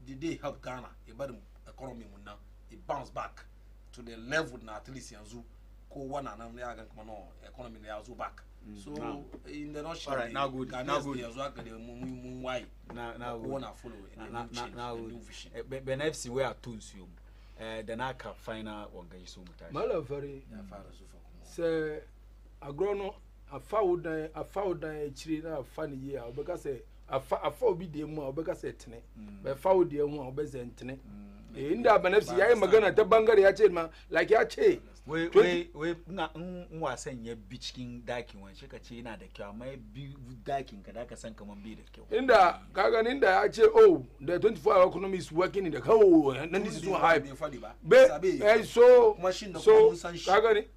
they help Ghana a better economy now it bounce back to the level na at least yanzu ko wana na ya ga kuma no economy na yazo back. So in the nutshell, all right, now good. Now Ben FC we are tools you. The naka final one guy so much. Mala very. Say agrono a found a tree na funny year because a foul be the more because it ne. But foul the one obezentne. In the Ben FC, I am gonna te bangari ya like ya che. we nwa sanya bichikin dakin wani shika ce yana da kyau amma bi dakin ka da ka san kaman bi da kyau inda kaga inda ya ce oh the 24-hour economy is working in the how and this is so high be so kaga ni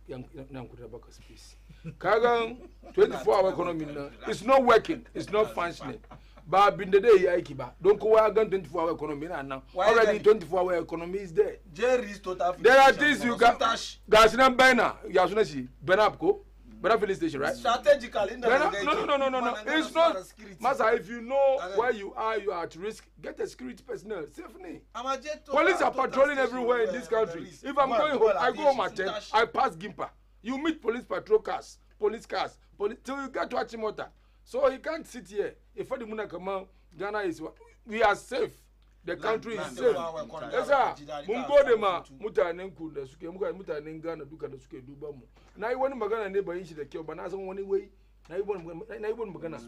yan kuta baka space kaga 24-hour economy it's not working, it's not functioning. But in the day, don't go out 24-hour economy now. Already 24-hour economy is there. There are things you can. Gasina Bena, Yasunesi, Benapco, Bena filling station, right? Strategically, no. It's not. Masa, if you know where you are at risk. Get a security personnel, safely. Police are patrolling everywhere in this country. If I'm going home, I go home at 10. I pass Gimpa. You meet police patrol cars police cars, till you get to Achimota. So he can't sit here. If the Muna come Ghana is we are safe. The country is safe. Yes, sir. Mungo de ma mutanen ku da suke mutanen Ghana duka da suke duba mu. Na yi wani magana ne bayin shi da kyau ba na san wani wai na yi wani magana.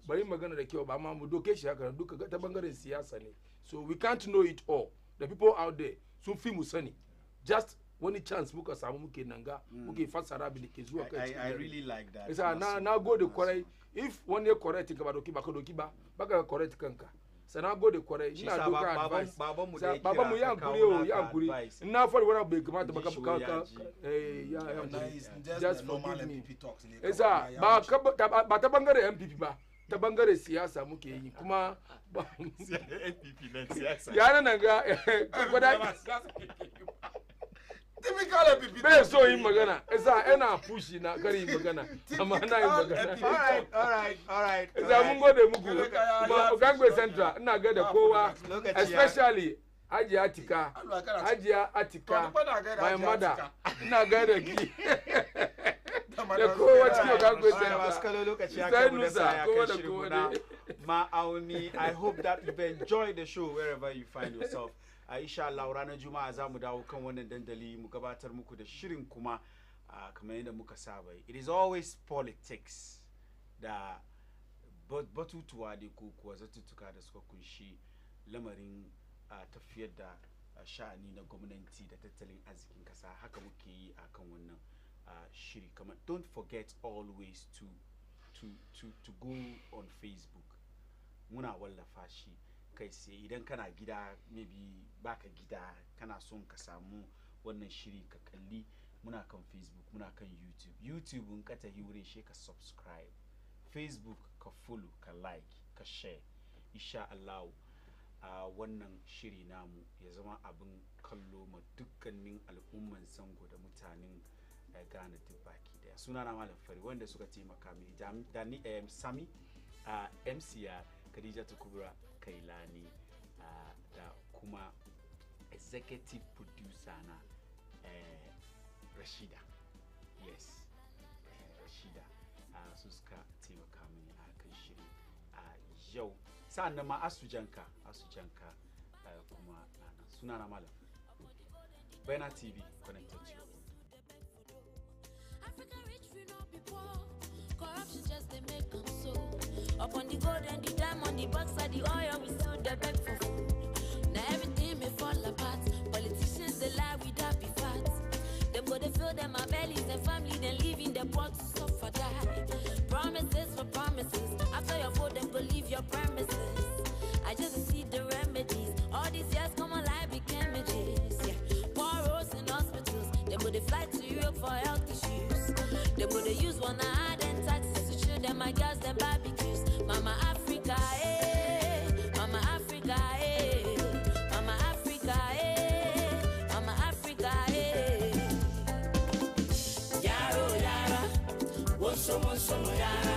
Bayin magana da kyau ba amma mu doke shi haka duka ta bangaren siyasa ne. So we can't know it all. The people out there sun fi mu sani. Just wani chance muka samu muke nanga muke fassara bi da ke zuwa kai. I really like that. Yes, na go the kwarai. If one year correct ka ba doki ba ka doki ba baka correct kanka. Sana go da kwarai ina doka advice baba mu ya guri ina fara wani bai kamata baka just forgive me esa ba ta bangare MPP ba ta bangare siyasa muke yi kuma MPP na siyasa yana nan ga gwada typical MPP bai so yin magana esa ina push na kare yin magana amma na yin magana all right esa mun gode muku kuma Okangwe Central ina ga da kowa especially Hajiya Atika my mother ina ga da ki da kowa cikin Okangwe Central maskalo lokaci ya kai mu da saya kai shirin na ma'auni. I hope that you've enjoyed the show wherever you find yourself. Insha Allah ranar Juma'a za mu dawo kan wannan dandali mu gabatar muku da shirin kuma kamar yadda muka saba. It is always politics da batutuwa da ko kuwa zatutuka da suka kunshi lamarin tafiyar da sha'ani na gwamnati da tattalin arzikin kasa haka muke yi akan wannan shiri. Kamar don't forget always to go on Facebook. Muna wallafa shi kai sai idan kana gida maybe baka gida kana son ka samu wannan shiri ka kalli muna kan Facebook muna kan YouTube in ka tahi wurin shi ka subscribe, Facebook ka follow ka like ka share. Insha Allah wannan shiri namu ya zama abin kallo ma dukkanin al'umman Zango da mutanen Ghana duk baki daya. Sunana Malam Fari wanda suka taimaka mini Dani Sami MCR Khadijatu Kubra Kailani da kuma executive producer na Rashida. Yes, Rashida su suka taimaka mini a kan shirin yau. Sa'an ma Asujanka kuma sunana Malam Bena TV connected to you. Africa rich, we not be poor. Corruption just they make them so. Up on the gold and the diamond, the box of the oil, we still the beg for food. Now everything may fall apart. Politicians they lie without be fat. Them go they fill them my bellies, their family then live in the poor to suffer die. Promises for promises. After your vote, them go leave your premises. I just see the remedies. All these years come alive became images. Yeah, poor roads in hospitals. Them go they fly to Europe for health issues. Them go they use one eye and taxes to show them my girls them barbecues. Mama Africa, eh? Mama Africa, eh? Mama Africa, eh? Mama Africa, eh? Yaro yara, wonso yara.